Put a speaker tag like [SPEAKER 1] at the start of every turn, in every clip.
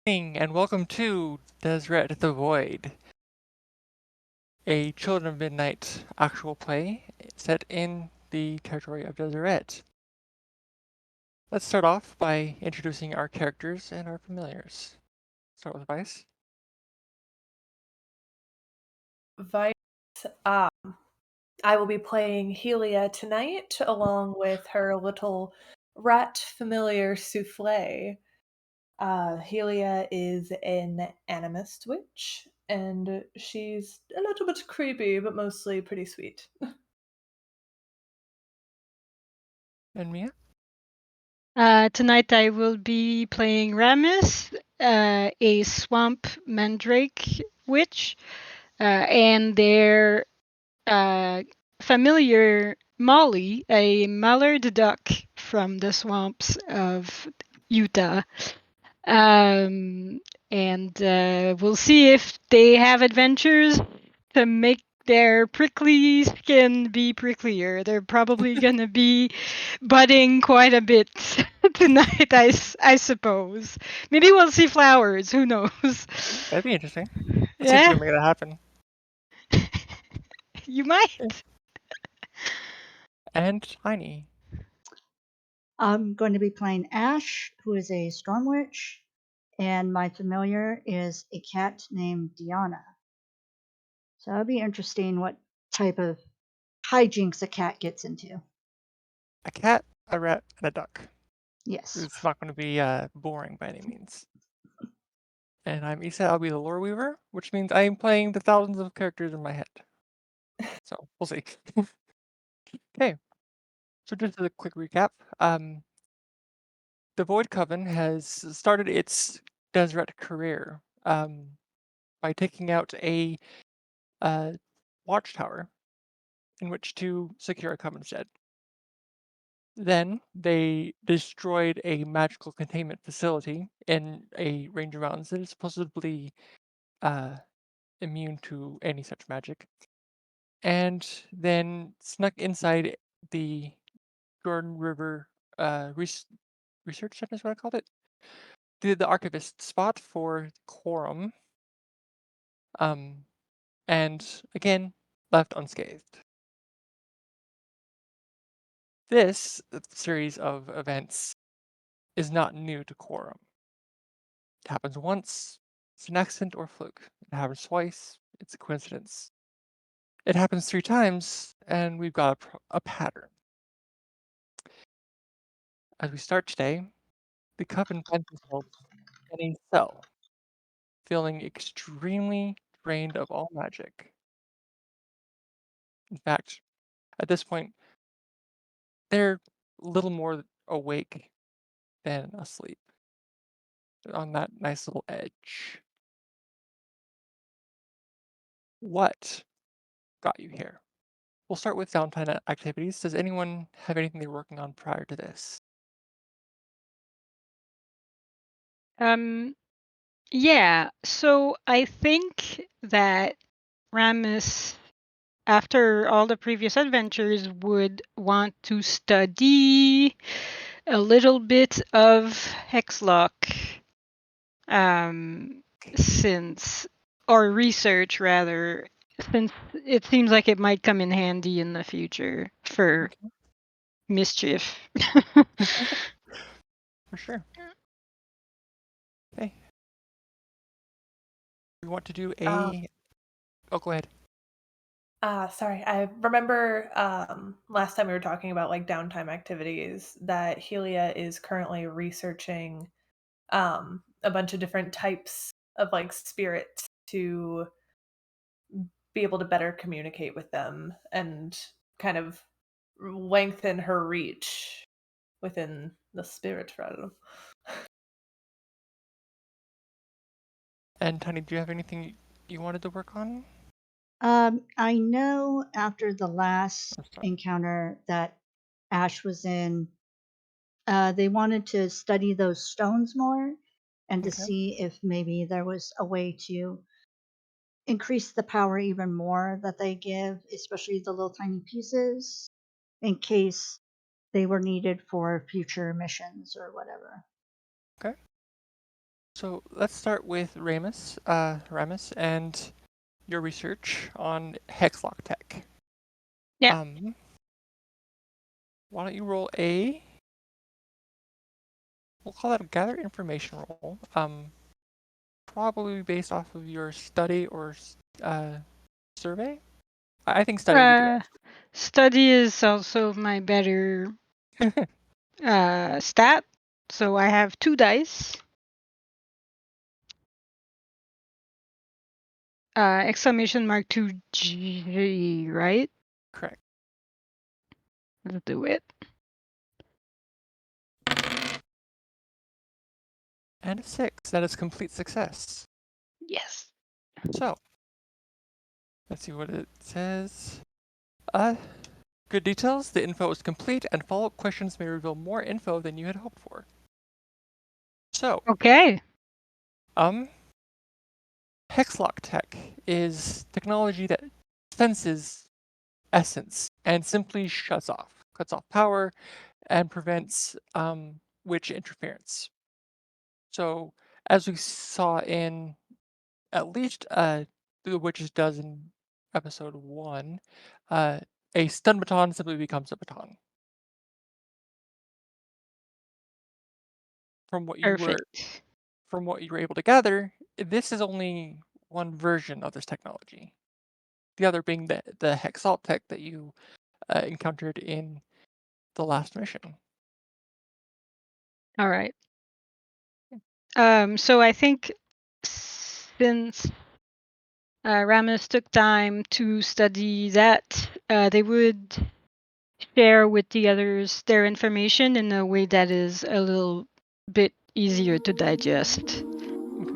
[SPEAKER 1] And welcome to Deseret the Void, a Children of Midnight actual play set in the territory of Deseret. Let's start off by introducing our characters and our familiars. Start with Vice.
[SPEAKER 2] Vice, um, I will be playing Helia tonight, along with her little rat familiar Souffle. Helia is an animist witch, and she's a little bit creepy, but mostly pretty sweet.
[SPEAKER 1] And Mia.
[SPEAKER 3] Tonight I will be playing Ramis, a swamp mandrake witch, and their familiar Molly, a mallard duck from the swamps of Utah. And we'll see if they have adventures to make their prickly skin be pricklier. They're probably gonna be budding quite a bit tonight, I suppose. Maybe we'll see flowers. Who knows?
[SPEAKER 1] That'd be interesting. Let's see if we
[SPEAKER 3] Yeah,
[SPEAKER 1] can make that happen.
[SPEAKER 3] you might.
[SPEAKER 1] And Tiny.
[SPEAKER 4] I'm going to be playing Ash, who is a storm witch, and my familiar is a cat named Diana. So it'll be interesting what type of hijinks a cat gets into.
[SPEAKER 1] A cat, a rat, and a duck.
[SPEAKER 4] Yes.
[SPEAKER 1] It's not going to be boring by any means. And I'm Issa, I'll be the lore weaver, which means I am playing the thousands of characters in my head. So, we'll see. Okay, so just as a quick recap, the Void Coven has started its Deseret career by taking out a watchtower in which to secure a Coven's dead. Then they destroyed a magical containment facility in a range of mountains that is supposedly immune to any such magic, and then snuck inside the Jordan River Research Center is what I called it. The archivist spot for Quorum, and again left unscathed. This series of events is not new to Quorum. It happens once, it's an accident or fluke. It happens twice, it's a coincidence. It happens 3 times, and we've got a pattern. As we start today, the Coven finds themselves in a cell, feeling extremely drained of all magic. In fact, at this point, they're little more awake than asleep. They're on that nice little edge. What got you here? We'll start with downtime activities. Does anyone have anything they're working on prior to this?
[SPEAKER 3] Yeah. So I think that Ramis, after all the previous adventures, would want to study a little bit of Hexlock, since, or research rather, since it seems like it might come in handy in the future for
[SPEAKER 1] Okay.
[SPEAKER 3] mischief.
[SPEAKER 1] For sure. Okay. We want to do
[SPEAKER 2] Um,
[SPEAKER 1] a. Oh, go ahead.
[SPEAKER 2] Sorry, I remember last time we were talking about like downtime activities that Helia is currently researching a bunch of different types of like spirits to be able to better communicate with them and kind of lengthen her reach within the spirit realm.
[SPEAKER 1] And Tony, do you have anything you wanted to work on?
[SPEAKER 4] I know after the last
[SPEAKER 1] I'm sorry.
[SPEAKER 4] encounter that Ash was in, they wanted to study those stones more and to
[SPEAKER 1] Okay.
[SPEAKER 4] see if maybe there was a way to increase the power even more that they give, especially the little tiny pieces, in case they were needed for future missions or whatever.
[SPEAKER 1] Okay. So let's start with Ramus, and your research on Hexlock tech.
[SPEAKER 3] Yeah.
[SPEAKER 1] Why don't you roll a? We'll call that a gather information roll. Probably based off of your study or survey. I think study would be good.
[SPEAKER 3] Study is also my better stat. So I have 2 dice. Exclamation mark 2G, right?
[SPEAKER 1] Correct.
[SPEAKER 3] Let's do it.
[SPEAKER 1] And a 6. That is complete success.
[SPEAKER 3] Yes.
[SPEAKER 1] So, let's see what it says. Good details. The info is complete, and follow-up questions may reveal more info than you had hoped for. So,
[SPEAKER 3] Okay.
[SPEAKER 1] Hexlock tech is technology that senses essence and simply cuts off power, and prevents witch interference. So, as we saw in at least the witches does in episode 1, a stun baton simply becomes a baton. From what you were
[SPEAKER 3] Perfect.
[SPEAKER 1] from what you were able to gather, this is only one version of this technology. The other being the Hexalt tech that you encountered in the last mission.
[SPEAKER 3] All right. So I think since Ramus took time to study that, they would share with the others their information in a way that is a little bit easier to digest.
[SPEAKER 1] Okay.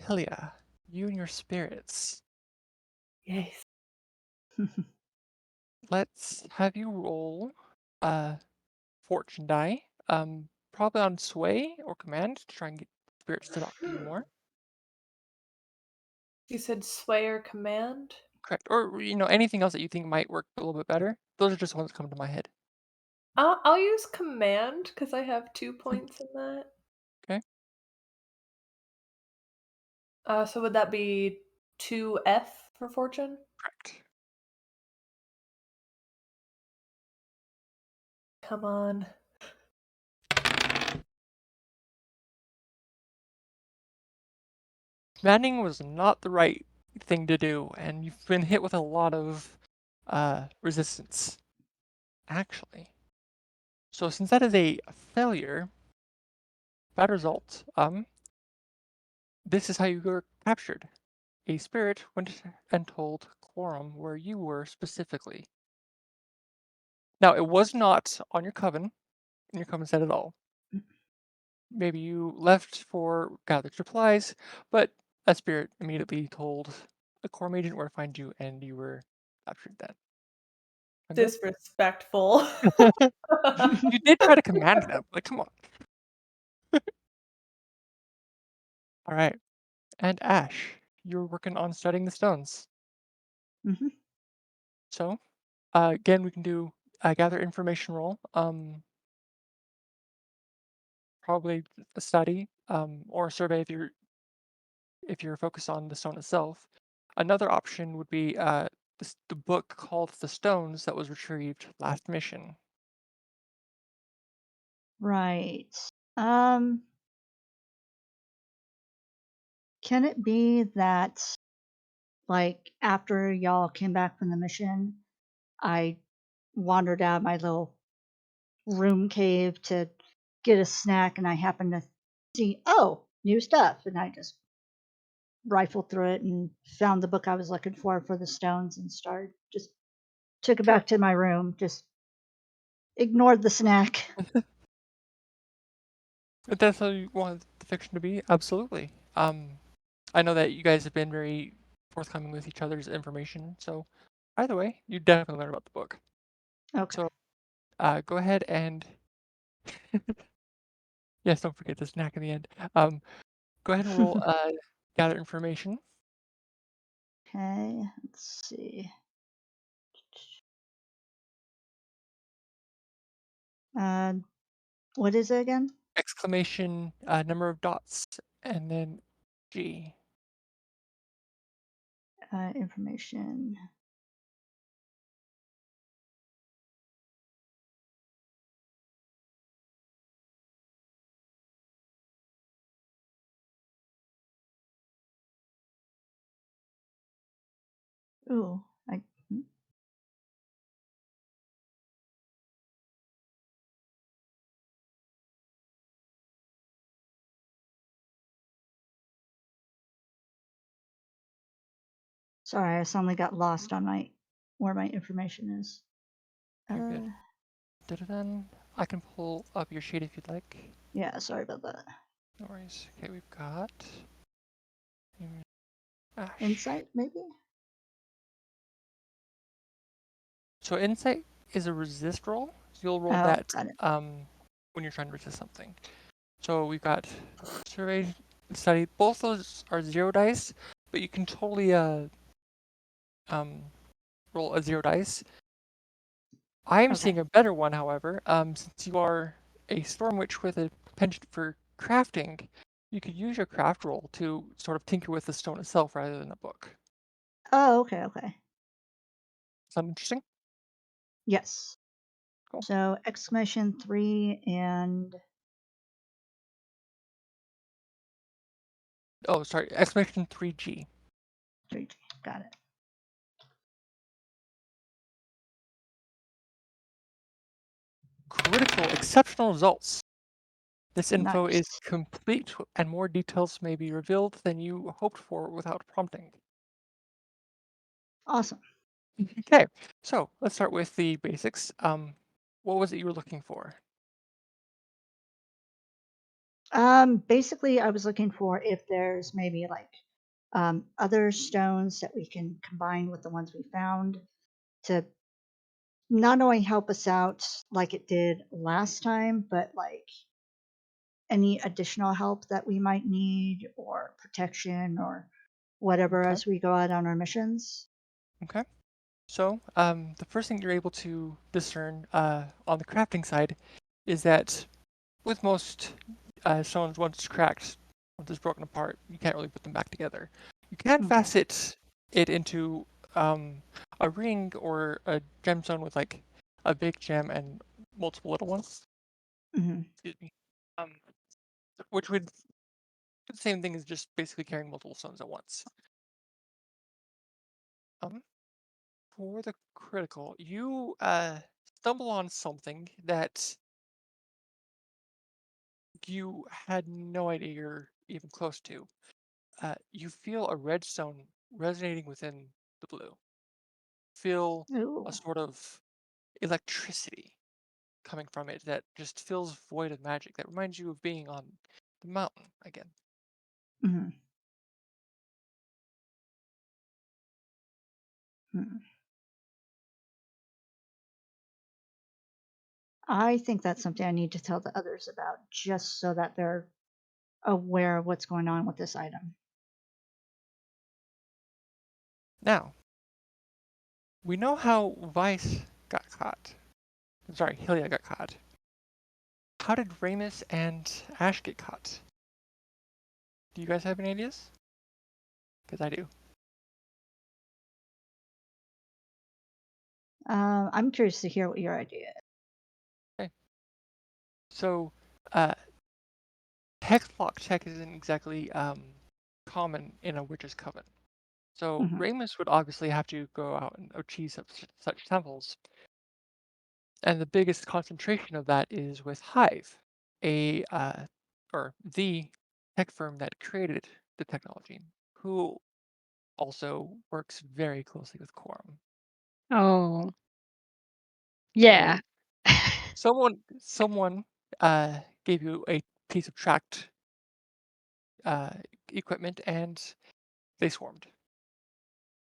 [SPEAKER 1] Hylia, you and your spirits.
[SPEAKER 2] Yes.
[SPEAKER 1] Let's have you roll fortune die. Probably on sway or command to try and get spirits to talk to you more.
[SPEAKER 2] You said sway or command?
[SPEAKER 1] Correct. Or anything else that you think might work a little bit better. Those are just ones that come to my head.
[SPEAKER 2] I'll use command because I have 2
[SPEAKER 1] Mm,
[SPEAKER 2] points in that.
[SPEAKER 1] okay.
[SPEAKER 2] So would that be 2F for fortune?
[SPEAKER 1] Correct.
[SPEAKER 2] Come on.
[SPEAKER 1] Commanding was not the right thing to do, and you've been hit with a lot of resistance, actually. So since that is a failure, bad result, this is how you were captured. A spirit went and told Quorum where you were specifically. Now, it was not on your coven, in your coven set at all. Maybe you left for gathered supplies, but a spirit immediately told a quorum agent where to find you, and you were captured then. Sound good?
[SPEAKER 2] Disrespectful.
[SPEAKER 1] You did try to command them, like, come on. All right. And Ash, you're working on studying the stones.
[SPEAKER 4] Mhm.
[SPEAKER 1] So, again, we can do a gather information roll. Probably a study, or a survey if you're focused on the stone itself. Another option would be the book called The Stones that was retrieved last mission.
[SPEAKER 4] Right. Um, can it be that, like, after y'all came back from the mission, I wandered out my little room cave to get a snack, and I happened to see, oh, new stuff, and I just rifled through it and found the book I was looking for the stones, and started just took it back to
[SPEAKER 2] Perfect.
[SPEAKER 4] my room, just ignored the snack.
[SPEAKER 1] If that's how you want the fiction to be, absolutely. I know that you guys have been very forthcoming with each other's information, so either way, you definitely learn about the book.
[SPEAKER 4] Okay.
[SPEAKER 1] So, go ahead and yes, don't forget the snack in the end. Go ahead and roll gather information.
[SPEAKER 4] Okay, let's see. Uh, what is it again?
[SPEAKER 1] Exclamation, number of dots, and then G.
[SPEAKER 4] Information. Ooh, sorry, I suddenly got lost on where my information is.
[SPEAKER 1] You're good. Da-da-dun. I can pull up your sheet if you'd like.
[SPEAKER 4] Yeah, sorry about that.
[SPEAKER 1] No worries. Okay, we've got Ash.
[SPEAKER 4] Insight, maybe?
[SPEAKER 1] So insight is a resist roll. So you'll roll
[SPEAKER 4] Oh,
[SPEAKER 1] that
[SPEAKER 4] got it.
[SPEAKER 1] when you're trying to resist something. So we've got survey, study. Both those are 0 dice, but you can totally roll a 0 dice. I am
[SPEAKER 4] Okay.
[SPEAKER 1] seeing a better one, however. Since you are a storm witch with a penchant for crafting, you could use your craft roll to sort of tinker with the stone itself rather than a book.
[SPEAKER 4] Oh, okay.
[SPEAKER 1] Sound interesting?
[SPEAKER 4] Yes.
[SPEAKER 1] Cool.
[SPEAKER 4] So exclamation 3 and
[SPEAKER 1] Oh, sorry. Exclamation 3G.
[SPEAKER 4] 3G. Got it.
[SPEAKER 1] Critical, exceptional results. This info is
[SPEAKER 4] Nice.
[SPEAKER 1] complete and more details may be revealed than you hoped for without prompting.
[SPEAKER 4] Awesome.
[SPEAKER 1] Okay, so let's start with the basics. What was it you were looking for?
[SPEAKER 4] Basically, I was looking for if there's maybe like other stones that we can combine with the ones we found to not only help us out like it did last time, but like any additional help that we might need or protection or whatever
[SPEAKER 1] Okay,
[SPEAKER 4] as we go out on our missions.
[SPEAKER 1] okay. So, the first thing you're able to discern on the crafting side is that with most stones, once cracked, once it's broken apart, you can't really put them back together. You can
[SPEAKER 4] Okay.
[SPEAKER 1] facet it into a ring or a gemstone with like a big gem and multiple little ones.
[SPEAKER 4] Hmm.
[SPEAKER 1] Excuse me. Um, which would do the same thing as just basically carrying multiple stones at once. Um, for the critical, you stumble on something that you had no idea you're even close to. You feel a red stone resonating within the blue. Feel a
[SPEAKER 4] Ooh.
[SPEAKER 1] sort of electricity coming from it that just feels void of magic. That reminds you of being on the mountain again.
[SPEAKER 4] Hmm. Hmm. I think that's something I need to tell the others about just so that they're aware of what's going on with this item.
[SPEAKER 1] Now, we know how Vice got caught. I'm sorry, Hylia got caught. How did Ramus and Ash get caught? Do you guys have any ideas? Because I do.
[SPEAKER 4] I'm curious to hear what your idea is.
[SPEAKER 1] Okay. So, uh, Hexblock check isn't exactly common in a witch's coven. So
[SPEAKER 4] Hmm.
[SPEAKER 1] Ramus would obviously have to go out and achieve such temples. And the biggest concentration of that is with Hive, a or the tech firm that created the technology, who also works very closely with Quorum.
[SPEAKER 3] Oh, yeah.
[SPEAKER 1] So someone gave you a piece of tracked uh, equipment, and they swarmed.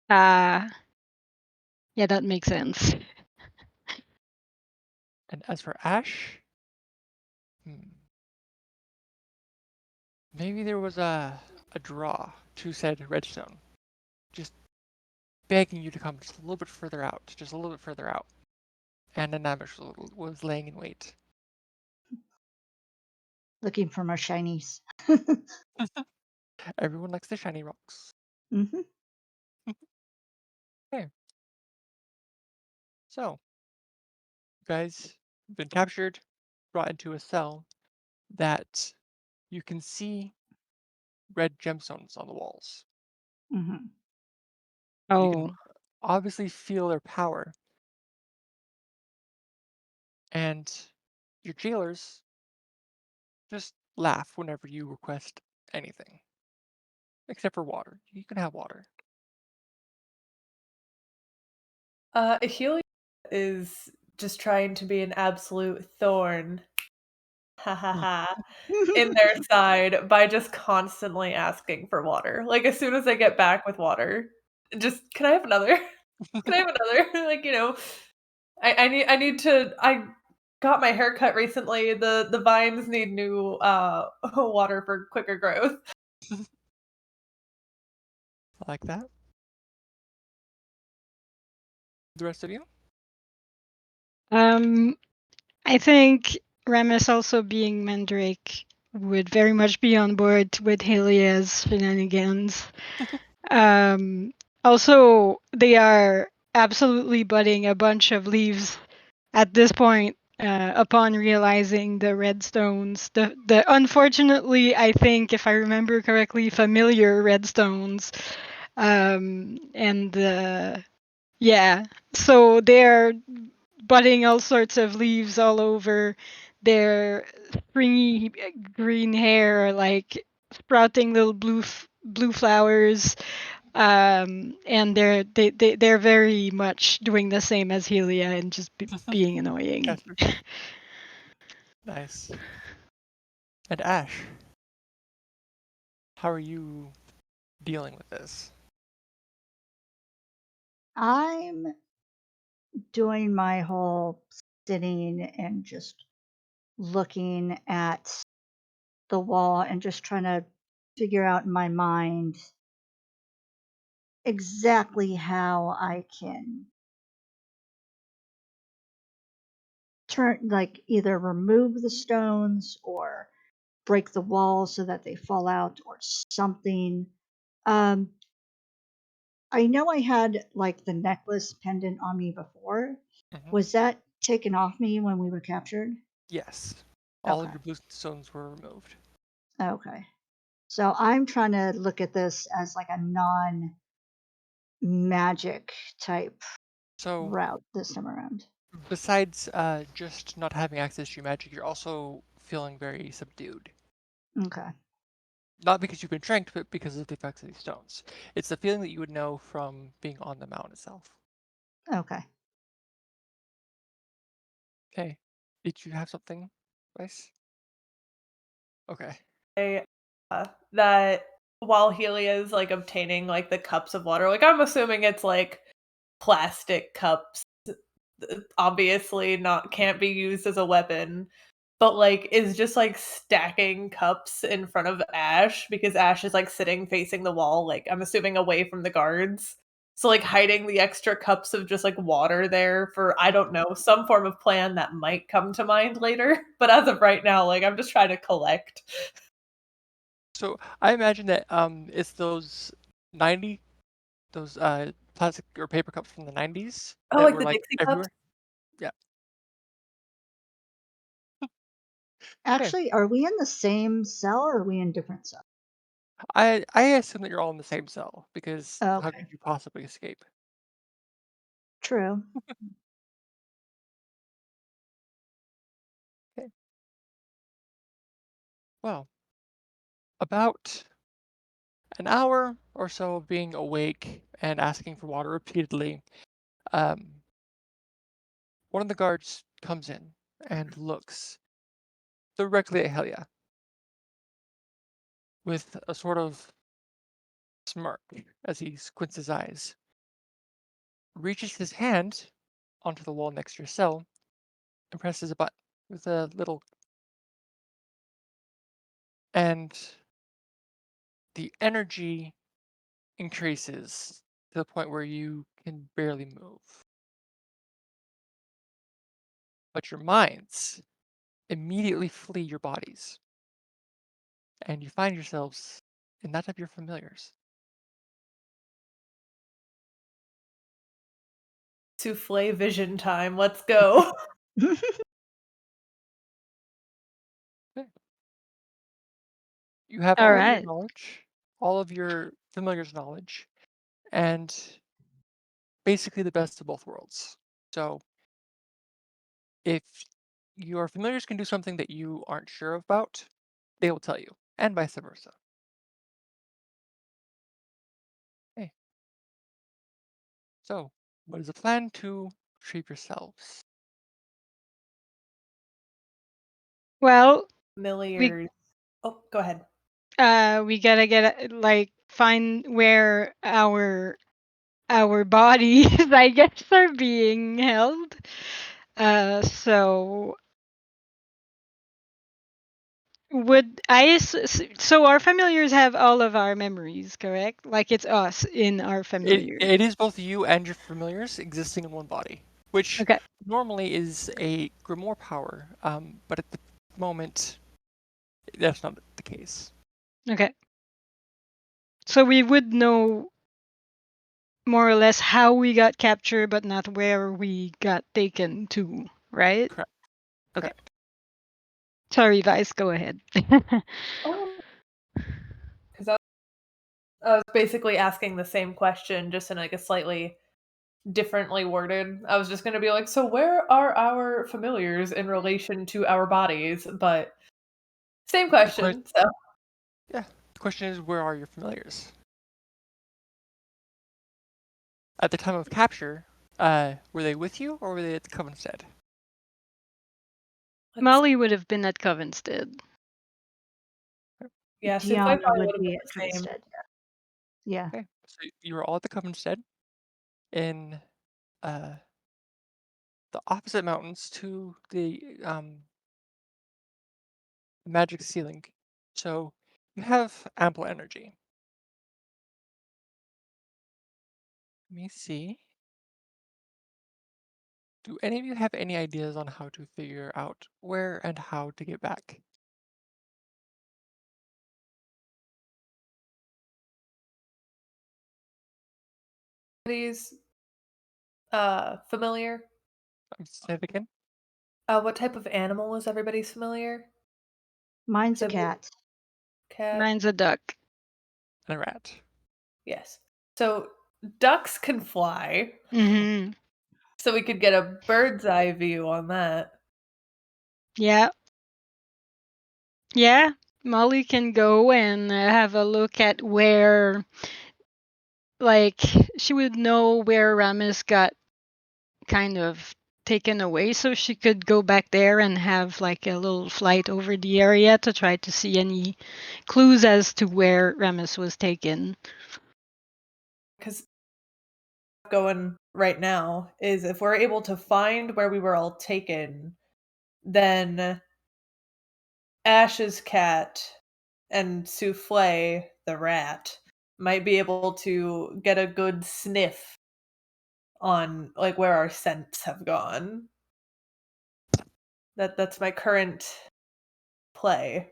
[SPEAKER 3] uh, yeah, that makes sense.
[SPEAKER 1] And as for Ash, maybe there was a draw to said redstone, just begging you to come just a little bit further out, just a little bit further out. And an ambush was laying in wait.
[SPEAKER 4] looking for more shinies.
[SPEAKER 1] Everyone likes the shiny rocks.
[SPEAKER 4] Hmm.
[SPEAKER 1] Okay, so you guys have been captured, brought into a cell that you can see red gemstones on the walls.
[SPEAKER 4] Hmm.
[SPEAKER 1] You can
[SPEAKER 3] Oh,
[SPEAKER 1] obviously feel their power, and your jailers just laugh whenever you request anything, except for water. You can have water.
[SPEAKER 2] Healy is just trying to be an absolute thorn, ha ha ha, in their side by just constantly asking for water. Like, as soon as I get back with water, just, "Can I have another? Can I have another?" Like, I need to I got my hair cut recently, the vines need new, water for quicker growth.
[SPEAKER 1] I like that. The rest of you?
[SPEAKER 3] um, I think Remus also being Mandrake would very much be on board with Helia's shenanigans. Um, Also, they are absolutely budding a bunch of leaves at this point. Upon realizing the redstones, the unfortunately, I think if I remember correctly, familiar redstones, and yeah, so they're budding all sorts of leaves all over their springy green hair, like sprouting little blue flowers, and they're very much doing the same as Helia and just being annoying.
[SPEAKER 1] Gotcha. Nice. And Ash, how are you dealing with this?
[SPEAKER 4] I'm doing my whole sitting and just looking at the wall and just trying to figure out in my mind exactly how I can turn, like, either remove the stones or break the walls so that they fall out or something. Um, I know I had like the necklace pendant on me before.
[SPEAKER 1] Hmm.
[SPEAKER 4] Was that taken off me when we were captured?
[SPEAKER 1] Yes. All of
[SPEAKER 4] Okay.
[SPEAKER 1] your blue stones were removed.
[SPEAKER 4] Okay. So I'm trying to look at this as like a non magic type
[SPEAKER 1] So,
[SPEAKER 4] route this time around.
[SPEAKER 1] besides just not having access to your magic, you're also feeling very subdued.
[SPEAKER 4] Okay.
[SPEAKER 1] Not because you've been tranked, but because of the effects of these stones. It's the feeling that you would know from being on the mountain itself.
[SPEAKER 4] Okay.
[SPEAKER 1] Okay. Did you have something, Bryce? Okay.
[SPEAKER 2] That while Helia is, like, obtaining, like, the cups of water, like, I'm assuming it's, like, plastic cups, obviously not can't be used as a weapon, but, like, is just, like, stacking cups in front of Ash because Ash is, like, sitting facing the wall, like, I'm assuming away from the guards. So, like, hiding the extra cups of just, like, water there for, I don't know, some form of plan that might come to mind later, but as of right now, like, I'm just trying to collect.
[SPEAKER 1] So I imagine that it's those 90 those plastic or paper cups from the 90s
[SPEAKER 2] Oh,
[SPEAKER 1] that
[SPEAKER 2] like
[SPEAKER 1] were
[SPEAKER 2] the
[SPEAKER 1] like
[SPEAKER 2] Dixie cups?
[SPEAKER 1] everywhere. Yeah. Okay.
[SPEAKER 4] Actually, are we in the same cell or are we in different cells?
[SPEAKER 1] I assume that you're all in the same cell because how
[SPEAKER 4] Okay.
[SPEAKER 1] could you possibly escape?
[SPEAKER 4] True.
[SPEAKER 1] Okay. Well, about an hour or so of being awake and asking for water repeatedly, um, one of the guards comes in and looks directly at Helia with a sort of smirk as he squints his eyes, reaches his hand onto the wall next to your cell, and presses a button with a little, and the energy increases to the point where you can barely move. But your minds immediately flee your bodies. and you find yourselves in that of your familiars.
[SPEAKER 2] Souffle vision time. Let's go.
[SPEAKER 1] Okay. You have
[SPEAKER 3] All
[SPEAKER 1] all of your
[SPEAKER 3] right.
[SPEAKER 1] knowledge, all of your familiars' knowledge, and basically the best of both worlds. So if your familiars can do something that you aren't sure about, they will tell you, and vice versa. Okay. So, what is the plan to retrieve yourselves?
[SPEAKER 3] Well, we
[SPEAKER 2] Familiars. Oh, go ahead.
[SPEAKER 3] we gotta like find where our bodies, I guess, are being held. So would so our familiars have all of our memories, correct? Like it's us in our familiars.
[SPEAKER 1] It is both you and your familiars existing in one body, which
[SPEAKER 3] Okay.
[SPEAKER 1] normally is a grimoire power, but at the moment, that's not the case.
[SPEAKER 3] Okay. So we would know more or less how we got captured, but not where we got taken to, right?
[SPEAKER 1] Correct.
[SPEAKER 3] Okay.
[SPEAKER 1] Correct.
[SPEAKER 3] Sorry, Vice, go ahead.
[SPEAKER 2] Oh, because I was basically asking the same question, just in like a slightly differently worded. I was just going to be like, so where are our familiars in relation to our bodies? But same
[SPEAKER 1] The question,
[SPEAKER 2] question. So
[SPEAKER 1] yeah. The question is, where are your familiars? At the time of capture, were they with you or were they at the Coven instead?
[SPEAKER 2] let's,
[SPEAKER 3] Molly would have been at Covenstead.
[SPEAKER 2] yeah, Souffle
[SPEAKER 4] Deanna
[SPEAKER 2] probably
[SPEAKER 4] would
[SPEAKER 2] would have
[SPEAKER 4] be
[SPEAKER 2] been
[SPEAKER 4] at
[SPEAKER 2] the same.
[SPEAKER 4] Covenstead. Yeah.
[SPEAKER 1] Okay, so you were all at the Coven instead in uh, the opposite mountains to the magic ceiling. So you have ample energy. Let me see. Do any of you have any ideas on how to figure out where and how to get back?
[SPEAKER 2] These familiar.
[SPEAKER 1] Say it again.
[SPEAKER 2] What type of animal is everybody's familiar?
[SPEAKER 4] Mine's
[SPEAKER 2] Because
[SPEAKER 4] a
[SPEAKER 2] I believe
[SPEAKER 4] cat.
[SPEAKER 2] cat.
[SPEAKER 3] Mine's a duck.
[SPEAKER 1] And a rat.
[SPEAKER 2] Yes. So ducks can fly,
[SPEAKER 3] Mm-hmm.
[SPEAKER 2] so we could get a bird's eye view on that.
[SPEAKER 3] Yeah. Yeah. Molly can go and have a look at where, like, she would know where Ramis got kind of taken away, so she could go back there and have like a little flight over the area to try to see any clues as to where Ramis was taken.
[SPEAKER 2] Because going right now is if we're able to find where we were all taken, then Ash's cat and Souffle, the rat, might be able to get a good sniff on like where our scents have gone. That's my current play.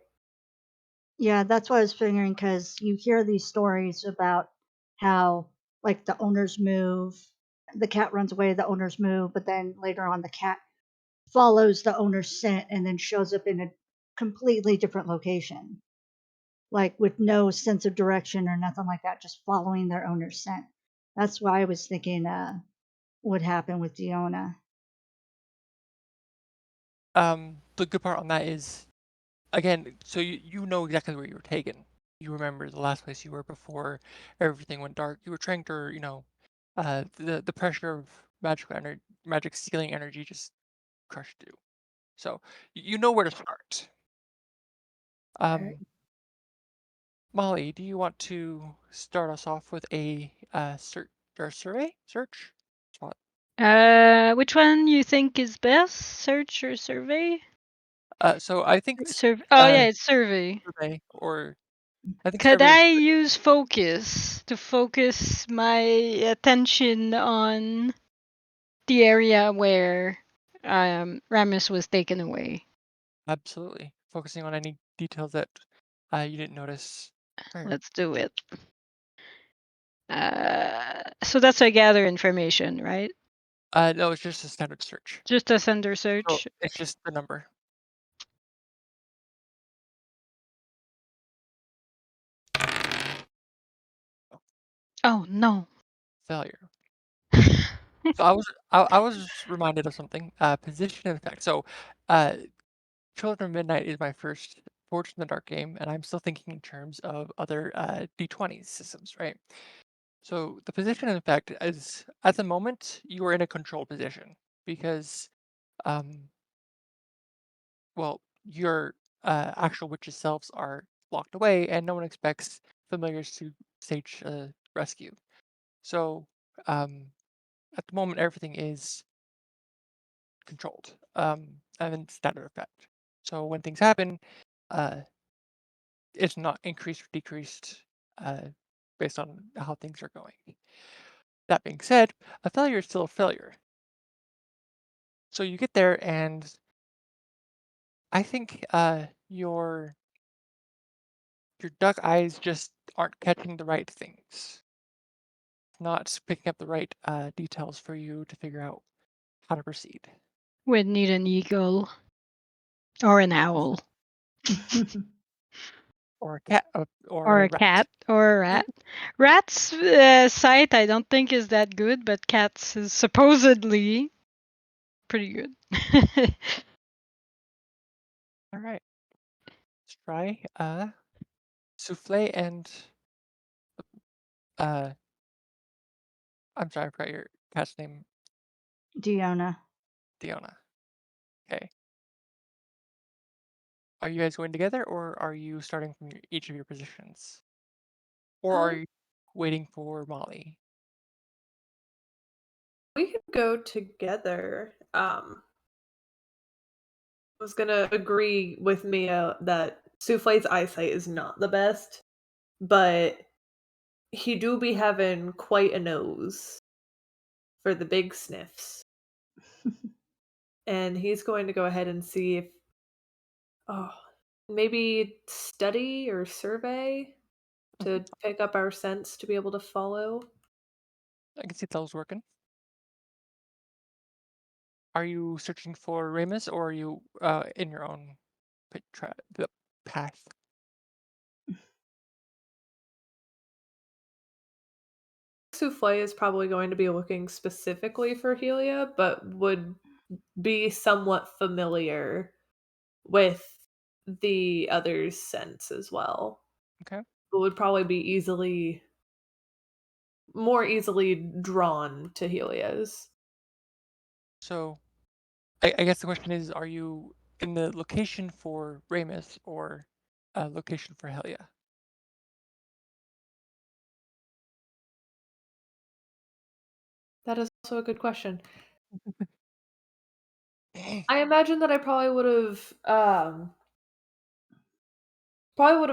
[SPEAKER 4] Yeah, that's what I was figuring because you hear these stories about how, like, the owners move, the cat runs away, the owners move, but then later on, the cat follows the owner's scent and then shows up in a completely different location, like with no sense of direction or nothing like that, just following their owner's scent. That's why I was thinking would happen with Diona.
[SPEAKER 1] The good part on that is, again, so you know exactly where you were taken. You remember the last place you were before everything went dark. You were trying to, the pressure of magic stealing energy just crushed you. So you know where to start.
[SPEAKER 2] Right.
[SPEAKER 1] Um, Molly, do you want to start us off with a search or survey? Search? Spot.
[SPEAKER 3] Which one you think is best? Search or survey?
[SPEAKER 1] So I think
[SPEAKER 3] Oh yeah, it's survey.
[SPEAKER 1] survey, or I think
[SPEAKER 3] Could
[SPEAKER 1] survey.
[SPEAKER 3] I use focus to focus my attention on the area where Ramis was taken away?
[SPEAKER 1] Absolutely. Focusing on any details that You didn't notice. Where?
[SPEAKER 3] Let's do it. So that's a gather information, right?
[SPEAKER 1] No, it's just a standard search.
[SPEAKER 3] Just a sender
[SPEAKER 1] So
[SPEAKER 3] search.
[SPEAKER 1] it's just the number.
[SPEAKER 3] Oh no.
[SPEAKER 1] Failure. So I was reminded of something. Position and effect. So, uh, Children of Midnight is my first Forged in the Dark game, and I'm still thinking in terms of other D20 systems, right? So the position and effect is at the moment you are in a controlled position because, um, well, your actual witches' selves are locked away, and no one expects familiars to stage a rescue. So, um, at the moment, everything is controlled, and then standard effect. So when things happen, uh, it's not increased or decreased uh, based on how things are going. That being said, a failure is still a failure. So you get there, and I think your duck eyes just aren't catching the right things, not picking up the right details for you to figure out how to proceed.
[SPEAKER 3] We'd need an eagle or an owl
[SPEAKER 1] Or a cat, or
[SPEAKER 3] or
[SPEAKER 1] a
[SPEAKER 3] a
[SPEAKER 1] rat.
[SPEAKER 3] cat or a rat. Rat's sight I don't think is that good, but cats is supposedly pretty good.
[SPEAKER 1] All right, let's try souffle and uh, I'm sorry, I forgot your cat's name,
[SPEAKER 4] Diona.
[SPEAKER 1] Diona. Okay. Are you guys going together, or are you starting from each of your positions? Or are
[SPEAKER 2] Um,
[SPEAKER 1] you waiting for Molly?
[SPEAKER 2] we could go together. I was gonna agree with Mia that Souffle's eyesight is not the best, but he do be having quite a nose for the big sniffs. And he's going to go ahead and see if oh, maybe study or survey
[SPEAKER 1] Mhm.
[SPEAKER 2] to pick up our sense to be able to follow.
[SPEAKER 1] I can see that was working. Are you searching for Ramus, or are you in your own the path?
[SPEAKER 2] Souffle is probably going to be looking specifically for Helia, but would be somewhat familiar with the other's sense as well.
[SPEAKER 1] Okay.
[SPEAKER 2] But would probably be more easily drawn to Helia's.
[SPEAKER 1] So I guess the question is, are you in the location for Ramus or location for Helia?
[SPEAKER 2] That is also a good question. I imagine that I probably would have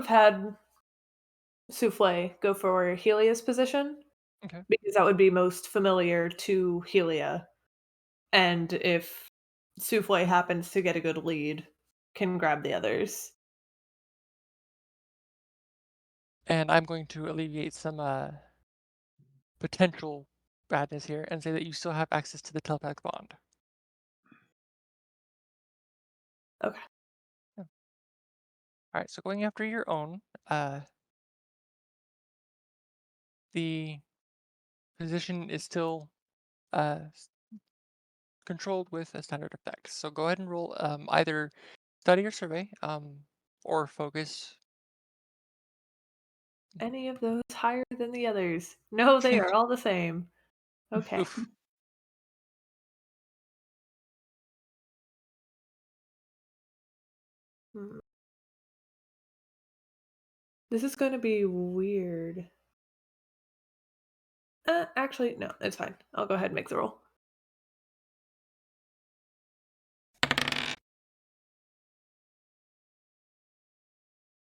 [SPEAKER 2] had Souffle go for Helia's position
[SPEAKER 1] Okay.
[SPEAKER 2] because that would be most familiar to Helia. And if Souffle happens to get a good lead, can grab the others.
[SPEAKER 1] And I'm going to alleviate some potential badness here and say that you still have access to the telepathic bond.
[SPEAKER 2] Okay.
[SPEAKER 1] Yeah. All right. So going after your own, the position is still controlled with a standard effect. So go ahead and roll either study or survey, or focus.
[SPEAKER 2] Any of those higher than the others? No, they are all the same. Okay.
[SPEAKER 1] Oof.
[SPEAKER 2] Hmm. This is going to be weird. Actually, no, it's fine. I'll go ahead and make the roll.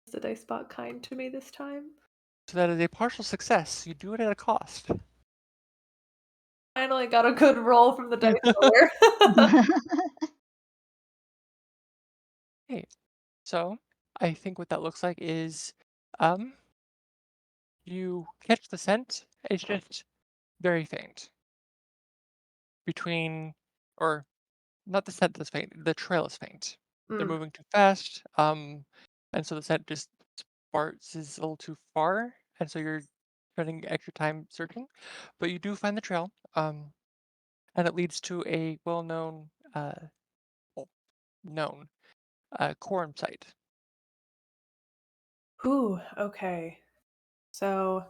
[SPEAKER 2] Is the dice bot kind to me this time?
[SPEAKER 1] So that is a partial success. You do it at a cost.
[SPEAKER 2] Finally got a good roll from the dice roller.
[SPEAKER 1] Hey, so I think what that looks like is, um, you catch the scent. It's just very faint between, or not the scent that's faint. The trail is faint. They're
[SPEAKER 2] Mm.
[SPEAKER 1] moving too fast. And so the scent just sparks is a little too far, and so you're spending extra time searching, but you do find the trail. And it leads to a well-known, well, known corn site.
[SPEAKER 2] Ooh, okay. So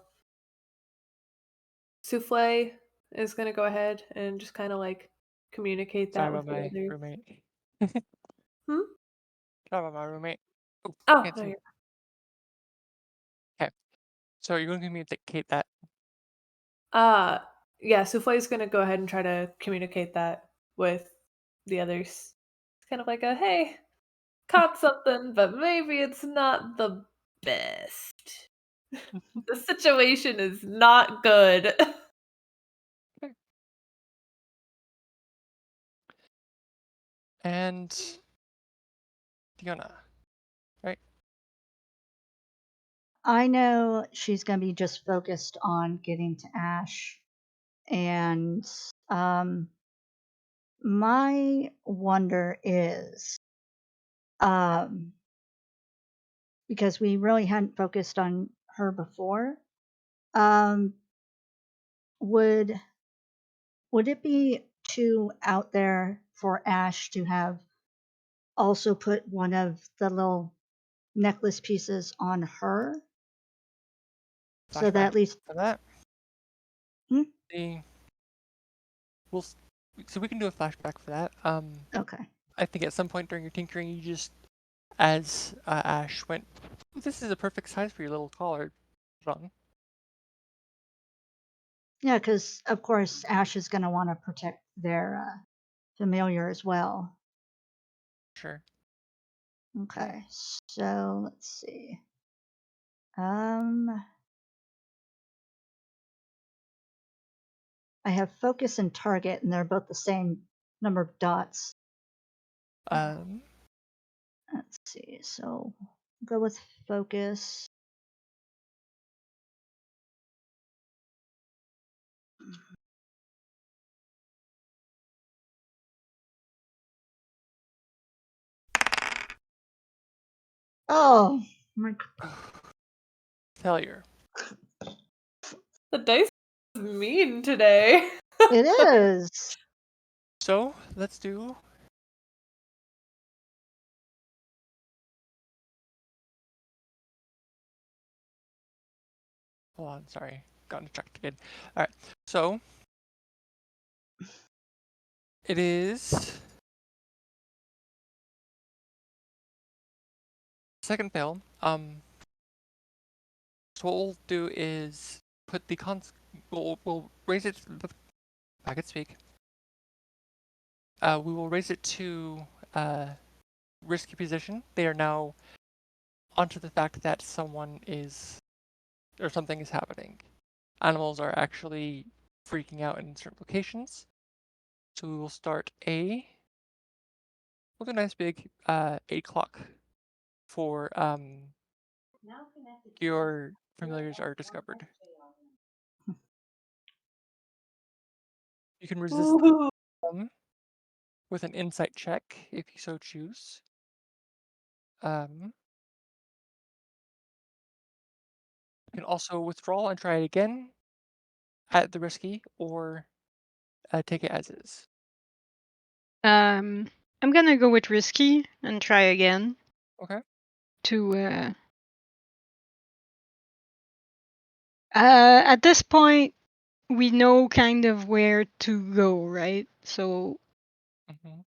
[SPEAKER 2] Souffle is gonna go ahead and just kind of like communicate
[SPEAKER 1] Sorry
[SPEAKER 2] that
[SPEAKER 1] about
[SPEAKER 2] with the
[SPEAKER 1] my
[SPEAKER 2] others.
[SPEAKER 1] roommate.
[SPEAKER 2] Hmm?
[SPEAKER 1] Sorry about my roommate. Oh,
[SPEAKER 2] Oh,
[SPEAKER 1] can't
[SPEAKER 2] no,
[SPEAKER 1] see.
[SPEAKER 2] you're
[SPEAKER 1] Okay, so you're going to communicate that.
[SPEAKER 2] uh yeah, Souffle is gonna go ahead and try to communicate that with the others. It's kind of like a hey, caught something, but maybe it's not the best. The situation is not good.
[SPEAKER 1] Okay. And Diona, right?
[SPEAKER 4] I know she's going to be just focused on getting to Ash. And um, my wonder is um, because we really hadn't focused on her before, um, would would it be too out there for Ash to have also put one of the little necklace pieces on her so that
[SPEAKER 1] Flashback
[SPEAKER 4] at least
[SPEAKER 1] for that.
[SPEAKER 4] hmm?
[SPEAKER 1] The we'll s- so we can do a flashback for that.
[SPEAKER 4] Okay.
[SPEAKER 1] I think at some point during your tinkering, you just, as Ash went, this is a perfect size for your little collar, John.
[SPEAKER 4] Yeah, because of course Ash is going to want to protect their familiar as well.
[SPEAKER 1] Sure.
[SPEAKER 4] Okay, so let's see. Um, I have focus and target, and they're both the same number of dots.
[SPEAKER 1] Um,
[SPEAKER 4] Let's see. So go with focus. Oh, my,
[SPEAKER 1] failure.
[SPEAKER 2] The dice is mean today.
[SPEAKER 4] it is.
[SPEAKER 1] So let's do. Hold on, sorry, got distracted. All right, so it is second fail. So what we'll do is put the we'll raise it. I could speak. We will raise it to risky position. They are now onto the fact that someone is or something is happening. Animals are actually freaking out in certain locations. So we will start with a nice big 8 o'clock for your familiars are discovered. You can resist
[SPEAKER 2] Ooh.
[SPEAKER 1] them with an insight check if you so choose. You can also withdraw and try it again at the risky, or take it as is.
[SPEAKER 3] I'm gonna go with risky and try again
[SPEAKER 1] Okay.
[SPEAKER 3] to at this point we know kind of where to go, right? So
[SPEAKER 1] hmm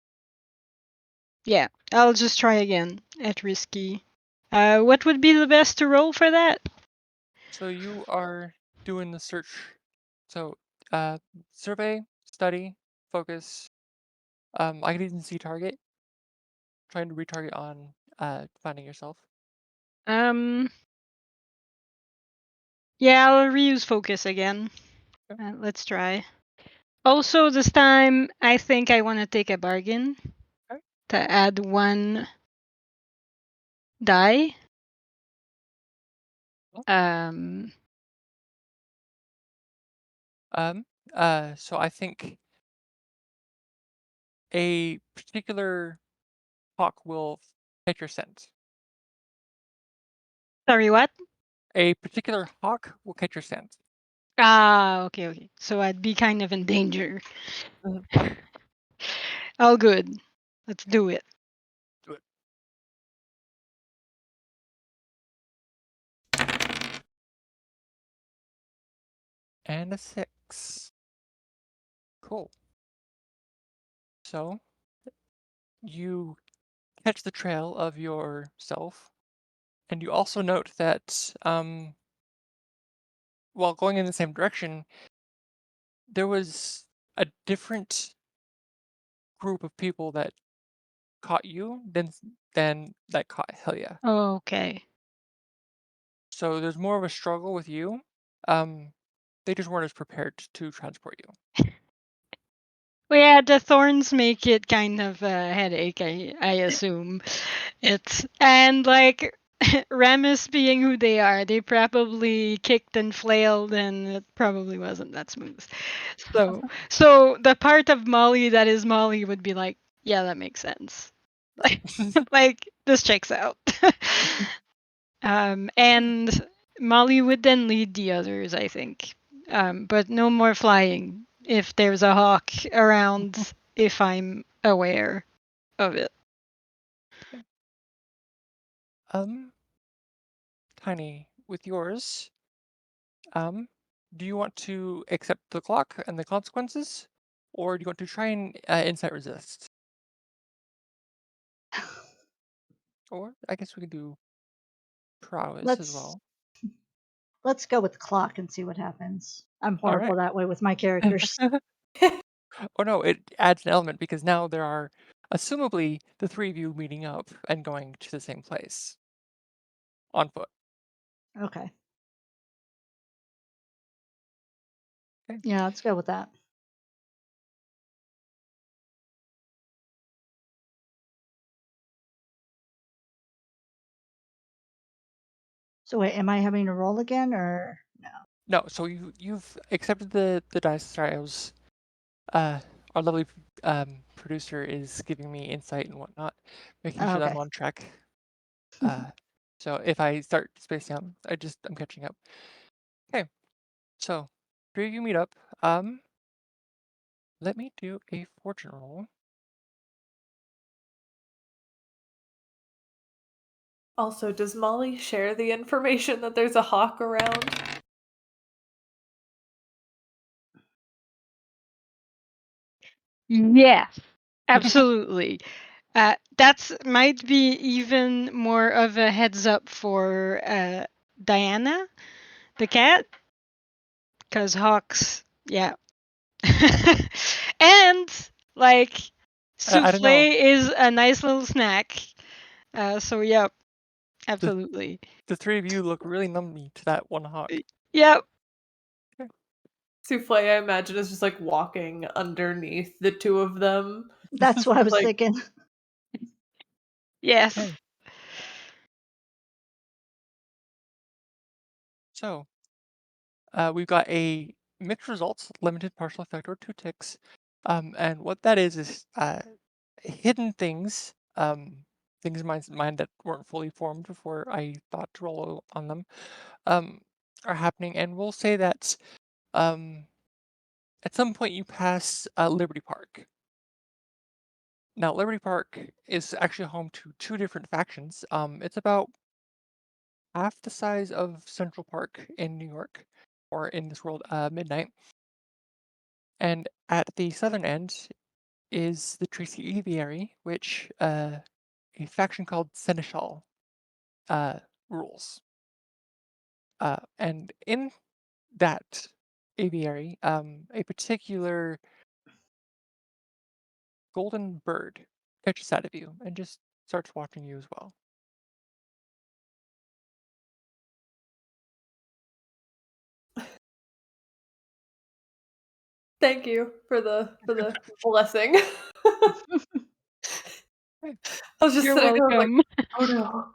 [SPEAKER 3] yeah, I'll just try again at risky. What would be the best to roll for that?
[SPEAKER 1] So you are doing the search. So uh, survey, study, focus. I could even see target. Trying to retarget on finding yourself.
[SPEAKER 3] Um, yeah, I'll reuse focus again.
[SPEAKER 1] Okay.
[SPEAKER 3] Let's try. Also, this time I think I want to take a bargain
[SPEAKER 1] Okay.
[SPEAKER 3] to add one die.
[SPEAKER 1] Oh.
[SPEAKER 3] Um,
[SPEAKER 1] So I think a particular hawk will catch your scent.
[SPEAKER 3] Sorry, what?
[SPEAKER 1] A particular hawk will catch your scent.
[SPEAKER 3] Ah, okay. So I'd be kind of in danger.
[SPEAKER 1] Mhm.
[SPEAKER 3] All good. Let's do it.
[SPEAKER 1] Do it. And a 6. Cool. So you catch the trail of yourself, and you also note that while going in the same direction, there was a different group of people that caught you than that caught Helia.
[SPEAKER 3] Okay.
[SPEAKER 1] So there's more of a struggle with you. Um, they just weren't as prepared to transport you.
[SPEAKER 3] Well, yeah, the thorns make it kind of a headache, I assume. It's and like Ramus being who they are, they probably kicked and flailed and it probably wasn't that smooth. So the part of Molly that is Molly would be like, yeah, that makes sense. Like like this checks out. And Molly would then lead the others, I think. But no more flying if there's a hawk around, if I'm aware of it.
[SPEAKER 1] um, Tiny, with yours, um, do you want to accept the clock and the consequences, or do you want to try and insight resist? Or I guess we can do prowess as
[SPEAKER 4] Let's
[SPEAKER 1] well.
[SPEAKER 4] let's go with the clock and see what happens. I'm
[SPEAKER 1] All right.
[SPEAKER 4] horrible that way with my characters.
[SPEAKER 1] Oh no, it adds an element because now there are, assumably, the three of you meeting up and going to the same place on foot.
[SPEAKER 4] Okay.
[SPEAKER 1] Okay.
[SPEAKER 4] Yeah, let's go with that. So wait, am I having to roll again or no?
[SPEAKER 1] No, so you've accepted the dice trials. Uh, our lovely producer is giving me insight and whatnot, making
[SPEAKER 4] Oh,
[SPEAKER 1] sure that I'm
[SPEAKER 4] okay.
[SPEAKER 1] on track. Uh, so if I start spacing out, I'm catching up. Okay, so three of you meet up. Let me do a fortune roll.
[SPEAKER 2] Also, does Molly share the information that there's a hawk around?
[SPEAKER 3] Yes, absolutely. That's might be even more of a heads up for Diana, the cat, because hawks, yeah. And like
[SPEAKER 1] I don't know.
[SPEAKER 3] souffle is a nice little snack. So yep,
[SPEAKER 1] The
[SPEAKER 3] absolutely.
[SPEAKER 1] the three of you look really numby to that one hawk.
[SPEAKER 3] Yep.
[SPEAKER 1] Okay.
[SPEAKER 2] Souffle, I imagine, is just like walking underneath the two of them.
[SPEAKER 4] That's what I
[SPEAKER 2] Just
[SPEAKER 4] was
[SPEAKER 2] like,
[SPEAKER 4] thinking.
[SPEAKER 3] Yes.
[SPEAKER 1] Okay. So we've got a mixed results, limited partial effect, or two ticks. And what that is hidden things, things in my mind that weren't fully formed before I thought to roll on them, um, are happening. And we'll say that um, at some point you pass Liberty Park. Now, Liberty Park is actually home to two different factions. It's about half the size of Central Park in New York, or in this world, Midnight. And at the southern end is the Tracy Aviary, which a faction called Seneschal uh, rules. And in that aviary, a particular golden bird catches sight of you and just starts watching you as well.
[SPEAKER 2] thank you for the blessing. I
[SPEAKER 1] Hey,
[SPEAKER 2] was just
[SPEAKER 3] You're
[SPEAKER 2] sitting there like,
[SPEAKER 3] welcome.
[SPEAKER 2] oh no.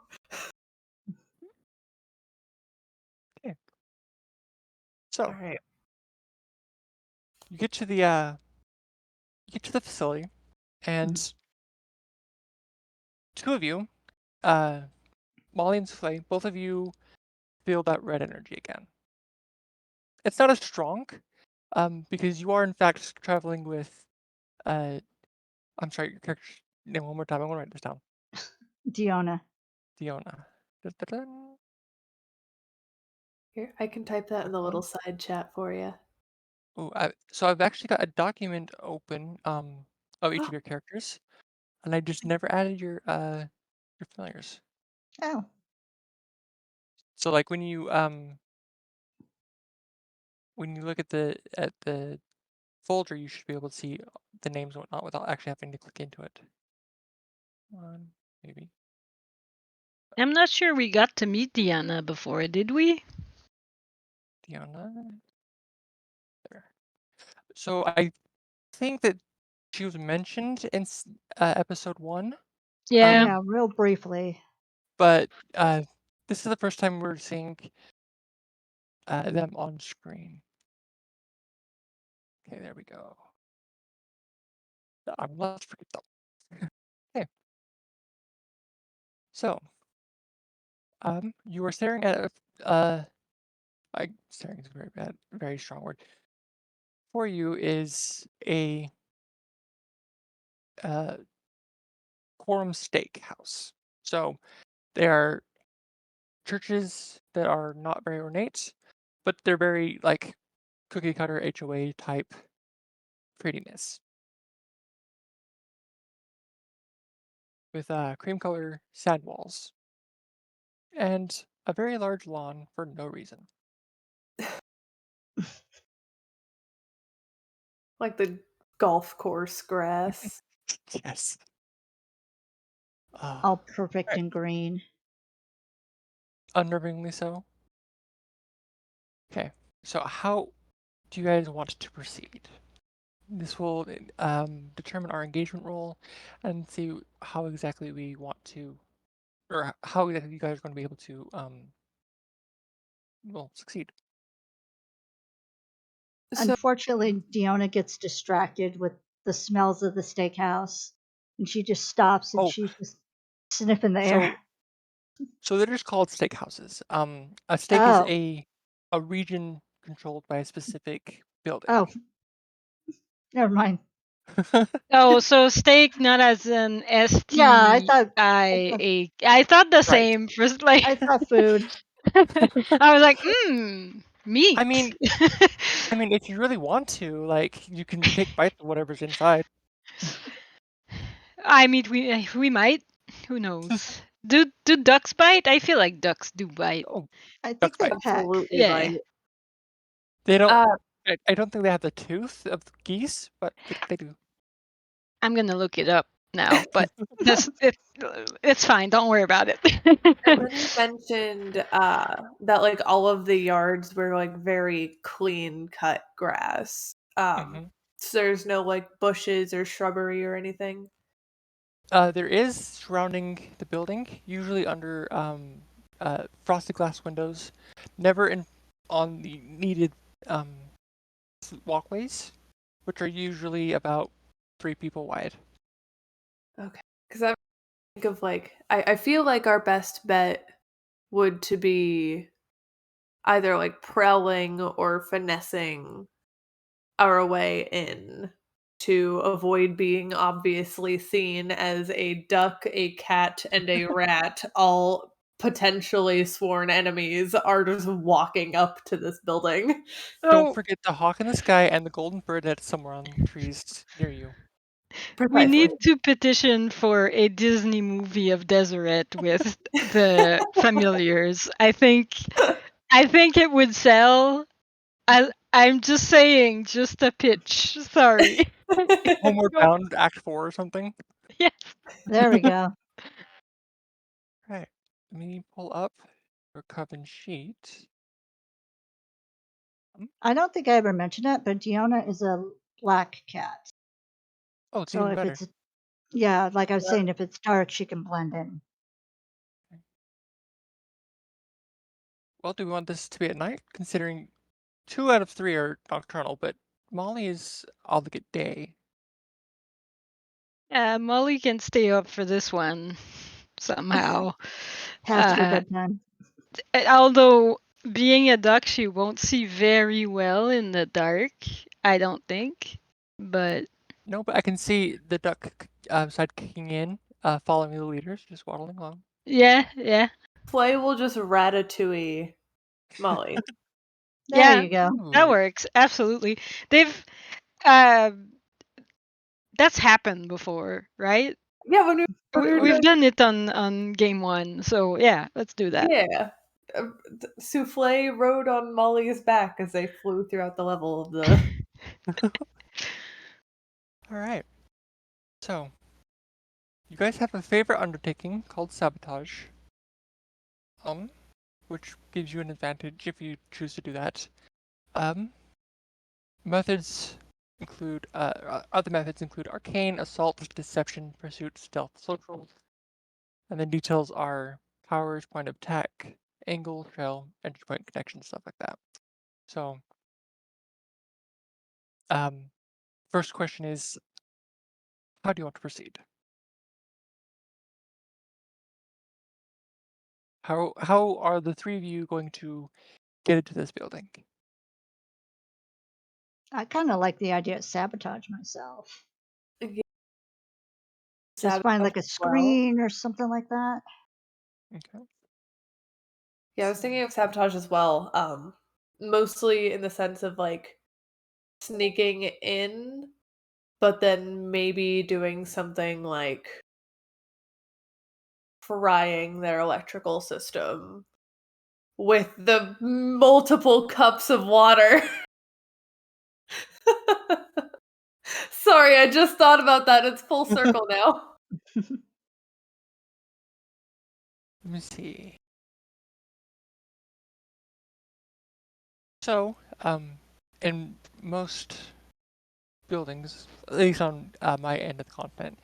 [SPEAKER 1] So
[SPEAKER 2] Alright.
[SPEAKER 1] you get to the facility, and two of you, uh, Molly and Souffle, both of you feel that red energy again. It's not as strong, because you are in fact traveling with, uh, I'm sorry, your character's name one more time. I want to write this down.
[SPEAKER 4] Diona.
[SPEAKER 1] Diona. Dun-dun-dun.
[SPEAKER 2] Here, I can type that in the little side chat for you.
[SPEAKER 1] Ooh, so I've actually got a document open, of each of your characters, and I just never added your familiars.
[SPEAKER 4] Oh,
[SPEAKER 1] So like when you look at the folder, you should be able to see the names and whatnot without actually having to click into it. Maybe.
[SPEAKER 3] I'm not sure we got to meet Diana before, did we?
[SPEAKER 1] Diana. There. So I think that she was mentioned in episode 1,
[SPEAKER 3] Yeah.
[SPEAKER 4] yeah, real briefly.
[SPEAKER 1] but this is the first time we're seeing them on screen. Okay, there we go. Let's forget them. Okay, so you are staring at staring is a very bad, very strong word. For you is a uh, quorum steakhouse. So they are churches that are not very ornate, but they're very like cookie cutter HOA type prettiness with cream color sand walls and a very large lawn for no reason.
[SPEAKER 2] Like the golf course grass.
[SPEAKER 1] Yes.
[SPEAKER 4] All perfect
[SPEAKER 1] Right.
[SPEAKER 4] and green.
[SPEAKER 1] Unnervingly so. Okay, so how do you guys want to proceed? This will determine our engagement role and see how exactly we want to, or how exactly you guys are going to be able to, well, succeed.
[SPEAKER 2] So
[SPEAKER 4] Unfortunately, Diona gets distracted with the smells of the steakhouse, and she just stops and
[SPEAKER 1] Oh,
[SPEAKER 4] she's just sniffing the air.
[SPEAKER 1] so they're just called steakhouses. A steak is
[SPEAKER 4] Oh,
[SPEAKER 1] a region controlled by a specific building.
[SPEAKER 4] oh, never mind.
[SPEAKER 3] Oh, so steak not as an
[SPEAKER 4] Yeah,
[SPEAKER 3] STIA. I thought the
[SPEAKER 1] Right.
[SPEAKER 3] same for like
[SPEAKER 4] I thought food.
[SPEAKER 3] I was like, meat.
[SPEAKER 1] I mean, if you really want to, like, you can take bites of whatever's inside.
[SPEAKER 3] I mean, we might. Who knows? Do ducks bite? I feel like ducks do bite.
[SPEAKER 1] Oh,
[SPEAKER 4] I think
[SPEAKER 1] ducks
[SPEAKER 4] they
[SPEAKER 1] bite.
[SPEAKER 4] peck.
[SPEAKER 2] absolutely
[SPEAKER 3] Yeah.
[SPEAKER 2] right.
[SPEAKER 1] They don't.
[SPEAKER 2] Uh,
[SPEAKER 1] I don't think they have the tooth of geese, but they do.
[SPEAKER 3] I'm gonna look it up now, but it's fine. Don't worry about it.
[SPEAKER 2] and then you mentioned that like all of the yards were like very clean cut grass.
[SPEAKER 1] Hmm.
[SPEAKER 2] So there's no like bushes or shrubbery or anything.
[SPEAKER 1] There is surrounding the building, usually under frosted glass windows, never in on the needed um, walkways, which are usually about 3 people wide.
[SPEAKER 2] Okay. Because I think of like I feel like our best bet would to be either like prowling or finessing our way in to avoid being obviously seen as a duck, a cat, and a rat, all potentially sworn enemies, are just walking up to this building.
[SPEAKER 1] Don't
[SPEAKER 3] So
[SPEAKER 1] forget the hawk in the sky and the golden bird that's somewhere on the trees near you.
[SPEAKER 3] we
[SPEAKER 2] Precisely.
[SPEAKER 3] need to petition for a Disney movie of Deseret with the familiars. I think it would sell. I'm just saying, just a pitch. Sorry.
[SPEAKER 1] Homeward
[SPEAKER 3] Go.
[SPEAKER 1] Bound Act 4 or something.
[SPEAKER 3] Yeah.
[SPEAKER 4] There we go.
[SPEAKER 1] Right. Let me pull up your Coven sheet.
[SPEAKER 4] I don't think I ever mentioned it, but Diona is a black cat.
[SPEAKER 1] Oh, it's
[SPEAKER 4] So
[SPEAKER 1] even
[SPEAKER 4] if
[SPEAKER 1] better.
[SPEAKER 4] it's, yeah, like I was saying, if it's dark, she can blend in.
[SPEAKER 1] Well, do we want this to be at night, considering 2 out of 3 are nocturnal, but Molly is obligate day.
[SPEAKER 3] Molly can stay up for this one somehow.
[SPEAKER 4] Past your bedtime.
[SPEAKER 3] Although being a duck, she won't see very well in the dark, I don't think. But
[SPEAKER 1] No, but I can see the duck side kicking in, following the leaders, just waddling along.
[SPEAKER 3] yeah.
[SPEAKER 2] Flay will just ratatouille Molly.
[SPEAKER 4] There
[SPEAKER 3] Yeah,
[SPEAKER 4] you go.
[SPEAKER 3] that
[SPEAKER 1] Ooh.
[SPEAKER 3] works. Absolutely. They've uh that's happened before, right?
[SPEAKER 2] Yeah, when we were
[SPEAKER 3] We've
[SPEAKER 2] doing
[SPEAKER 3] done it on game 1. So, yeah, let's do that.
[SPEAKER 2] yeah. Souffle rode on Molly's back as they flew throughout the level of the.
[SPEAKER 1] All right. So, you guys have a favorite undertaking called sabotage, which gives you an advantage if you choose to do that. Um, methods include other methods include arcane, assault, deception, pursuit, stealth, social, and then details are powers, point of attack, angle, trail, entry point, connection, stuff like that. So, um, first question is, how do you want to proceed? How are the three of you going to get into this building?
[SPEAKER 4] I kind of like the idea of sabotage myself.
[SPEAKER 2] Yeah,
[SPEAKER 4] Just find
[SPEAKER 2] sabotage
[SPEAKER 4] like a
[SPEAKER 2] as well.
[SPEAKER 4] screen or something like that.
[SPEAKER 1] Okay.
[SPEAKER 2] Yeah, I was thinking of sabotage as well. Mostly in the sense of like sneaking in, but then maybe doing something like frying their electrical system with the multiple cups of water. Sorry, I just thought about that. It's full circle now.
[SPEAKER 1] Let me see. So, in most buildings, at least on my end of the continent,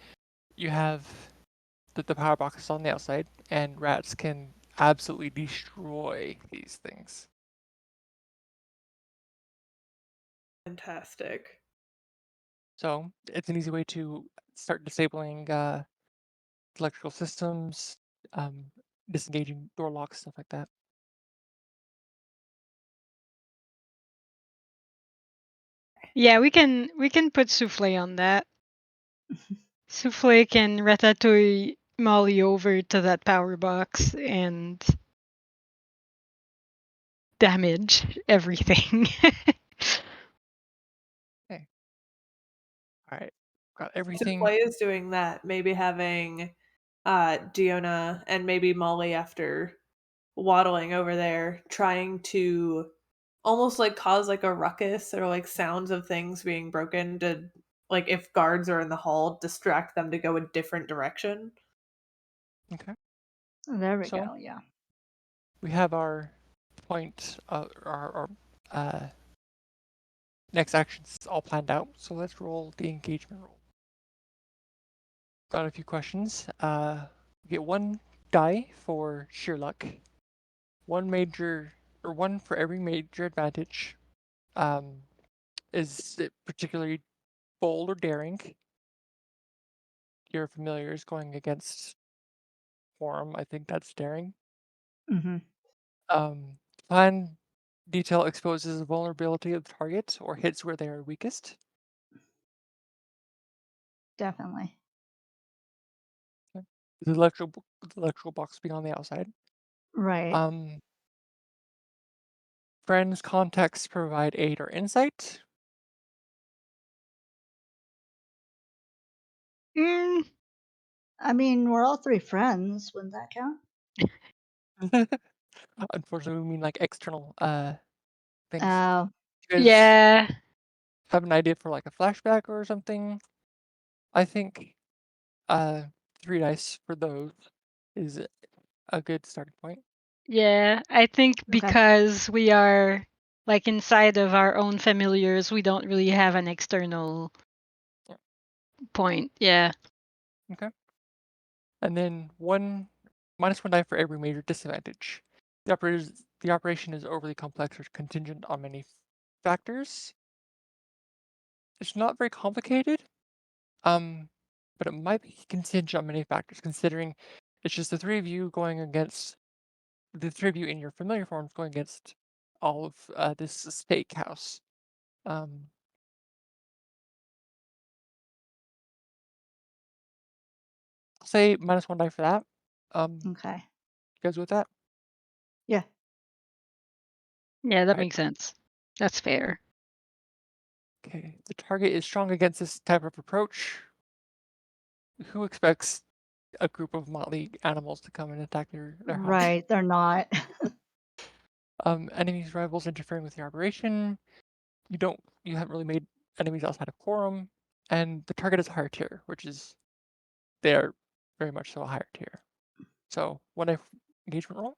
[SPEAKER 1] you have the power boxes on the outside, and rats can absolutely destroy these things.
[SPEAKER 2] Fantastic.
[SPEAKER 1] So, it's an easy way to start disabling electrical systems, um, disengaging door locks, stuff like that.
[SPEAKER 3] Yeah, we can put Souffle on that. Souffle can ratatouille Molly over to that power box and damage everything.
[SPEAKER 1] Okay. All right. Got everything.
[SPEAKER 2] Souffle is doing that, maybe having Diona and maybe Molly after waddling over there, trying to almost like cause like a ruckus or like sounds of things being broken to like if guards are in the hall, distract them to go a different direction.
[SPEAKER 1] Okay.
[SPEAKER 4] There we
[SPEAKER 1] So
[SPEAKER 4] go. Yeah.
[SPEAKER 1] we have our point, our next actions all planned out. So let's roll the engagement roll. Got a few questions. Get one die for sheer luck. One for every major advantage. Um, is it particularly bold or daring? Your familiar is going against Forum. I think that's daring.
[SPEAKER 4] Hmm.
[SPEAKER 1] Plan detail exposes the vulnerability of the target or hits where they are weakest.
[SPEAKER 4] Definitely.
[SPEAKER 1] Okay. The electrical box being on the outside.
[SPEAKER 4] Right.
[SPEAKER 1] Um, friends, contacts provide aid or insight.
[SPEAKER 3] Mm,
[SPEAKER 4] I mean, we're all three friends. Wouldn't that count?
[SPEAKER 1] Unfortunately, we mean like external things.
[SPEAKER 4] Uh,
[SPEAKER 1] You guys
[SPEAKER 3] yeah,
[SPEAKER 1] have an idea for like a flashback or something? I think uh 3 dice for those is a good starting point.
[SPEAKER 3] yeah. I think
[SPEAKER 4] okay.
[SPEAKER 3] because we are like inside of our own familiars, we don't really have an external
[SPEAKER 1] Yeah.
[SPEAKER 3] point. Yeah.
[SPEAKER 1] Okay. And then one minus 1 die for every major disadvantage. The operation is overly complex or contingent on many factors. It's not very complicated, but it might be contingent on many factors, considering it's just the three of you going against the three of you in your familiar forms going against all of this steakhouse. Um, I'll say -1 die for that.
[SPEAKER 4] Okay.
[SPEAKER 1] You guys with that?
[SPEAKER 4] Yeah.
[SPEAKER 3] Yeah, that
[SPEAKER 1] Alright.
[SPEAKER 3] makes sense. That's fair.
[SPEAKER 1] Okay. The target is strong against this type of approach. Who expects a group of motley animals to come and attack their house?
[SPEAKER 4] Right. They're not.
[SPEAKER 1] Enemies, rivals interfering with your operation. You haven't really made enemies outside of quorum, and the target is a higher tier, which is they're very much so a higher tier. So when I engagement roll,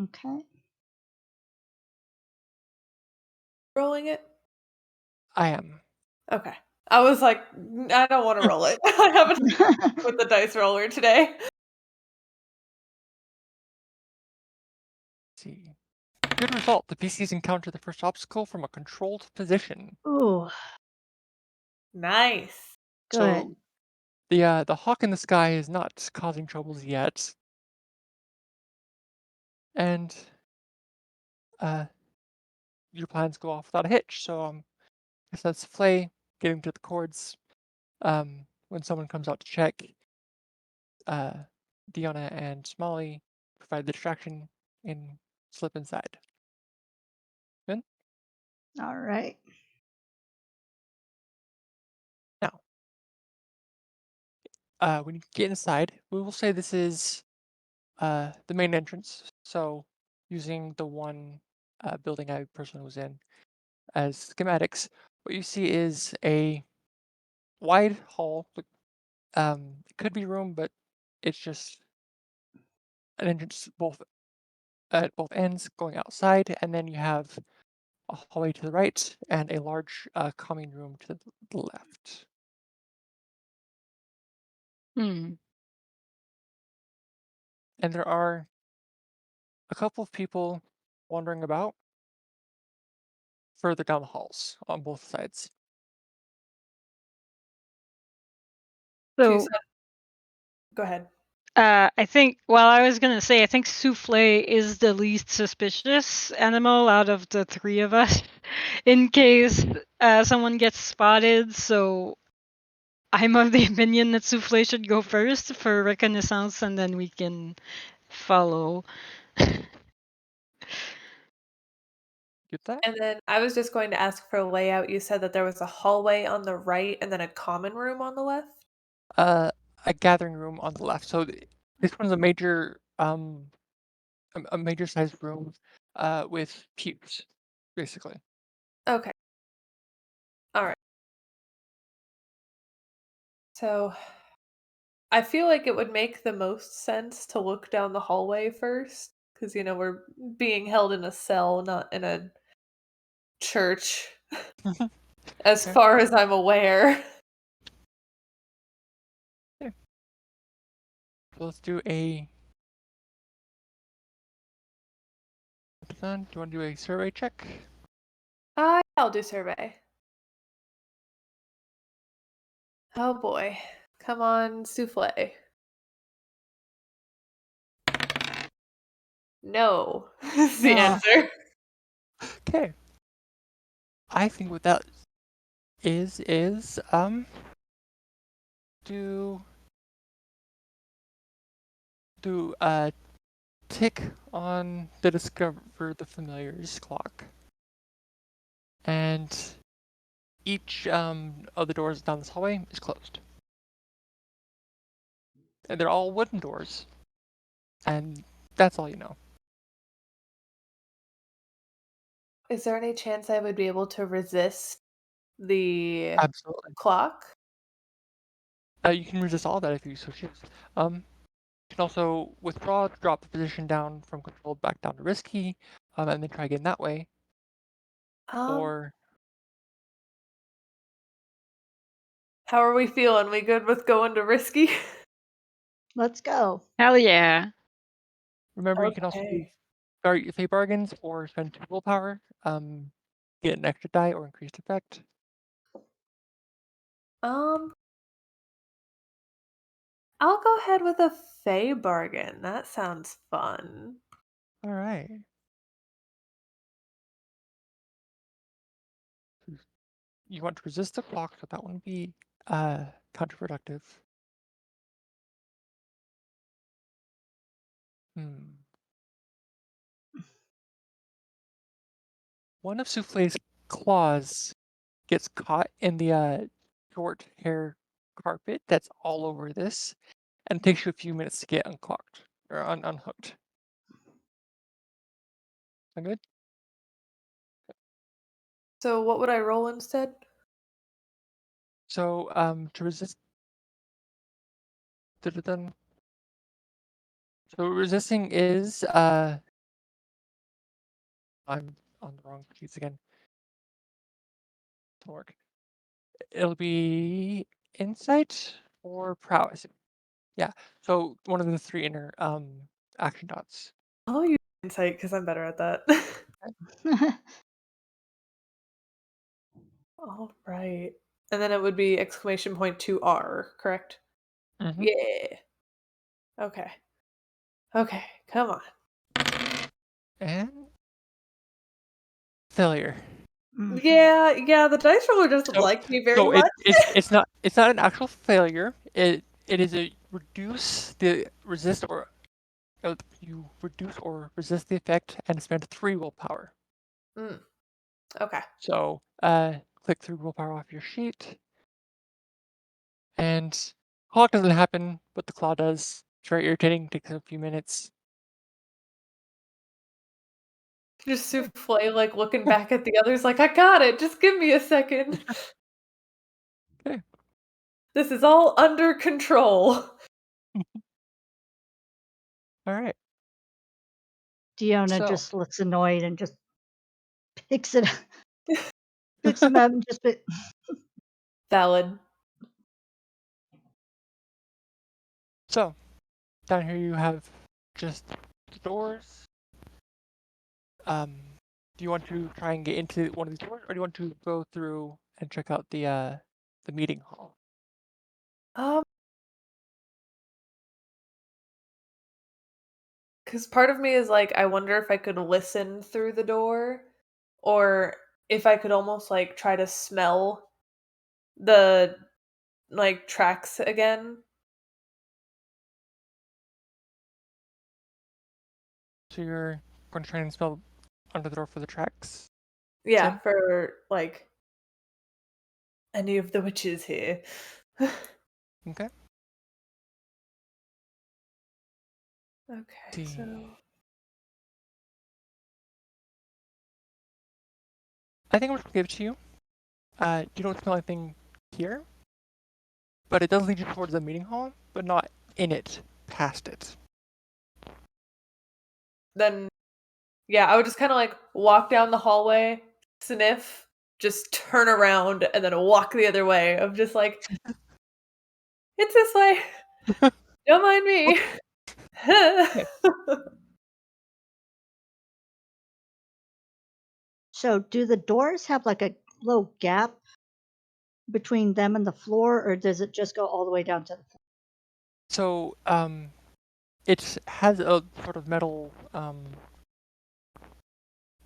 [SPEAKER 4] Okay.
[SPEAKER 2] Rolling it?
[SPEAKER 1] I am.
[SPEAKER 2] Okay. I was like, I don't want to roll it. I haven't with the dice roller today.
[SPEAKER 1] See. Good result. The PCs encounter the first obstacle from a controlled position.
[SPEAKER 4] Ooh,
[SPEAKER 2] Nice.
[SPEAKER 1] So
[SPEAKER 4] good.
[SPEAKER 1] the hawk in the sky is not causing troubles yet, and uh, your plans go off without a hitch. So I guess that's Flay getting to the chords. When someone comes out to check, uh, Deanna and Smalley provide the distraction and slip inside. Then
[SPEAKER 4] All right.
[SPEAKER 1] now, when you get inside, we will say this is the main entrance. So using the one building I personally was in as schematics, what you see is a wide hall. It could be room, but it's just an entrance both at both ends going outside, and then you have a hallway to the right and a large common room to the left.
[SPEAKER 3] Hmm.
[SPEAKER 1] And there are a couple of people wandering about further down the halls on both sides.
[SPEAKER 2] Two
[SPEAKER 3] So,
[SPEAKER 2] said, go ahead.
[SPEAKER 3] I think, well, I was gonna say, I think Souffle is the least suspicious animal out of the three of us, in case someone gets spotted. So I'm of the opinion that Souffle should go first for reconnaissance, and then we can follow.
[SPEAKER 1] Get that?
[SPEAKER 2] And then I was just going to ask for a layout. You said that there was a hallway on the right and then a common room on the left?
[SPEAKER 1] Uh, a gathering room on the left. So this one's a major a major sized room with pews, basically.
[SPEAKER 2] Okay. All right. So I feel like it would make the most sense to look down the hallway first because, we're being held in a cell, not in a church, as
[SPEAKER 1] Okay.
[SPEAKER 2] far as I'm aware.
[SPEAKER 1] Okay. So let's do a. Do you want to do a survey check?
[SPEAKER 2] I'll do survey. Oh boy. Come on, souffle. No, is the
[SPEAKER 4] Oh,
[SPEAKER 2] answer.
[SPEAKER 1] Okay. I think what that is do tick on the discover the familiars clock, and each of the doors down this hallway is closed, and they're all wooden doors, and that's all you know.
[SPEAKER 2] Is there any chance I would be able to resist the
[SPEAKER 1] Absolutely.
[SPEAKER 2] clock?
[SPEAKER 1] You can resist all that if you so choose. You can also withdraw, drop the position down from controlled back down to risky, and then try again that way.
[SPEAKER 2] Um,
[SPEAKER 1] Or
[SPEAKER 2] how are we feeling? We good with going to risky?
[SPEAKER 4] let's go.
[SPEAKER 3] Hell yeah.
[SPEAKER 1] remember, you can also do
[SPEAKER 2] Okay.
[SPEAKER 1] Fey bargains or spend 2 willpower, get an extra die or increased effect.
[SPEAKER 2] Um, I'll go ahead with a Fey bargain. That sounds fun.
[SPEAKER 1] All right. You want to resist the clock, so that wouldn't be counterproductive. Hmm. One of Souffle's claws gets caught in the short hair carpet that's all over this, and it takes you a few minutes to get unclocked or unhooked. Sound good?
[SPEAKER 2] So what would I roll instead?
[SPEAKER 1] So to resist, dun-dun-dun. So resisting is I'm on the wrong sheets again. Don't work. It'll be insight or prowess. Yeah. So one of the 3 inner action dots.
[SPEAKER 2] I'll use insight because I'm better at that. All right. And then it would be exclamation point 2R, correct?
[SPEAKER 1] Mm-hmm.
[SPEAKER 2] Yeah. Okay. Okay, come on.
[SPEAKER 1] And failure.
[SPEAKER 4] Mhm.
[SPEAKER 2] Yeah, the dice roller doesn't
[SPEAKER 1] So
[SPEAKER 2] like me very
[SPEAKER 1] so it,
[SPEAKER 2] much.
[SPEAKER 1] it's not an actual failure. It is a reduce the resist or you reduce or resist the effect and spend 3 willpower.
[SPEAKER 2] Mm, okay.
[SPEAKER 1] So click 3 willpower off your sheet, and clock doesn't happen, but the claw does. It's very irritating. Takes a few minutes.
[SPEAKER 2] Just Souffle, like, looking back at the others like, "I got it, just give me a second.
[SPEAKER 1] Okay.
[SPEAKER 2] This is all under control."
[SPEAKER 1] All right.
[SPEAKER 4] Diona
[SPEAKER 1] So
[SPEAKER 4] just looks annoyed and just picks it picks him up and just
[SPEAKER 2] Valid.
[SPEAKER 1] so down here you have just the doors. Do you want to try and get into one of these doors, or do you want to go through and check out the meeting hall?
[SPEAKER 2] Um, because part of me is like, I wonder if I could listen through the door, or if I could almost, like, try to smell the, like, tracks again.
[SPEAKER 1] So you're going to try and spell under the door for the tracks.
[SPEAKER 2] Yeah,
[SPEAKER 1] Said
[SPEAKER 2] for, like, any of the witches here.
[SPEAKER 1] okay.
[SPEAKER 2] Okay,
[SPEAKER 1] See,
[SPEAKER 2] so
[SPEAKER 1] I think I'm going to give it to you. You don't smell anything here, but it does lead you towards the meeting hall, but not in it, past it.
[SPEAKER 2] then yeah, I would just kinda, like, walk down the hallway, sniff, just turn around, and then walk the other way of just like, "It's this way. Don't mind me."
[SPEAKER 1] Okay.
[SPEAKER 4] So, do the doors have like a little gap between them and the floor, or does it just go all the way down to the floor?
[SPEAKER 1] So it has a sort of metal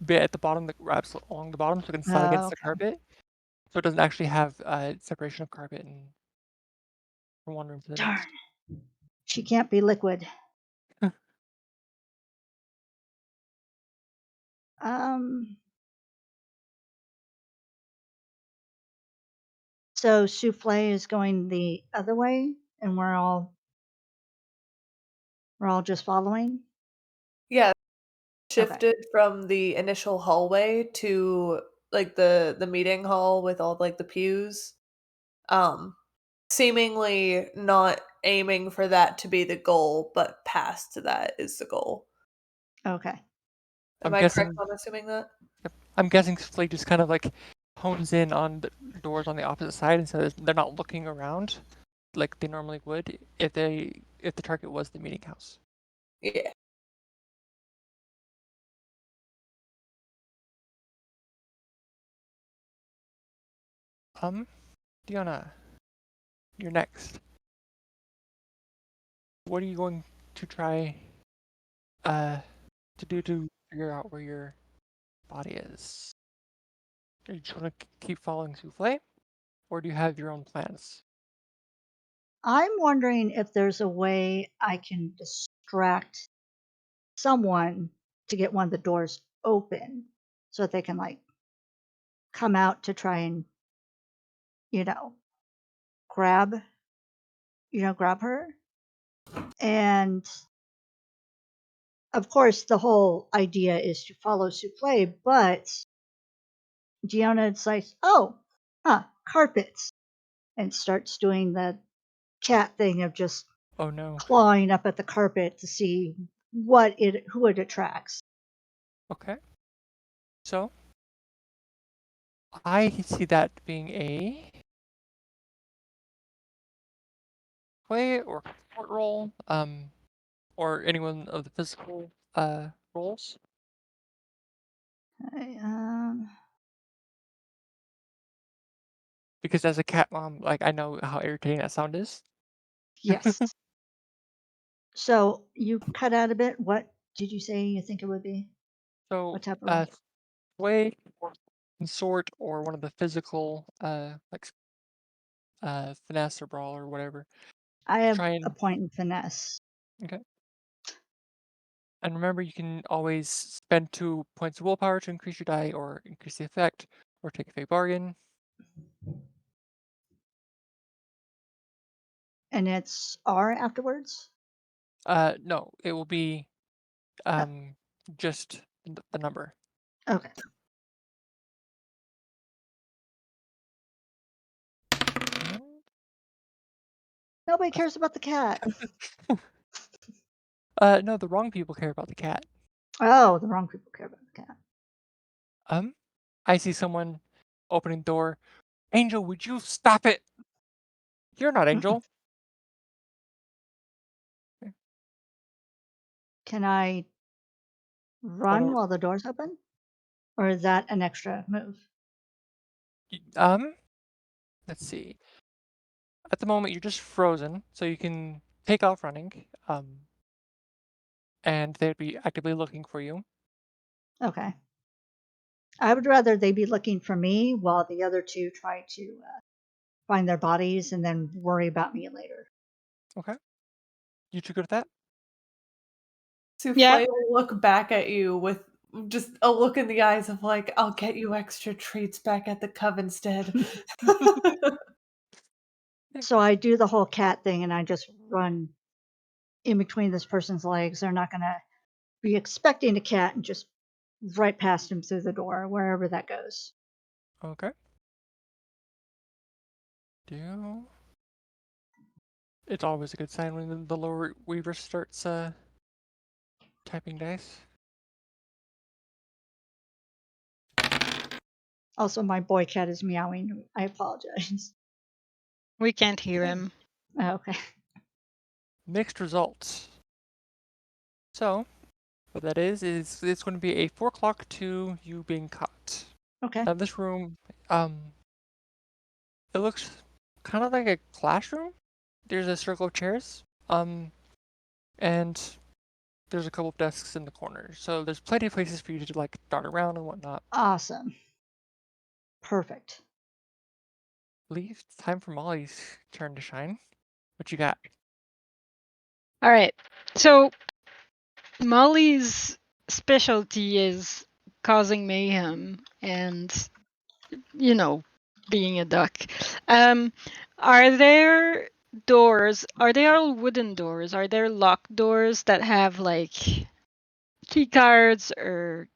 [SPEAKER 1] bit at the bottom that wraps along the bottom, so it can slide
[SPEAKER 4] Oh,
[SPEAKER 1] against the
[SPEAKER 4] okay.
[SPEAKER 1] carpet. So it doesn't actually have separation of carpet and from one room to the
[SPEAKER 4] Darn.
[SPEAKER 1] next.
[SPEAKER 4] She can't be liquid. Um, so Souffle is going the other way, and we're all just following.
[SPEAKER 2] Yeah,
[SPEAKER 4] Okay.
[SPEAKER 2] shifted from the initial hallway to, like, the meeting hall with all, like, the pews, um, seemingly not aiming for that to be the goal, but past that is the goal.
[SPEAKER 4] Okay.
[SPEAKER 2] Am
[SPEAKER 1] I'm
[SPEAKER 2] I correct
[SPEAKER 1] guessing
[SPEAKER 2] on assuming that?
[SPEAKER 1] yep, I'm guessing Flake just kind of like hones in on the doors on the opposite side, and so they're not looking around like they normally would if the target was the meeting house.
[SPEAKER 2] Yeah.
[SPEAKER 1] Diana, you're next. What are you going to try to do to figure out where your body is? Are you just gonna keep following Souffle, or do you have your own plans?
[SPEAKER 4] I'm wondering if there's a way I can distract someone to get one of the doors open so that they can like come out to try and, you know, grab, grab her. And of course, the whole idea is to follow Souffle, but Giona decides, oh, carpets, and starts doing the cat thing of just
[SPEAKER 1] Oh no.
[SPEAKER 4] clawing up at the carpet to see who it attracts.
[SPEAKER 1] Okay. So I see that being a play or support role, or any one of the physical roles.
[SPEAKER 4] Okay,
[SPEAKER 1] Because as a cat mom, like I know how irritating that sound is.
[SPEAKER 4] yes. So you cut out a bit. What did you say you think it would be?
[SPEAKER 1] So
[SPEAKER 4] What type of role?
[SPEAKER 1] sway or consort or one of the physical like finesse or brawl or whatever.
[SPEAKER 4] I have
[SPEAKER 1] Try
[SPEAKER 4] a
[SPEAKER 1] and
[SPEAKER 4] point in finesse.
[SPEAKER 1] okay. And remember, you can always spend 2 points of willpower to increase your die or increase the effect or take a fake bargain.
[SPEAKER 4] And it's R afterwards?
[SPEAKER 1] No, it will be
[SPEAKER 4] Oh,
[SPEAKER 1] just the number.
[SPEAKER 4] okay.
[SPEAKER 1] And
[SPEAKER 4] Nobody cares about the cat.
[SPEAKER 1] no, the wrong people care about the cat.
[SPEAKER 4] Oh, the wrong people care about the cat.
[SPEAKER 1] Um, I see someone opening door. Angel, would you stop it? You're not Angel. Okay.
[SPEAKER 4] Can I
[SPEAKER 1] Hold
[SPEAKER 4] run
[SPEAKER 1] on.
[SPEAKER 4] while the door's open? Or is that an extra move?
[SPEAKER 1] Let's see. At the moment, you're just frozen, so you can take off running. And they'd be actively looking for you.
[SPEAKER 4] Okay. I would rather they be looking for me while the other two try to find their bodies and then worry about me later.
[SPEAKER 1] Okay. You two good at that?
[SPEAKER 3] Yeah.
[SPEAKER 2] Souffle will look back at you with just a look in the eyes of like, "I'll get you extra treats back at the Coven instead."
[SPEAKER 4] So I do the whole cat thing and I just run in between this person's legs. They're not going to be expecting a cat and just right past him through the door, wherever that goes.
[SPEAKER 1] Okay. Do. It's always a good sign when the lower weaver starts typing dice.
[SPEAKER 4] Also, my boy cat is meowing. I apologize.
[SPEAKER 3] We can't hear him.
[SPEAKER 4] Oh, okay.
[SPEAKER 1] Mixed results. So, what that is it's going to be a 4 o'clock to you being caught.
[SPEAKER 4] Okay.
[SPEAKER 1] Now this room, it looks kind of like a classroom. There's a circle of chairs, and there's a couple of desks in the corner. So there's plenty of places for you to like dart around and whatnot.
[SPEAKER 4] Awesome. Perfect.
[SPEAKER 1] I believe it's time for Molly's turn to shine. What you got?
[SPEAKER 3] All right. So Molly's specialty is causing mayhem and, being a duck. Are there doors? Are they all wooden doors? Are there locked doors that have like key cards or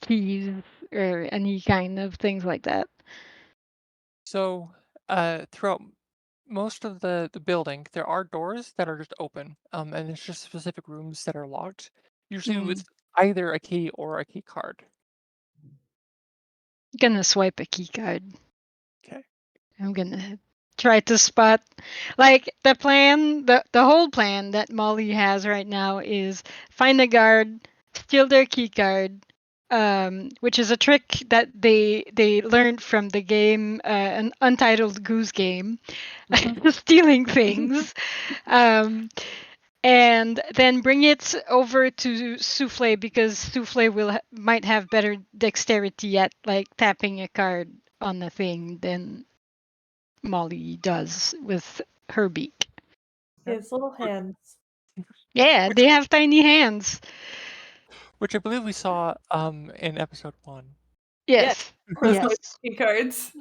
[SPEAKER 3] keys or any kind of things like that?
[SPEAKER 1] So, throughout most of the building, there are doors that are just open, and there's just specific rooms that are locked, usually
[SPEAKER 4] Mm.
[SPEAKER 1] with either a key or a key card.
[SPEAKER 3] Gonna swipe a key card.
[SPEAKER 1] Okay.
[SPEAKER 3] I'm gonna try to spot like the plan, the whole plan that Molly has right now is find a guard, steal their key card, which is a trick that they learned from the game, an Untitled Goose Game, stealing things, and then bring it over to Souffle because Souffle might have better dexterity at like tapping a card on the thing than Molly does with her beak.
[SPEAKER 2] His little hands.
[SPEAKER 3] Yeah, they have tiny hands.
[SPEAKER 1] Which I believe we saw in episode 1.
[SPEAKER 3] Yes.
[SPEAKER 2] Those
[SPEAKER 4] Yes.
[SPEAKER 2] key cards.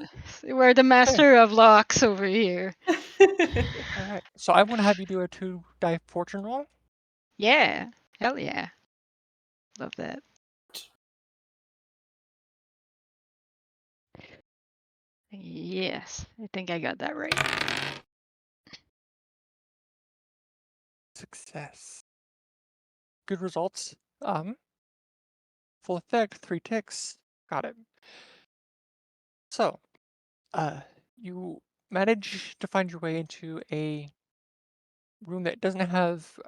[SPEAKER 3] We're the master of locks over here.
[SPEAKER 1] All right. So I want to have you do a 2-die fortune roll.
[SPEAKER 3] Yeah. Hell yeah. Love that. Yes. I think I got that right.
[SPEAKER 1] Success. Good results. Full effect, 3 ticks. Got it. So, you manage to find your way into a room that doesn't have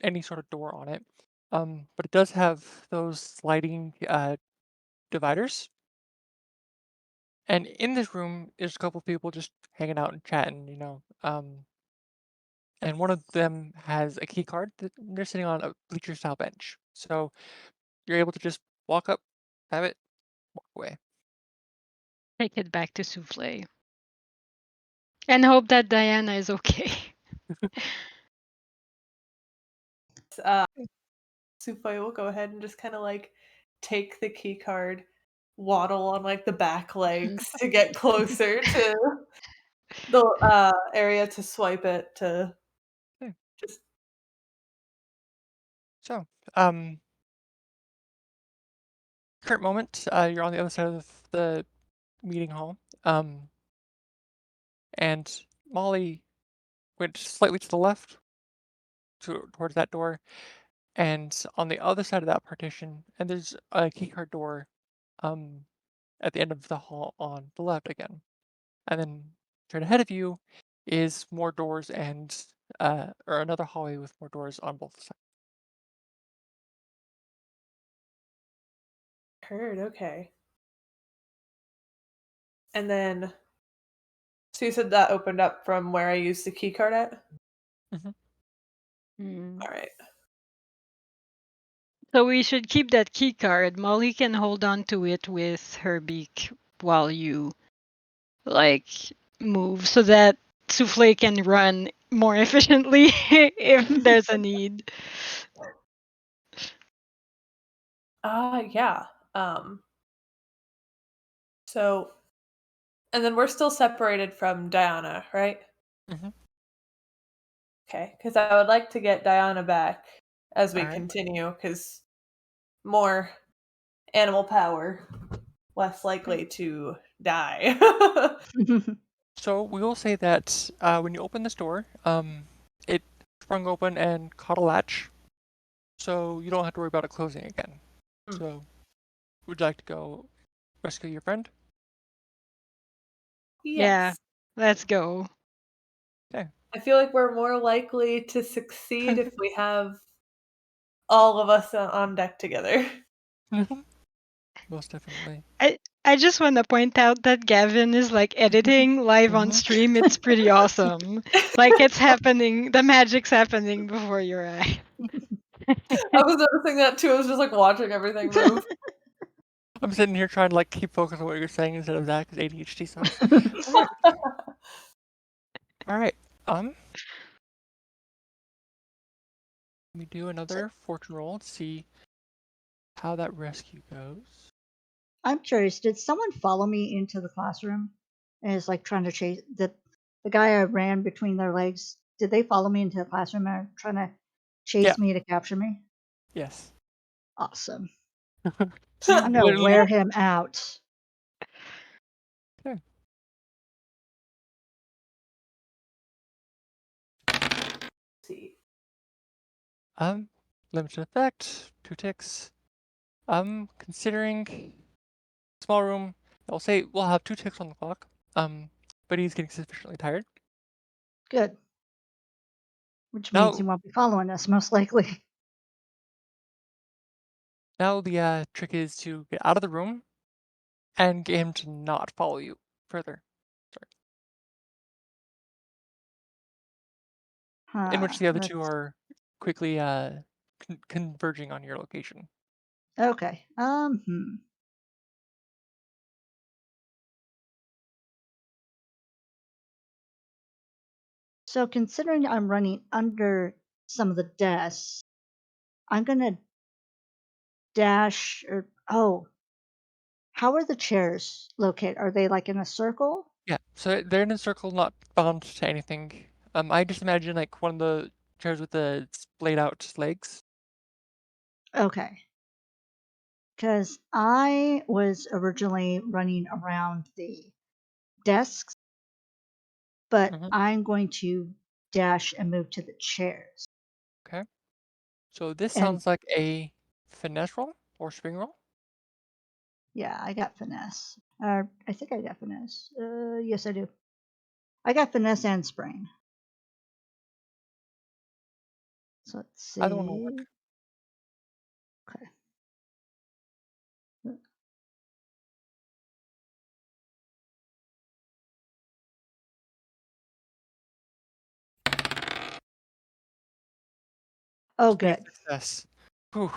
[SPEAKER 1] any sort of door on it, but it does have those sliding dividers. And in this room, there's a couple people just hanging out and chatting, and one of them has a key card that they're sitting on a bleacher style bench. So you're able to just walk up, have it, walk away.
[SPEAKER 3] Take it back to Souffle. And hope that Diana is okay.
[SPEAKER 2] Souffle will go ahead and just kind of like take the key card, waddle on like the back legs to get closer to the area to swipe it to
[SPEAKER 1] Okay.
[SPEAKER 2] just
[SPEAKER 1] So, current moment, you're on the other side of the meeting hall, and Molly went slightly to the left towards that door, and on the other side of that partition, and there's a keycard door um, at the end of the hall on the left again. And then straight ahead of you is more doors and or another hallway with more doors on both sides.
[SPEAKER 2] heard. Okay. And then, so you said that opened up from where I used the key card at?
[SPEAKER 1] Mhm.
[SPEAKER 2] All right.
[SPEAKER 3] So we should keep that key card. Molly can hold on to it with her beak while you like move so that Souffle can run more efficiently if there's a need.
[SPEAKER 2] Yeah. Um, so, and then we're still separated from Diana, right?
[SPEAKER 1] Mhm.
[SPEAKER 2] Okay, because I would like to get Diana back as we
[SPEAKER 1] All right.
[SPEAKER 2] continue, because more animal power, less
[SPEAKER 1] Okay.
[SPEAKER 2] likely to die.
[SPEAKER 1] So we will say that when you open this door, it sprung open and caught a latch, so you don't have to worry about it closing again.
[SPEAKER 2] Hmm.
[SPEAKER 1] So, would you like to go rescue your friend?
[SPEAKER 3] Yeah,
[SPEAKER 2] Yes.
[SPEAKER 3] let's go.
[SPEAKER 1] Okay.
[SPEAKER 2] I feel like we're more likely to succeed if we have all of us on deck together.
[SPEAKER 1] Most definitely.
[SPEAKER 3] I just want to point out that Gavin is like editing live on
[SPEAKER 1] Mhm.
[SPEAKER 3] stream. It's pretty awesome. Like it's happening, the magic's happening before your eyes.
[SPEAKER 2] I was noticing that too. I was just like watching everything move.
[SPEAKER 1] I'm sitting here trying to like keep focus on what you're saying instead of that because ADHD sucks. All right. All right. Let me do
[SPEAKER 4] So
[SPEAKER 1] another fortune roll to see how that rescue goes.
[SPEAKER 4] I'm curious, did someone follow me into the classroom and is like trying to chase the guy I ran between their legs? Did they follow me into the classroom and are trying to
[SPEAKER 1] Yeah.
[SPEAKER 4] chase me to capture me?
[SPEAKER 1] Yes.
[SPEAKER 4] Awesome.
[SPEAKER 1] He
[SPEAKER 4] I'm gonna
[SPEAKER 1] literally.
[SPEAKER 4] wear him out.
[SPEAKER 1] Okay.
[SPEAKER 2] See.
[SPEAKER 1] Limited effect. 2 ticks. Considering small room, I'll say we'll have 2 ticks on the clock. But he's getting sufficiently tired.
[SPEAKER 4] Good. Which means he
[SPEAKER 1] Now,
[SPEAKER 4] won't be following us, most likely.
[SPEAKER 1] Now the trick is to get out of the room and get him to not follow you further. Sorry. In which
[SPEAKER 4] Huh.
[SPEAKER 1] the other two
[SPEAKER 4] That's
[SPEAKER 1] are quickly converging on your location.
[SPEAKER 4] okay. So considering I'm running under some of the desks, I'm gonna dash or how are the chairs located? Are they like in a circle?
[SPEAKER 1] Yeah, so they're in a circle, not bound to anything. I just imagine like one of the chairs with the splayed out legs.
[SPEAKER 4] Okay. Because I was originally running around the desks, but
[SPEAKER 1] Hmm.
[SPEAKER 4] I'm going to dash and move to the chairs.
[SPEAKER 1] Okay. So this
[SPEAKER 4] And
[SPEAKER 1] sounds like a finesse roll or spring roll.
[SPEAKER 4] yeah, I got finesse. I think I got finesse. Yes, I do. I got finesse and spring. So let's
[SPEAKER 1] Either one will work.
[SPEAKER 4] see. Okay. Oh,
[SPEAKER 1] Speed
[SPEAKER 4] good.
[SPEAKER 1] success. Whew.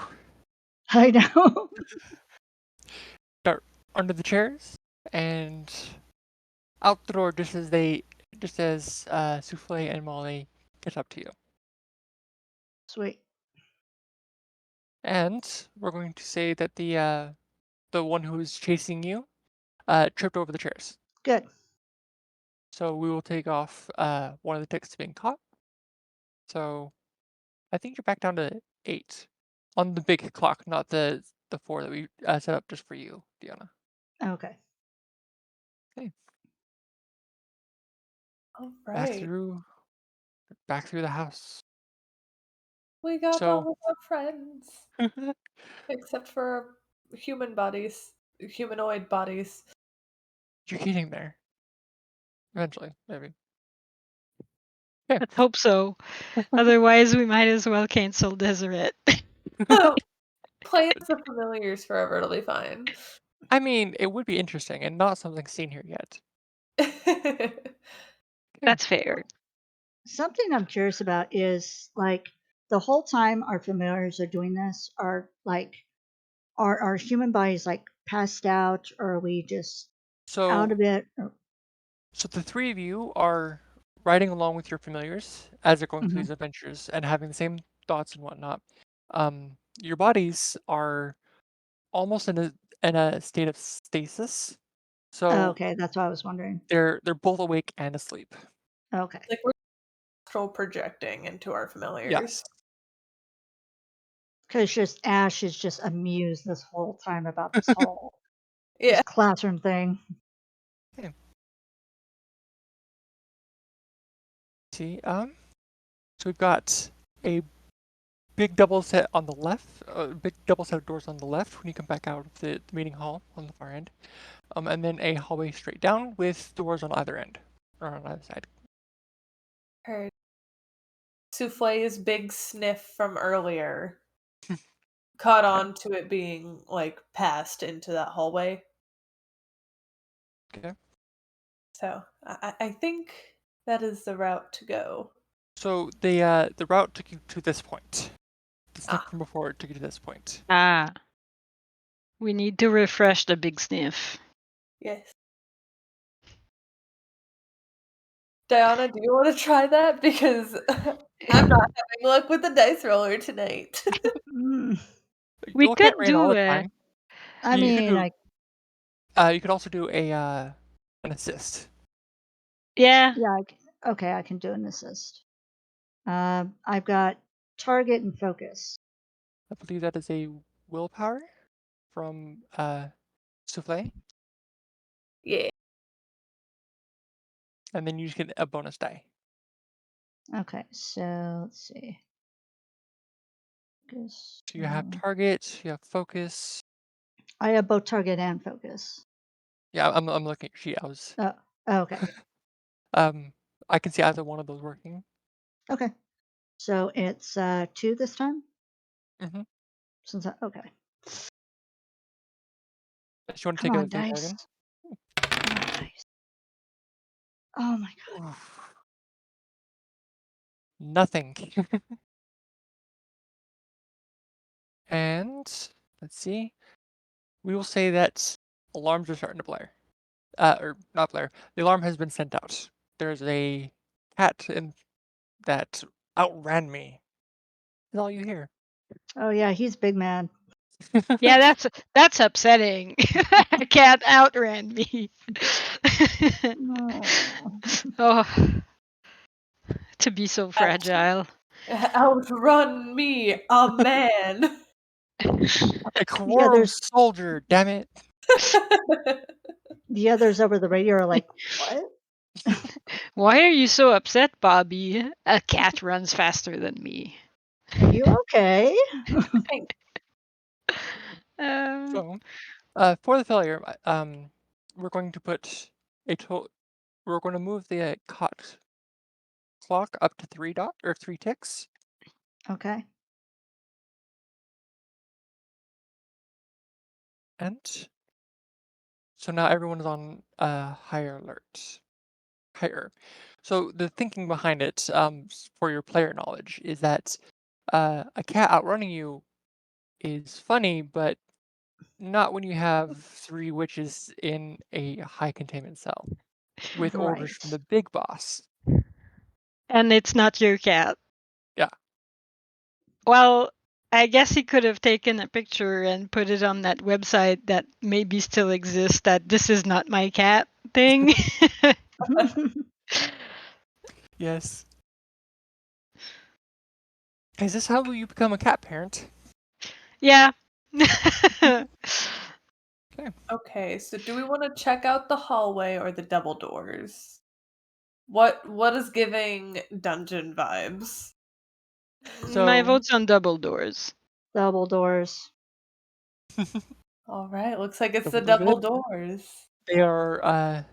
[SPEAKER 4] I know.
[SPEAKER 1] Start under the chairs and out the door just as Souffle and Molly get up to you.
[SPEAKER 4] Sweet.
[SPEAKER 1] And we're going to say that the one who's chasing you tripped over the chairs.
[SPEAKER 4] Good.
[SPEAKER 1] So we will take off one of the ticks being caught. So I think you're back down to 8 on the big clock, not the 4 that we set up just for you, Diana.
[SPEAKER 4] Okay.
[SPEAKER 1] Okay,
[SPEAKER 2] All
[SPEAKER 1] back
[SPEAKER 2] right.
[SPEAKER 1] through back through the house.
[SPEAKER 2] We got
[SPEAKER 1] So
[SPEAKER 2] all of our friends, except for human bodies, humanoid bodies.
[SPEAKER 1] you're getting there eventually, maybe. Okay.
[SPEAKER 3] Let's hope so. Otherwise, we might as well cancel Deseret.
[SPEAKER 2] Play as the familiars forever, it'll be fine.
[SPEAKER 1] I mean, it would be interesting and not something seen here yet. Okay.
[SPEAKER 3] That's fair.
[SPEAKER 4] Something I'm curious about is like the whole time our familiars are doing this, are our human bodies like passed out, or are we just out
[SPEAKER 1] So
[SPEAKER 4] of it?
[SPEAKER 1] So the three of you are riding along with your familiars as they're going through
[SPEAKER 4] Mhm.
[SPEAKER 1] these adventures and having the same thoughts and whatnot. Your bodies are almost in a state of stasis,
[SPEAKER 4] Oh,
[SPEAKER 1] so
[SPEAKER 4] okay, that's what I was wondering.
[SPEAKER 1] they're both awake and asleep.
[SPEAKER 4] Okay,
[SPEAKER 2] Like we're astral projecting into our
[SPEAKER 1] Yes.
[SPEAKER 2] familiars.
[SPEAKER 4] because just Ash is just amused this whole time about this
[SPEAKER 2] Yeah.
[SPEAKER 4] classroom thing.
[SPEAKER 1] Okay. See, so we've got a big double set on the left, big double set of doors on the left when you come back out of the meeting hall on the far end, and then a hallway straight down with doors on either end or on either side.
[SPEAKER 2] Heard Souffle's big sniff from earlier caught
[SPEAKER 1] Okay.
[SPEAKER 2] on to it being like passed into that hallway.
[SPEAKER 1] Okay.
[SPEAKER 2] So I think that is the route to go.
[SPEAKER 1] So the route took you to this point. The sniff
[SPEAKER 2] Ah,
[SPEAKER 1] from before took you to this point.
[SPEAKER 3] Ah, we need to refresh the big sniff.
[SPEAKER 2] yes. Diana, do you want to try that? Because I'm not having luck with the dice roller tonight.
[SPEAKER 4] Mm,
[SPEAKER 3] We
[SPEAKER 1] You'll
[SPEAKER 3] could
[SPEAKER 1] get rain all
[SPEAKER 3] do
[SPEAKER 1] the
[SPEAKER 3] a
[SPEAKER 1] time.
[SPEAKER 4] I
[SPEAKER 1] You could
[SPEAKER 4] mean,
[SPEAKER 1] do. You could also do a an assist.
[SPEAKER 3] yeah.
[SPEAKER 4] yeah, okay, I can do an assist. I've got target and focus.
[SPEAKER 1] I believe that is a willpower from souffle,
[SPEAKER 2] Yeah.
[SPEAKER 1] and then you just get a bonus die.
[SPEAKER 4] Okay, so let's see. Focus.
[SPEAKER 1] So you have target, you have focus.
[SPEAKER 4] I have both target and focus.
[SPEAKER 1] Yeah, I'm looking at your sheet. I was
[SPEAKER 4] Oh, okay,
[SPEAKER 1] um I can see either one of those working.
[SPEAKER 4] okay. So it's 2 this time?
[SPEAKER 1] Hmm.
[SPEAKER 4] Okay.
[SPEAKER 1] Do you want to
[SPEAKER 4] Come
[SPEAKER 1] take a
[SPEAKER 4] on,
[SPEAKER 1] think
[SPEAKER 4] dice.
[SPEAKER 1] again?
[SPEAKER 4] Come on, dice. Oh my god.
[SPEAKER 1] Oof. Nothing. And let's see. We will say that alarms are starting to blare. Or not blare. The alarm has been sent out. There's a cat that outran me. Is all you hear.
[SPEAKER 4] Oh yeah, he's big mad.
[SPEAKER 3] Yeah, that's upsetting. A cat outran me.
[SPEAKER 4] No.
[SPEAKER 3] Oh, to be so fragile.
[SPEAKER 2] Outrun me, a man.
[SPEAKER 1] A
[SPEAKER 4] The
[SPEAKER 1] quorum
[SPEAKER 4] others
[SPEAKER 1] soldier, damn it.
[SPEAKER 4] the others over the radio are like, "What?"
[SPEAKER 3] Why are you so upset, Bobby? A cat runs faster than me.
[SPEAKER 4] Are you okay?
[SPEAKER 2] Thank
[SPEAKER 3] Uh,
[SPEAKER 1] So, for the failure, we're going to put a total. We're going to move the cot clock up to 3 ticks,
[SPEAKER 4] Okay.
[SPEAKER 1] and so now everyone is on higher alert. Higher. So the thinking behind it, for your player knowledge, is that a cat outrunning you is funny, but not when you have 3 witches in a high containment cell with orders from
[SPEAKER 4] Right.
[SPEAKER 1] the big boss.
[SPEAKER 3] and it's not your cat.
[SPEAKER 1] Yeah.
[SPEAKER 3] Well, I guess he could have taken a picture and put it on that website that maybe still exists, that this is not my cat thing.
[SPEAKER 1] Yes. Is this how you become a cat parent?
[SPEAKER 3] Yeah.
[SPEAKER 1] Okay.
[SPEAKER 2] Okay, so do we want to check out the hallway or the double doors? What is giving dungeon vibes?
[SPEAKER 3] My
[SPEAKER 1] So
[SPEAKER 3] vote's on double doors.
[SPEAKER 4] Double doors.
[SPEAKER 2] All right, looks like it's the
[SPEAKER 1] double are
[SPEAKER 2] double
[SPEAKER 1] good.
[SPEAKER 2] doors.
[SPEAKER 1] They are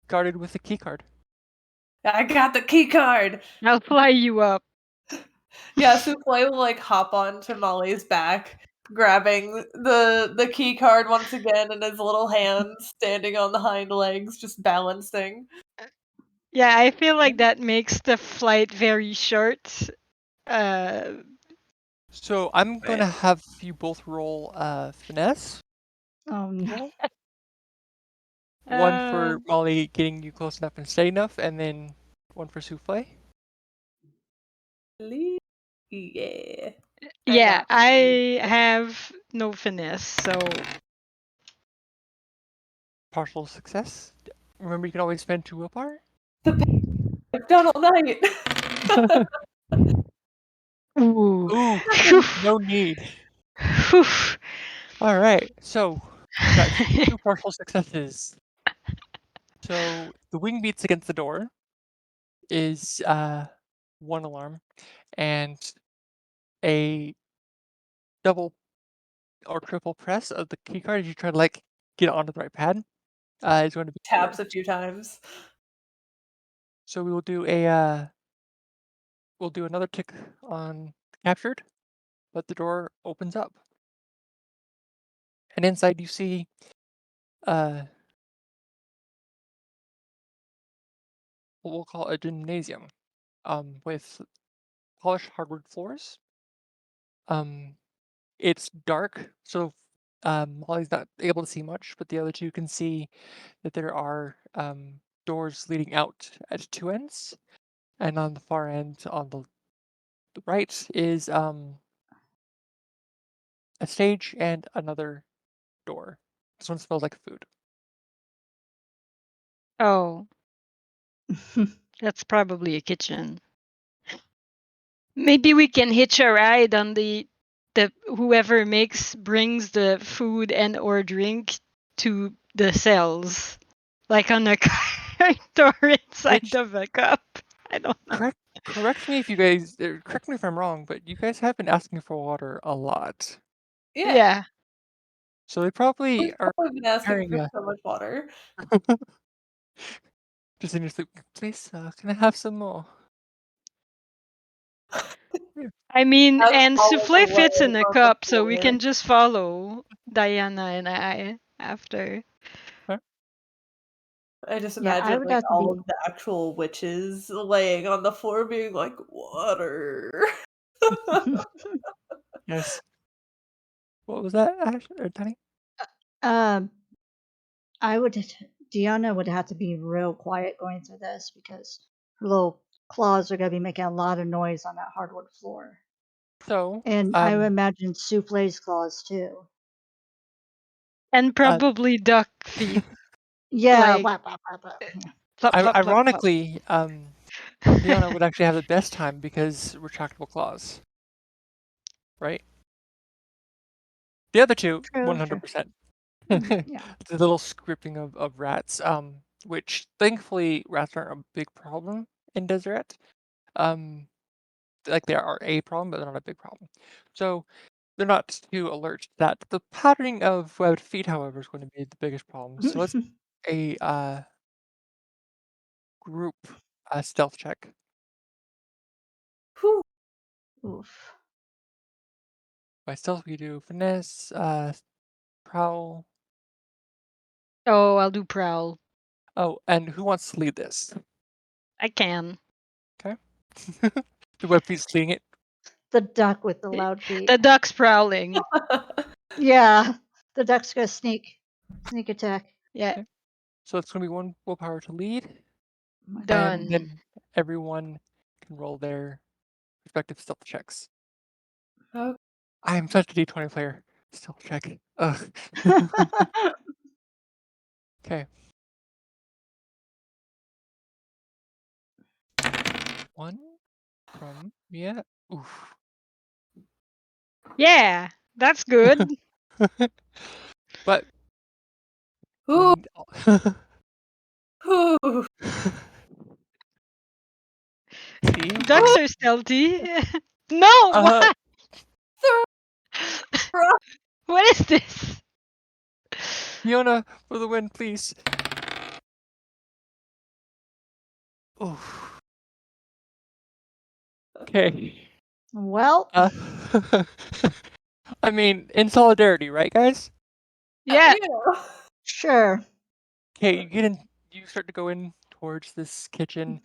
[SPEAKER 1] guarded with a key card.
[SPEAKER 2] I got the key card.
[SPEAKER 3] I'll fly you up.
[SPEAKER 2] Yeah, Souffle will like hop onto Molly's back, grabbing the key card once again in his little hands, standing on the hind legs, just balancing.
[SPEAKER 3] Yeah, I feel like that makes the flight very short. Uh,
[SPEAKER 1] So I'm
[SPEAKER 2] Right.
[SPEAKER 1] gonna have you both roll finesse
[SPEAKER 4] Oh no.
[SPEAKER 1] roll. One
[SPEAKER 3] uh,
[SPEAKER 1] for Molly getting you close enough and steady enough, and then one for Souffle.
[SPEAKER 2] Yeah, I
[SPEAKER 3] yeah,
[SPEAKER 2] got
[SPEAKER 3] I have no finesse, so
[SPEAKER 1] Partial success. Remember, you can always spend 2 willpower.
[SPEAKER 2] the I've done all night.
[SPEAKER 3] ooh,
[SPEAKER 1] Ooh,
[SPEAKER 3] phew,
[SPEAKER 1] no need.
[SPEAKER 3] phew.
[SPEAKER 1] All right, so you got two partial successes. So the wing beats against the door is 1 alarm, and a double or triple press of the key card as you try to like get it onto the right pad is going to be 2.
[SPEAKER 2] Taps a few times.
[SPEAKER 1] So we will do we'll do another tick on captured, but the door opens up, and inside you see uh what we'll call a gymnasium, with polished hardwood floors. Um, it's dark, so Molly's not able to see much, but the other two can see that there are doors leading out at 2 ends, and on the far end, on the right, is a stage and another door. This one smells like food.
[SPEAKER 3] Oh, that's probably a kitchen. Maybe we can hitch a ride on the whoever brings the food and or drink to the cells, like on a door inside
[SPEAKER 1] Which
[SPEAKER 3] of a cup. I don't know.
[SPEAKER 1] correct correct me if you guys correct me if I'm wrong, but you guys have been asking for water a lot,
[SPEAKER 2] Yeah,
[SPEAKER 3] Yeah.
[SPEAKER 1] so they probably
[SPEAKER 2] we've
[SPEAKER 1] are
[SPEAKER 2] probably been asking
[SPEAKER 1] carrying
[SPEAKER 2] for
[SPEAKER 1] a
[SPEAKER 2] so much water.
[SPEAKER 1] just in your sleep. Please, can I have some more?
[SPEAKER 3] I mean,
[SPEAKER 2] As
[SPEAKER 3] and
[SPEAKER 2] all of the
[SPEAKER 3] souffle fits in
[SPEAKER 2] layers
[SPEAKER 3] the
[SPEAKER 2] on the
[SPEAKER 3] cup, so we
[SPEAKER 2] floor.
[SPEAKER 3] can just follow Diana and I after.
[SPEAKER 2] I just
[SPEAKER 4] Yeah, I
[SPEAKER 2] imagine
[SPEAKER 4] would
[SPEAKER 2] like
[SPEAKER 4] have to
[SPEAKER 2] all
[SPEAKER 4] be.
[SPEAKER 2] of the actual witches laying on the floor being like, water.
[SPEAKER 1] Yes. What was that, Ash or Danny?
[SPEAKER 4] um, I would. Deanna would have to be real quiet going through this because her little claws are going to be making a lot of noise on that hardwood floor.
[SPEAKER 1] So,
[SPEAKER 4] And I would imagine Souffle's claws too.
[SPEAKER 3] And probably duck feet.
[SPEAKER 4] Yeah,
[SPEAKER 3] Like,
[SPEAKER 4] whap, whap, whap, whap. Yeah.
[SPEAKER 3] flop, flop, flop, flop.
[SPEAKER 1] ironically, Leona would actually have the best time because retractable claws, right? The other two,
[SPEAKER 4] True, true.
[SPEAKER 1] 100%.
[SPEAKER 4] Yeah.
[SPEAKER 1] The little scripting of rats, which thankfully rats aren't a big problem in Deseret. Um, like they are a problem, but they're not a big problem. So they're not too alert to that. The patterning of webbed feet, however, is going to be the biggest problem. So let's a group stealth check.
[SPEAKER 2] Whew.
[SPEAKER 4] Oof.
[SPEAKER 1] By stealth, we do finesse, prowl.
[SPEAKER 3] Oh, I'll do prowl.
[SPEAKER 1] Oh, and who wants to lead this?
[SPEAKER 3] I can.
[SPEAKER 1] Okay. The web feet's leading it.
[SPEAKER 4] The duck with the loud feet.
[SPEAKER 3] The duck's prowling.
[SPEAKER 4] Yeah, the duck's gonna sneak attack.
[SPEAKER 3] Yeah,
[SPEAKER 1] Okay. So it's going to be one willpower to lead, and
[SPEAKER 3] done.
[SPEAKER 1] then everyone can roll their respective stealth checks.
[SPEAKER 2] Oh,
[SPEAKER 1] I am such a D20 player. Stealth check. Ugh. Okay. One from Mia. Oof.
[SPEAKER 3] Yeah, that's good.
[SPEAKER 1] But
[SPEAKER 2] Ooh,
[SPEAKER 1] when
[SPEAKER 2] ooh.
[SPEAKER 1] see,
[SPEAKER 3] Ducks are stealthy. No,
[SPEAKER 1] uh,
[SPEAKER 3] what? What is this?
[SPEAKER 1] Fiona for the win, please. Oof. Okay.
[SPEAKER 4] Well,
[SPEAKER 1] Uh, I mean, in solidarity, right, guys?
[SPEAKER 3] Yeah,
[SPEAKER 2] Yeah.
[SPEAKER 4] sure.
[SPEAKER 1] Okay, you get in. You start to go in towards this kitchen,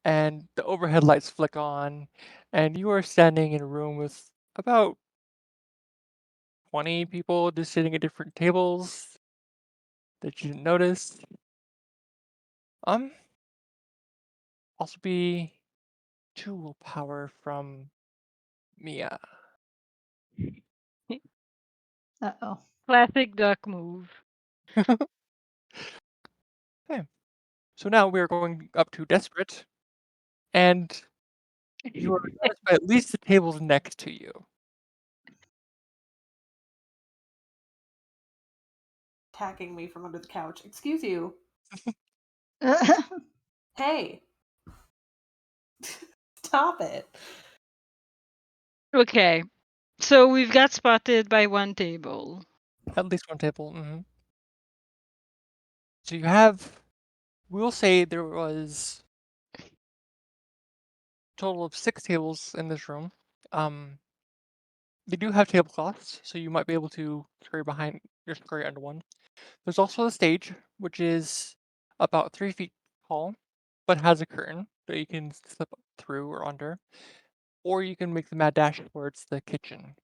[SPEAKER 1] and the overhead lights flick on, and you are standing in a room with about 20 people just sitting at different tables that you didn't notice. Also be 2 willpower from Mia.
[SPEAKER 4] Uh oh.
[SPEAKER 3] classic duck move.
[SPEAKER 1] Okay, so now we are going up to Desperate, and you are noticed by at least the tables next to you.
[SPEAKER 2] Attacking me from under the couch. Excuse you. Hey. Stop it.
[SPEAKER 3] Okay, so we've got spotted by one table.
[SPEAKER 1] At least one table. So you have. We'll say there was a total of 6 tables in this room. They do have tablecloths, so you might be able to scurry behind your scurry under one. There's also the stage, which is about 3 feet tall, but has a curtain that you can slip through or under, or you can make the mad dash towards the kitchen.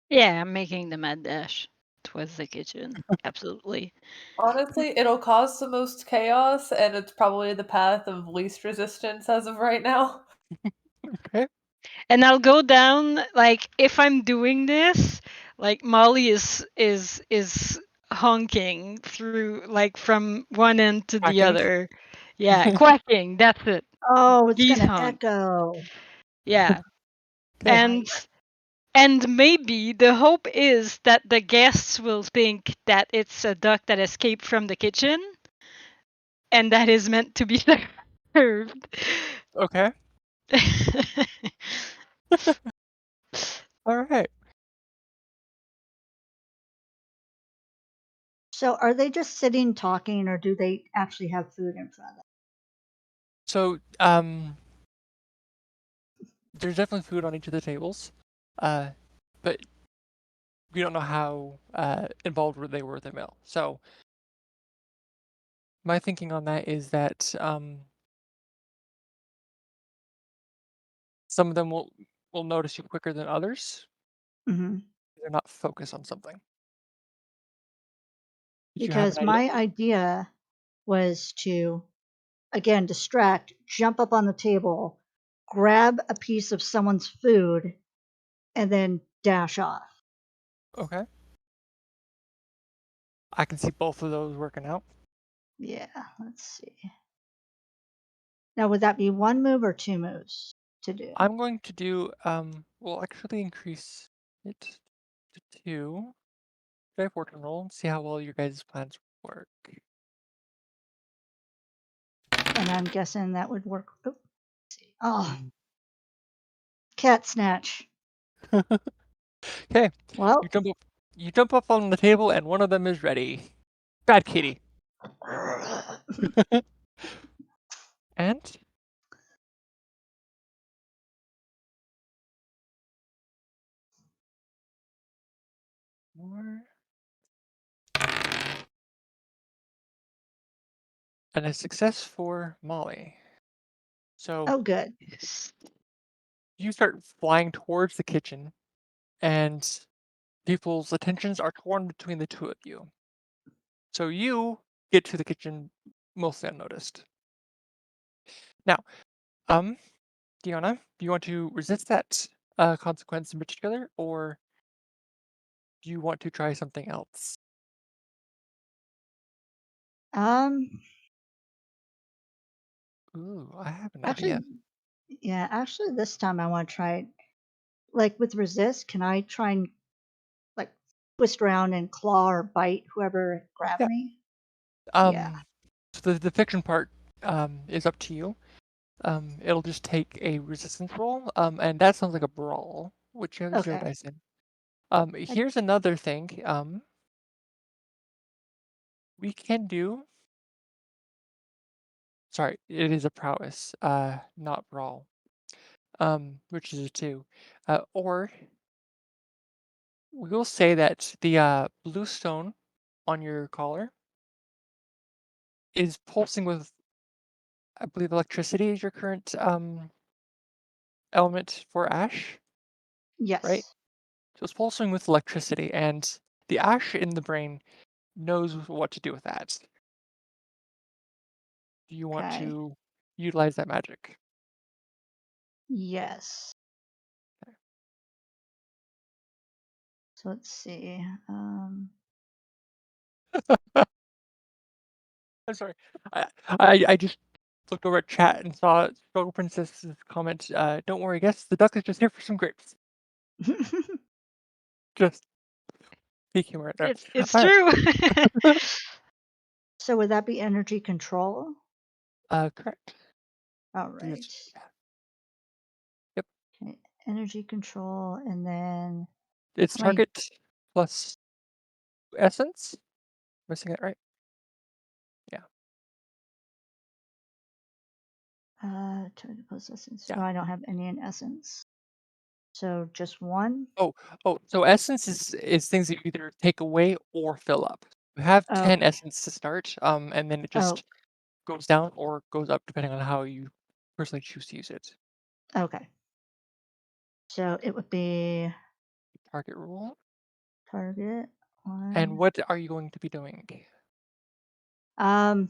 [SPEAKER 3] Yeah, I'm making the mad dash towards the kitchen. Absolutely.
[SPEAKER 2] Honestly, it'll cause the most chaos, and it's probably the path of least resistance as of right now.
[SPEAKER 1] Okay.
[SPEAKER 3] And I'll go down like if I'm doing this, like Molly is honking through like from one end to the
[SPEAKER 1] Cracking.
[SPEAKER 3] other. Yeah, quacking, that's it.
[SPEAKER 4] Oh, it's
[SPEAKER 3] Geese
[SPEAKER 4] gonna
[SPEAKER 3] honk.
[SPEAKER 4] echo.
[SPEAKER 3] Yeah.
[SPEAKER 1] Okay.
[SPEAKER 3] And and maybe the hope is that the guests will think that it's a duck that escaped from the kitchen and that is meant to be served.
[SPEAKER 1] Okay. All right.
[SPEAKER 4] So, are they just sitting talking, or do they actually have food in front of them?
[SPEAKER 1] So, there's definitely food on each of the tables, uh, but we don't know how involved they were with the meal. So my thinking on that is that some of them will notice you quicker than others.
[SPEAKER 4] Hmm.
[SPEAKER 1] They're not focused on something. Did you have an
[SPEAKER 4] Because
[SPEAKER 1] idea?
[SPEAKER 4] my idea was to, again, distract, jump up on the table, grab a piece of someone's food, and then dash off.
[SPEAKER 1] Okay. I can see both of those working out.
[SPEAKER 4] Yeah, let's see. Now, would that be one move or two moves to do?
[SPEAKER 1] I'm going to do, we'll actually increase it to 2. Try fortune roll and see how well your guys' plans work.
[SPEAKER 4] And I'm guessing that would work. Let's see. Oh,
[SPEAKER 1] Mm.
[SPEAKER 4] cat snatch.
[SPEAKER 1] Okay,
[SPEAKER 4] Well,
[SPEAKER 1] you jump up you jump up on the table and one of them is ready. Bad kitty. And more and a success for Molly. So
[SPEAKER 4] oh, good.
[SPEAKER 1] you start flying towards the kitchen and people's attentions are torn between the two of you. So you get to the kitchen mostly unnoticed. Now, um, Diona, do you want to resist that consequence in particular, or do you want to try something else?
[SPEAKER 4] Um,
[SPEAKER 1] Ooh, I have an idea.
[SPEAKER 4] actually, yeah, actually, this time I want to try it. Like with resist, can I try and like twist around and claw or bite whoever grabbed
[SPEAKER 1] Yeah.
[SPEAKER 4] me? Yeah.
[SPEAKER 1] Um, so the fiction part is up to you. It'll just take a resistance roll. And that sounds like a brawl, which you have 0
[SPEAKER 4] Okay.
[SPEAKER 1] dice in.
[SPEAKER 4] I,
[SPEAKER 1] Here's another thing. We can do. Sorry, it is a prowess, not brawl. Which is a 2. Or we will say that the blue stone on your collar is pulsing with, I believe, electricity is your current element for ash, right?
[SPEAKER 4] yes.
[SPEAKER 1] So it's pulsing with electricity, and the ash in the brain knows what to do with that. Do you want
[SPEAKER 4] Okay.
[SPEAKER 1] to utilize that magic?
[SPEAKER 4] Yes. So let's see.
[SPEAKER 1] I'm sorry. I just looked over at chat and saw Struggle Princess's comment. Don't worry, guess the duck is just here for some grapes. Just peek humor right there.
[SPEAKER 3] It's
[SPEAKER 1] All right.
[SPEAKER 3] true.
[SPEAKER 4] So would that be energy control?
[SPEAKER 1] Correct.
[SPEAKER 4] All
[SPEAKER 1] I think
[SPEAKER 4] right.
[SPEAKER 1] it's yep.
[SPEAKER 4] Okay. Energy control, and then
[SPEAKER 1] It's
[SPEAKER 4] how many?
[SPEAKER 1] target plus essence. Am I saying that right? Yeah.
[SPEAKER 4] Target plus essence.
[SPEAKER 1] Yeah.
[SPEAKER 4] No, I don't have any in essence. So just one.
[SPEAKER 1] Oh, so essence is things that you either take away or fill up. You have
[SPEAKER 4] Oh,
[SPEAKER 1] 10 essence to start, and then it
[SPEAKER 4] oh,
[SPEAKER 1] just goes down or goes up depending on how you personally choose to use it.
[SPEAKER 4] okay. So it would be
[SPEAKER 1] Target rule.
[SPEAKER 4] target
[SPEAKER 1] And
[SPEAKER 4] one.
[SPEAKER 1] what are you going to be doing?
[SPEAKER 4] Um,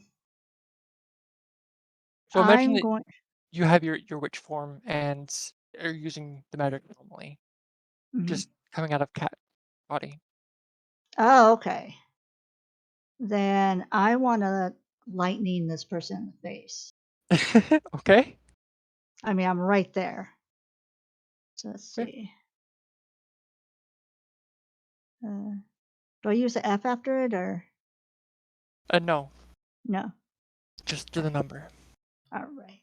[SPEAKER 1] So imagine
[SPEAKER 4] I'm
[SPEAKER 1] that
[SPEAKER 4] going.
[SPEAKER 1] you have your witch form and are using the magic normally,
[SPEAKER 4] Mhm.
[SPEAKER 1] just coming out of cat body.
[SPEAKER 4] Oh, okay. Then I want to lightning this person in the face.
[SPEAKER 1] Okay.
[SPEAKER 4] I mean, I'm right there. So let's
[SPEAKER 1] Okay.
[SPEAKER 4] see. Uh, do I use a F after it or
[SPEAKER 1] No,
[SPEAKER 4] no?
[SPEAKER 1] just to
[SPEAKER 4] Okay.
[SPEAKER 1] the number.
[SPEAKER 4] All right.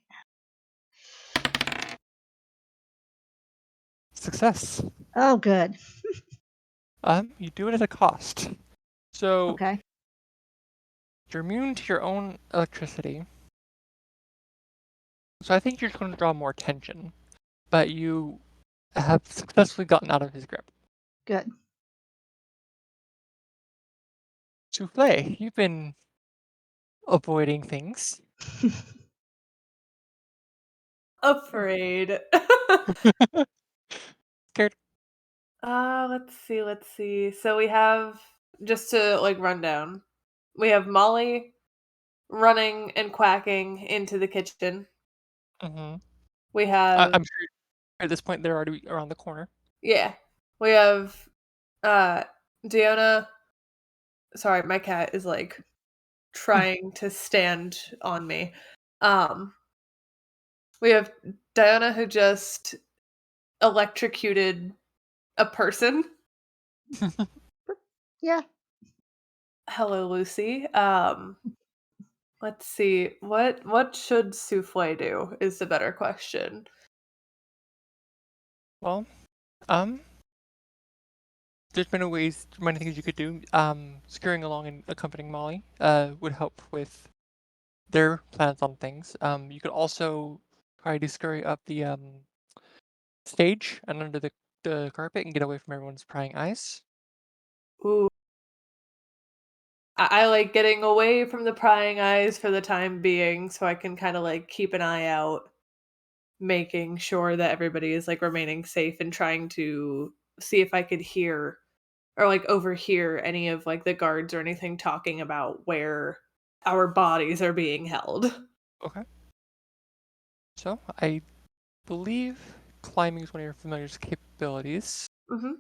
[SPEAKER 1] Success.
[SPEAKER 4] Oh, good.
[SPEAKER 1] You do it at a cost. So
[SPEAKER 4] Okay.
[SPEAKER 1] you're immune to your own electricity. So I think you're just going to draw more attention. but you have successfully gotten out of his grip.
[SPEAKER 4] Good.
[SPEAKER 1] Souffle, you've been avoiding things.
[SPEAKER 2] Afraid.
[SPEAKER 1] Scared.
[SPEAKER 2] Let's see. So we have, just to like run down, we have Molly running and quacking into the kitchen.
[SPEAKER 1] Mm-hmm.
[SPEAKER 2] We have,
[SPEAKER 1] I'm sure at this point they're already around the corner.
[SPEAKER 2] yeah, we have uh Diona. Sorry, my cat is like trying to stand on me. Um, we have Diana who just electrocuted a person.
[SPEAKER 4] Yeah.
[SPEAKER 2] Hello, Lucy. Let's see. What should Souffle do is the better question.
[SPEAKER 1] Well, um, there's many things you could do. Scurrying along and accompanying Molly would help with their plans on things. You could also try to scurry up the stage and under the carpet and get away from everyone's prying eyes.
[SPEAKER 2] Ooh, I like getting away from the prying eyes for the time being so I can kind of like keep an eye out, making sure that everybody is like remaining safe and trying to see if I could hear or like overhear any of like the guards or anything talking about where our bodies are being held.
[SPEAKER 1] Okay. So I believe climbing is one of your familiar capabilities.
[SPEAKER 2] Mhm.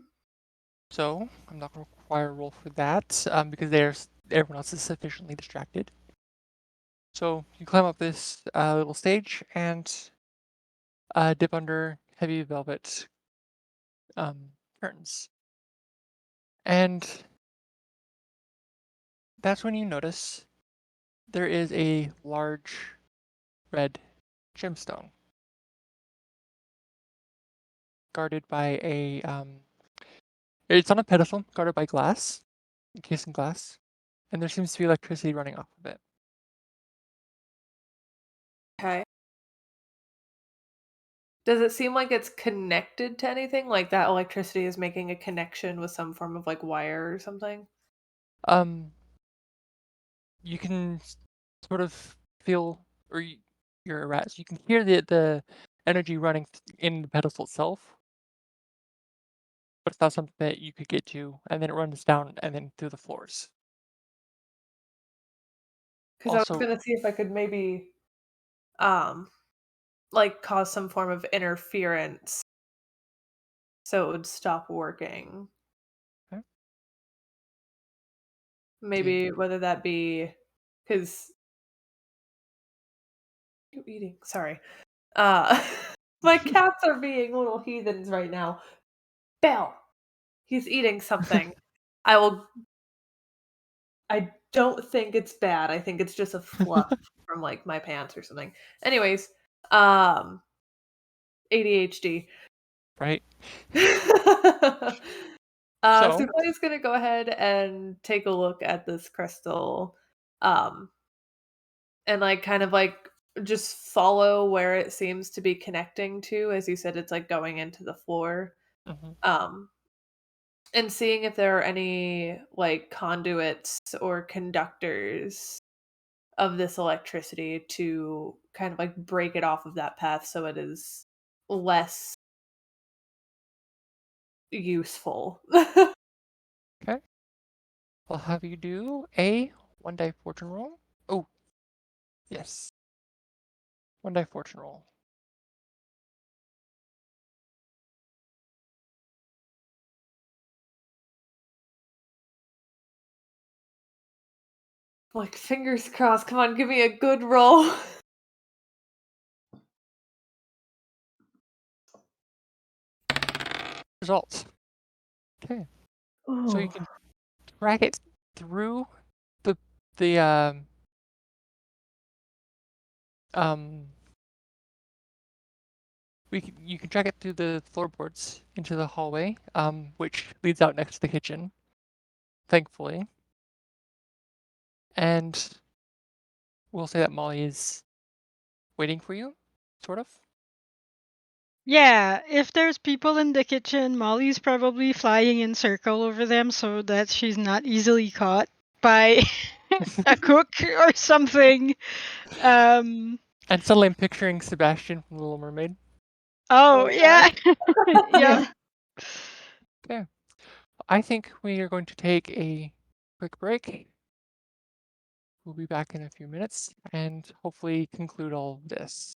[SPEAKER 1] So I'm not going to require a roll for that because everyone else is sufficiently distracted. So you climb up this little stage and dip under heavy velvet curtains. And that's when you notice there is a large red gemstone guarded by it's on a pedestal guarded by glass, encased in glass, and there seems to be electricity running off of it.
[SPEAKER 2] Okay. Does it seem like it's connected to anything? Like that electricity is making a connection with some form of like wire or something?
[SPEAKER 1] Um, you can sort of feel, you're a rat, so you can hear the energy running in the pedestal itself, but it's not something that you could get to, and then it runs down and then through the floors.
[SPEAKER 2] Because I was
[SPEAKER 1] Also,
[SPEAKER 2] gonna see if I could maybe um like cause some form of interference so it would stop working.
[SPEAKER 1] okay, do
[SPEAKER 2] Maybe whether that be because you eating? Sorry. Uh my cats are being little heathens right now. Belle, he's eating something. I will I don't think it's bad. I think it's just a fluff from like my pants or something. Anyways, um ADHD.
[SPEAKER 1] right?
[SPEAKER 2] So
[SPEAKER 1] So,
[SPEAKER 2] Clay gonna go ahead and take a look at this crystal, um, and like kind of like just follow where it seems to be connecting to. As you said, it's like going into the floor.
[SPEAKER 1] mhm,
[SPEAKER 2] Um, and seeing if there are any like conduits or conductors of this electricity to kind of like break it off of that path so it is less useful.
[SPEAKER 1] okay. I'll have you do a one die fortune roll. Oh, yes, one die fortune roll.
[SPEAKER 2] Like fingers crossed. Come on, give me a good roll.
[SPEAKER 1] Results. Okay, so you
[SPEAKER 4] Oh.
[SPEAKER 1] can drag it through the the um you can drag it through the floorboards into the hallway, which leads out next to the kitchen, thankfully. And we'll say that Molly is waiting for you, sort of.
[SPEAKER 3] Yeah, if there's people in the kitchen, Molly's probably flying in circle over them so that she's not easily caught by a cook or something. Um.
[SPEAKER 1] And suddenly I'm picturing Sebastian from Little Mermaid.
[SPEAKER 3] Oh
[SPEAKER 2] Oh, yeah.
[SPEAKER 3] yeah. Yep.
[SPEAKER 4] Yeah.
[SPEAKER 1] Okay. I think we are going to take a quick break. We'll be back in a few minutes and hopefully conclude all of this.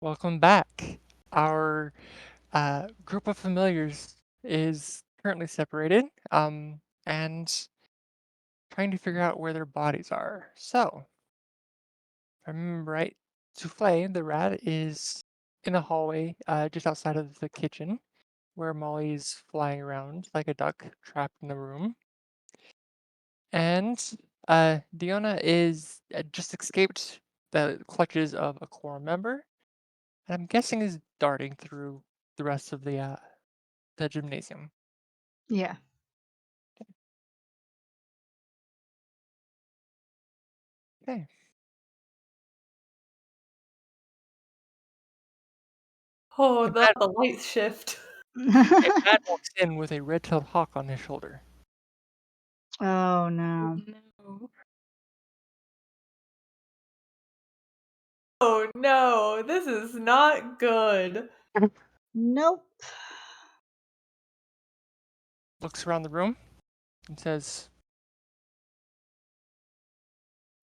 [SPEAKER 1] Welcome back. Our group of familiars is currently separated, and trying to figure out where their bodies are. So, if I remember right, Souffle, the rat, is in the hallway just outside of the kitchen, where Molly's flying around like a duck trapped in the room. And Diona is just escaped the clutches of a core member, and I'm guessing is darting through the rest of the gymnasium.
[SPEAKER 4] Yeah.
[SPEAKER 1] Okay.
[SPEAKER 2] Oh,
[SPEAKER 1] And
[SPEAKER 2] the
[SPEAKER 1] Matt,
[SPEAKER 2] the light shift.
[SPEAKER 1] and Matt walks in with a red-tailed hawk on his shoulder.
[SPEAKER 4] Oh
[SPEAKER 3] Oh
[SPEAKER 4] no.
[SPEAKER 3] no.
[SPEAKER 2] Oh no, this is not good.
[SPEAKER 4] Nope.
[SPEAKER 1] Looks around the room and says,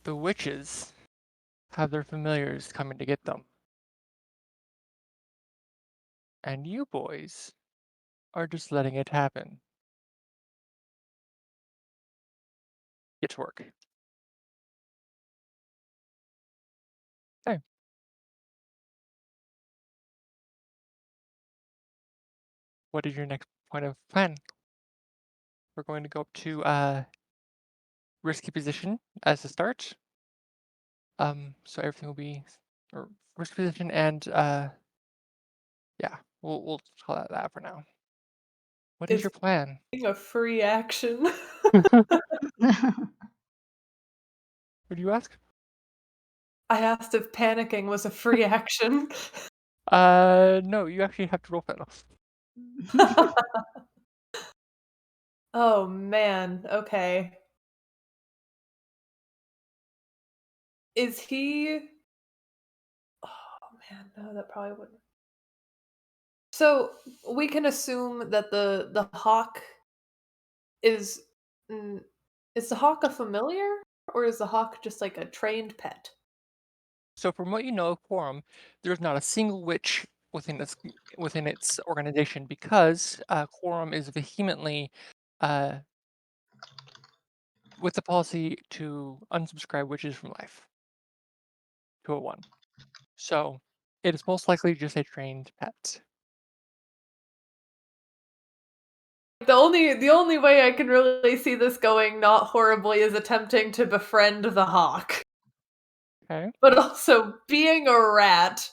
[SPEAKER 1] "The witches have their familiars coming to get them, and you boys are just letting it happen. Get to work." Okay. What is your next point of plan? We're going to go up to risky position as a start. So everything will be or risk position and yeah, we'll call that that for now. What is
[SPEAKER 2] Is
[SPEAKER 1] your plan?
[SPEAKER 2] a free action.
[SPEAKER 1] Would you ask?
[SPEAKER 2] I asked if panicking was a free action.
[SPEAKER 1] No, you actually have to roll that off.
[SPEAKER 2] Oh man, okay. Is he Oh man, no, that probably wouldn't. So, we can assume that the hawk is mm, is the hawk a familiar or is the hawk just like a trained pet?
[SPEAKER 1] So from what you know of Quorum, there's not a single witch within its organization because Quorum is vehemently uh, with the policy to unsubscribe witches from life to a one. So it is most likely just a trained pet.
[SPEAKER 2] The only way I can really see this going not horribly is attempting to befriend the hawk.
[SPEAKER 1] Okay.
[SPEAKER 2] But also being a rat,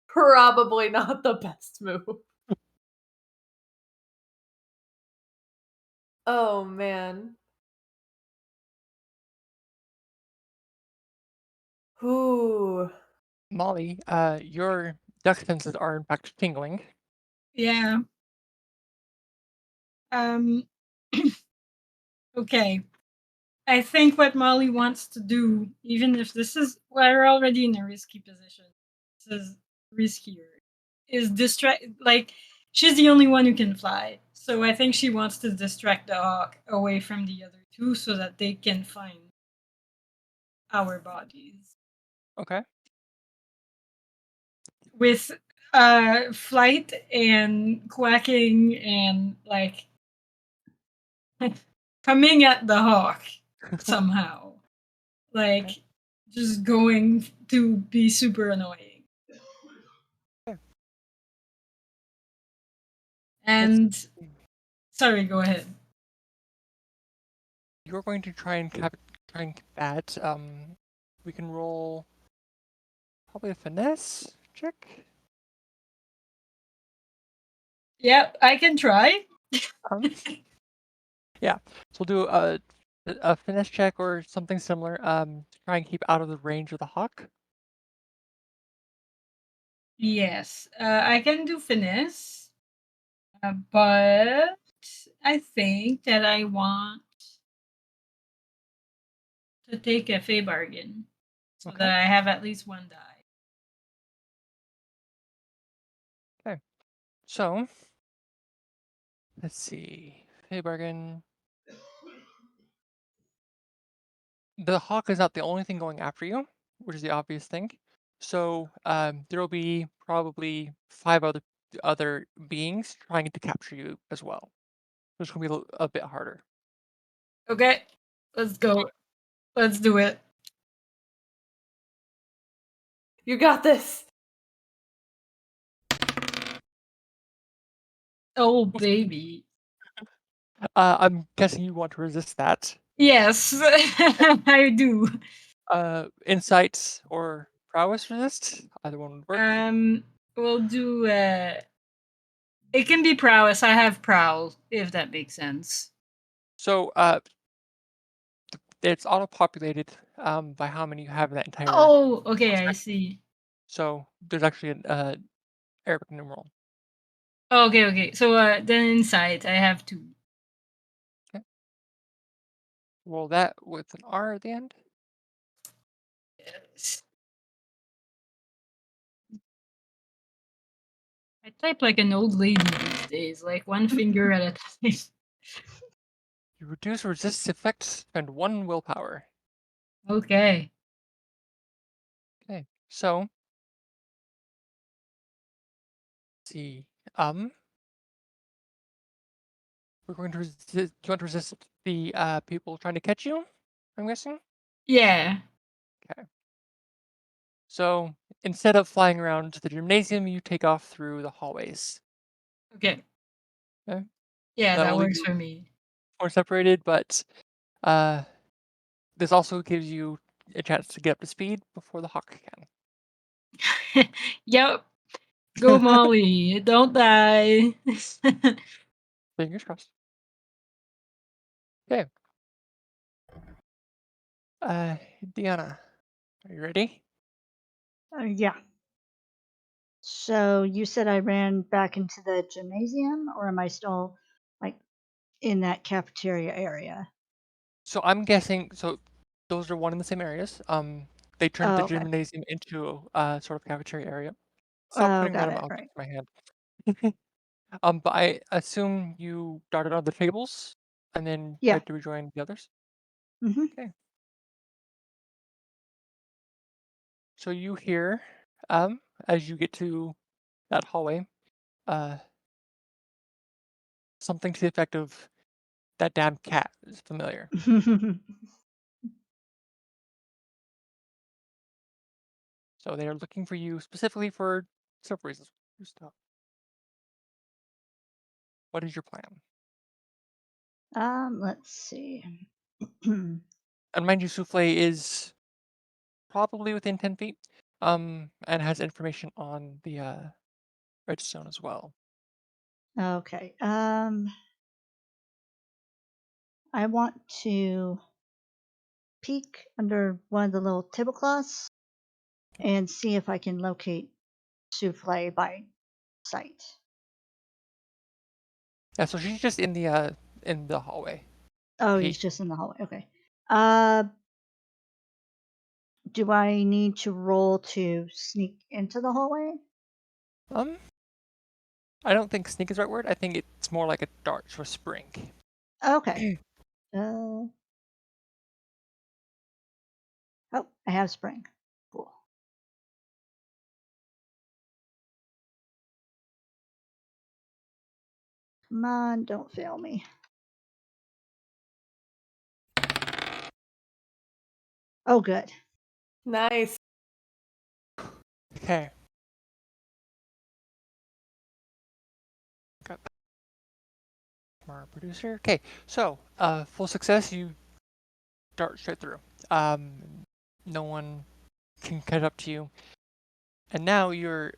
[SPEAKER 2] probably not the best move. Oh man. Ooh.
[SPEAKER 1] Molly, your duck senses are in fact tingling.
[SPEAKER 3] Yeah. Um okay. I think what Molly wants to do, even if this is we're already in a risky position, this is riskier, is distract like she's the only one who can fly. So I think she wants to distract the hawk away from the other two so that they can find our bodies.
[SPEAKER 1] Okay.
[SPEAKER 3] With flight and quacking and like coming at the hawk somehow.
[SPEAKER 1] Okay.
[SPEAKER 3] Like just going to be super annoying.
[SPEAKER 1] Okay. Let's
[SPEAKER 3] And
[SPEAKER 1] see.
[SPEAKER 3] sorry, go ahead.
[SPEAKER 1] You're going to try and combat. We can roll probably a finesse check.
[SPEAKER 3] Yeah, I can try.
[SPEAKER 1] Um, yeah. So we'll do a finesse check or something similar. To try and keep out of the range of the hawk.
[SPEAKER 3] Yes, I can do finesse, but I think that I want to take a fey bargain so
[SPEAKER 1] Okay.
[SPEAKER 3] that I have at least one die.
[SPEAKER 1] Okay. So let's see. Hey, bargain. The hawk is not the only thing going after you, which is the obvious thing. So there will be probably 5 other beings trying to capture you as well. It's gonna be a bit harder.
[SPEAKER 5] Okay, let's go. Let's do it.
[SPEAKER 2] You got this.
[SPEAKER 5] Oh, baby.
[SPEAKER 1] I'm guessing you want to resist that.
[SPEAKER 5] Yes, I do.
[SPEAKER 1] Insight or prowess resist? Either one would work.
[SPEAKER 5] We'll do. It can be prowess. I have prowl, if that makes sense.
[SPEAKER 1] So it's auto-populated by how many you have in that entire
[SPEAKER 5] Oh, okay, I
[SPEAKER 1] section.
[SPEAKER 5] see.
[SPEAKER 1] So there's actually an Arabic numeral.
[SPEAKER 5] Okay, okay. So then insight, I have 2.
[SPEAKER 1] Roll that with an R at the end.
[SPEAKER 5] Yes. I type like an old lady these days, like one finger at a time.
[SPEAKER 1] You reduce resist effects, spend 1 willpower.
[SPEAKER 5] Okay.
[SPEAKER 1] Okay, so let's see. We're going to resist. Do you want to resist the people trying to catch you? I'm guessing.
[SPEAKER 5] Yeah.
[SPEAKER 1] Okay. So instead of flying around the gymnasium, you take off through the hallways.
[SPEAKER 5] Okay.
[SPEAKER 1] Okay.
[SPEAKER 5] Yeah,
[SPEAKER 1] That
[SPEAKER 5] that
[SPEAKER 1] will leave
[SPEAKER 5] works
[SPEAKER 1] you
[SPEAKER 5] for me.
[SPEAKER 1] more separated, but uh, this also gives you a chance to get up to speed before the hawk
[SPEAKER 5] Yep. Go
[SPEAKER 1] can.
[SPEAKER 5] Molly. Don't die.
[SPEAKER 1] Fingers crossed. Okay. Uh, Deanna, are you ready?
[SPEAKER 4] Yeah. So you said I ran back into the gymnasium, or am I still like in that cafeteria area?
[SPEAKER 1] So I'm guessing. So those are one in the same areas. They turned the
[SPEAKER 4] Oh, okay.
[SPEAKER 1] gymnasium into a sort of cafeteria area. Stop
[SPEAKER 4] Oh,
[SPEAKER 1] putting
[SPEAKER 4] got
[SPEAKER 1] random
[SPEAKER 4] it.
[SPEAKER 1] objects
[SPEAKER 4] Right.
[SPEAKER 1] in my hand. But I assume you darted on the tables and then
[SPEAKER 4] Yeah.
[SPEAKER 1] tried to rejoin the others.
[SPEAKER 4] Mm-hmm.
[SPEAKER 1] Okay. So you hear, as you get to that hallway, uh, something to the effect of "That damn cat is familiar." So they are looking for you specifically for several reasons. What is your plan?
[SPEAKER 4] Let's see.
[SPEAKER 1] And mind you, Souffle is probably within 10 feet, and has information on the redstone as well.
[SPEAKER 4] Okay. I want to peek under one of the little tablecloths and see if I can locate Souffle by sight.
[SPEAKER 1] Yeah, so she's just in the hallway.
[SPEAKER 4] Oh, he's
[SPEAKER 1] He
[SPEAKER 4] just in the hallway. Okay. Uh, do I need to roll to sneak into the hallway?
[SPEAKER 1] um I don't think sneak is the right word. I think it's more like a dart or spring.
[SPEAKER 4] Okay. Uh, oh, I have spring. Cool. Come on, don't fail me. Oh, good.
[SPEAKER 2] Nice.
[SPEAKER 1] Okay. Got that from our producer. Okay, so full success, you dart straight through. No one can catch up to you. And now you're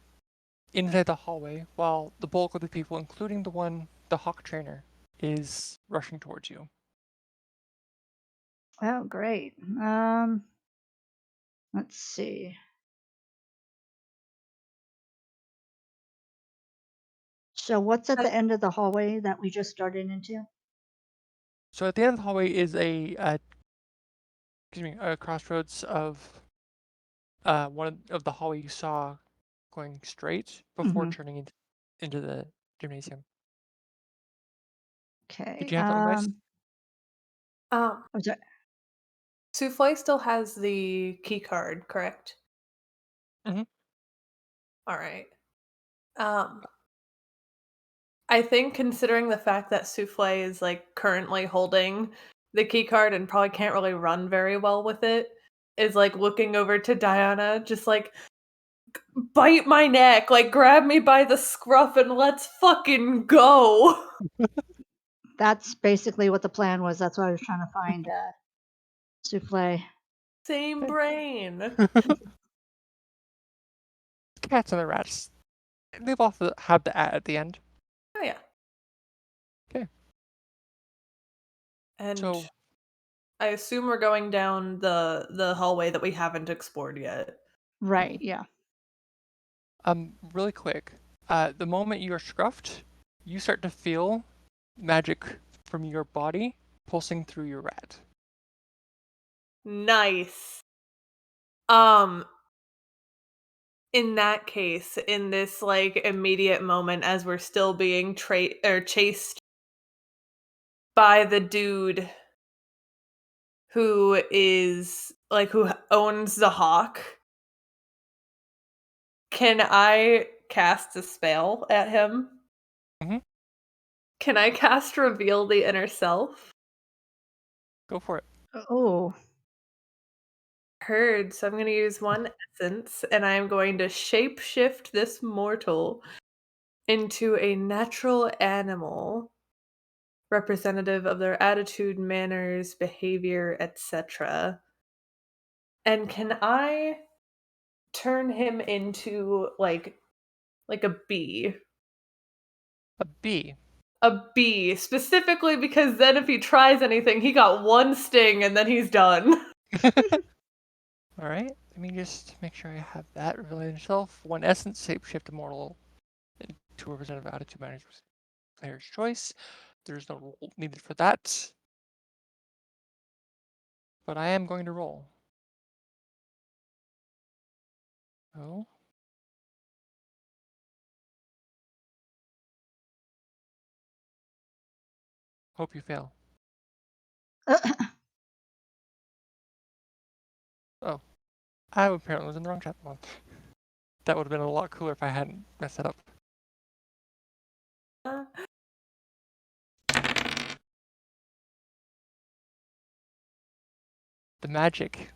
[SPEAKER 1] inside the hallway while the bulk of the people, including the hawk trainer, is rushing towards you.
[SPEAKER 4] Oh, great. Let's see. So what's at
[SPEAKER 2] Uh,
[SPEAKER 4] the end of the hallway that we just started into?
[SPEAKER 1] So at the end of the hallway is a crossroads of one of the hallway you saw going straight before
[SPEAKER 4] Hmm.
[SPEAKER 1] turning into the gymnasium. Did
[SPEAKER 4] Okay.
[SPEAKER 1] you have something nice?
[SPEAKER 4] I'm sorry.
[SPEAKER 2] Souffle still has the key card, correct?
[SPEAKER 1] Mhm.
[SPEAKER 2] All right. Um, I think considering the fact that Souffle is like currently holding the key card and probably can't really run very well with it, is like looking over to Diana, just like bite my neck, like grab me by the scruff and let's fucking go.
[SPEAKER 4] That's basically what the plan was. That's why I was trying to find Souffle.
[SPEAKER 2] Same brain.
[SPEAKER 1] Cats and the rats. They both have the at the end.
[SPEAKER 2] Oh yeah.
[SPEAKER 1] Okay.
[SPEAKER 2] And
[SPEAKER 1] So,
[SPEAKER 2] I assume we're going down the hallway that we haven't explored yet.
[SPEAKER 4] Right, yeah.
[SPEAKER 1] really quick, the moment you are scruffed, you start to feel magic from your body pulsing through your rat.
[SPEAKER 2] Nice. Um, in that case, in this like immediate moment as we're still being chased by the dude who is like who owns the hawk, can I cast a spell at him?
[SPEAKER 1] Mhm.
[SPEAKER 2] Can I cast reveal the inner self?
[SPEAKER 1] Go for it.
[SPEAKER 4] Oh,
[SPEAKER 2] Heard. So I'm going to use one essence and I'm going to shape shift this mortal into a natural animal representative of their attitude, manners, behavior, etc. And can I turn him into like a bee?
[SPEAKER 1] A bee.
[SPEAKER 2] A bee, specifically because then if he tries anything, he got one sting and then he's done.
[SPEAKER 1] All right. Let me just make sure I have that related itself. One essence shapeshift immortal into a representative attitude manager's player's choice. There's no roll needed for that, but I am going to roll. Oh. Hope you fail. Oh. I apparently was in the wrong chapter one. That would have been a lot cooler if I hadn't messed that up. The magic,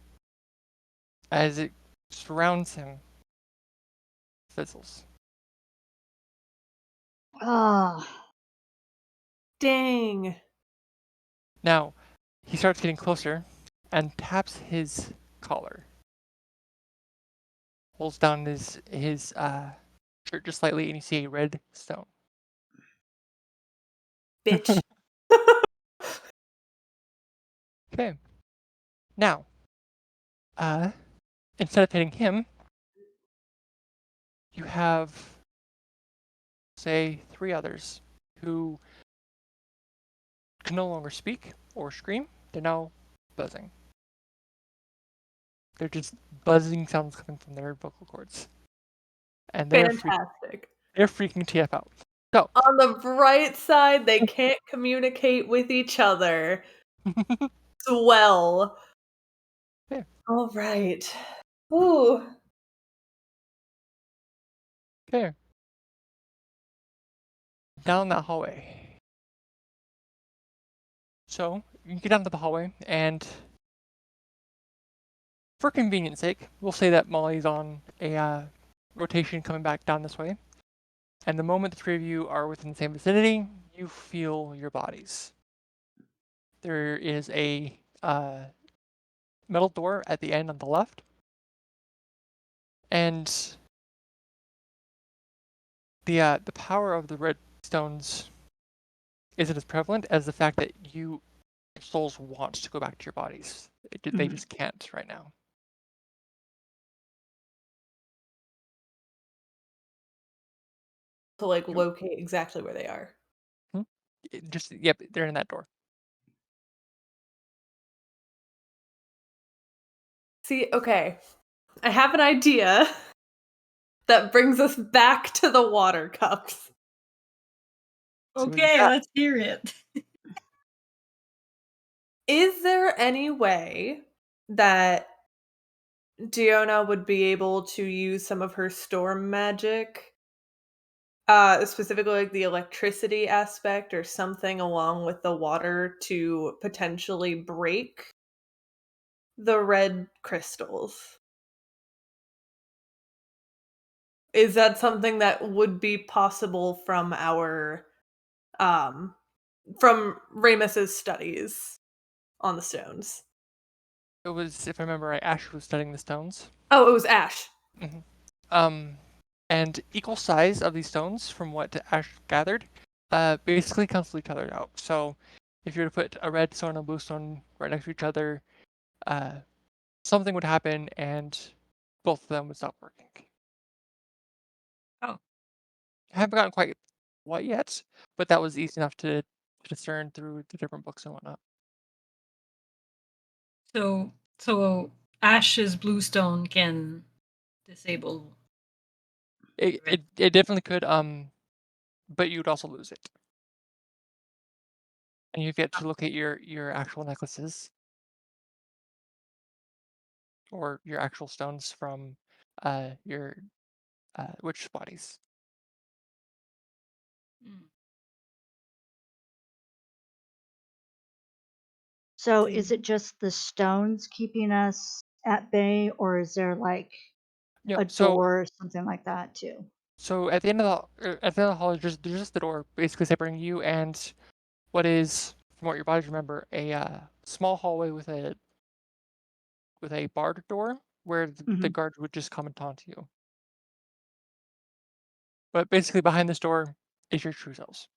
[SPEAKER 1] as it surrounds him, fizzles.
[SPEAKER 4] ah,
[SPEAKER 2] Dang.
[SPEAKER 1] Now, he starts getting closer and taps his collar. Pulls down his shirt just slightly, and you see a red stone.
[SPEAKER 2] Bitch.
[SPEAKER 1] Okay. Now, instead of hitting him, you have, say, three others who can no longer speak or scream. They're now buzzing. They're just buzzing sounds coming from their vocal cords, and
[SPEAKER 2] Fantastic.
[SPEAKER 1] they're freaking TF out. So,
[SPEAKER 2] On the bright side, they can't communicate with each other. Swell.
[SPEAKER 1] yeah,
[SPEAKER 2] All right. Ooh.
[SPEAKER 1] okay, down that hallway. So you get down to the hallway, and for convenience sake, we'll say that Molly's on a rotation coming back down this way. And the moment the three of you are within the same vicinity, you feel your bodies. There is a metal door at the end on the left, and the power of the red stones isn't as prevalent as the fact that you souls want to go back to your bodies. They
[SPEAKER 4] mhm.
[SPEAKER 1] just can't right now.
[SPEAKER 2] To like
[SPEAKER 1] You,
[SPEAKER 2] locate exactly where they are.
[SPEAKER 1] hmm? Just yep, they're in that door.
[SPEAKER 2] See, okay. I have an idea that brings us back to the water cups.
[SPEAKER 1] See what you
[SPEAKER 5] Okay,
[SPEAKER 1] got.
[SPEAKER 5] let's hear it.
[SPEAKER 2] Is there any way that Diona would be able to use some of her storm magic, specifically like the electricity aspect or something along with the water to potentially break the red crystals. Is that something that would be possible from our um from Ramus's studies on the stones?
[SPEAKER 1] It was, if I remember right, Ash was studying the stones.
[SPEAKER 2] Oh, it was Ash.
[SPEAKER 1] hmm Um, and equal size of these stones, from what Ash gathered, basically cancel each other out. So, if you were to put a red stone and a blue stone right next to each other, uh, something would happen and both of them would stop working.
[SPEAKER 5] Oh,
[SPEAKER 1] I haven't gotten quite what yet, but that was easy enough to discern through the different books and whatnot.
[SPEAKER 5] so Ash's bluestone can disable
[SPEAKER 1] It,
[SPEAKER 5] red.
[SPEAKER 1] it, it definitely could, but you'd also lose it. And you get to locate your actual necklaces or your actual stones from your witch bodies.
[SPEAKER 5] Mm.
[SPEAKER 4] So is
[SPEAKER 2] See.
[SPEAKER 4] it just the stones keeping us at bay, or is there like
[SPEAKER 1] You know,
[SPEAKER 4] a door or something like that too?
[SPEAKER 1] so at the end of the hall, there's just the door basically separating you and what is, from what your bodies remember, a small hallway with a barred door where the
[SPEAKER 4] Hmm.
[SPEAKER 1] guards would just come and taunt you. But basically, behind this door is your true selves.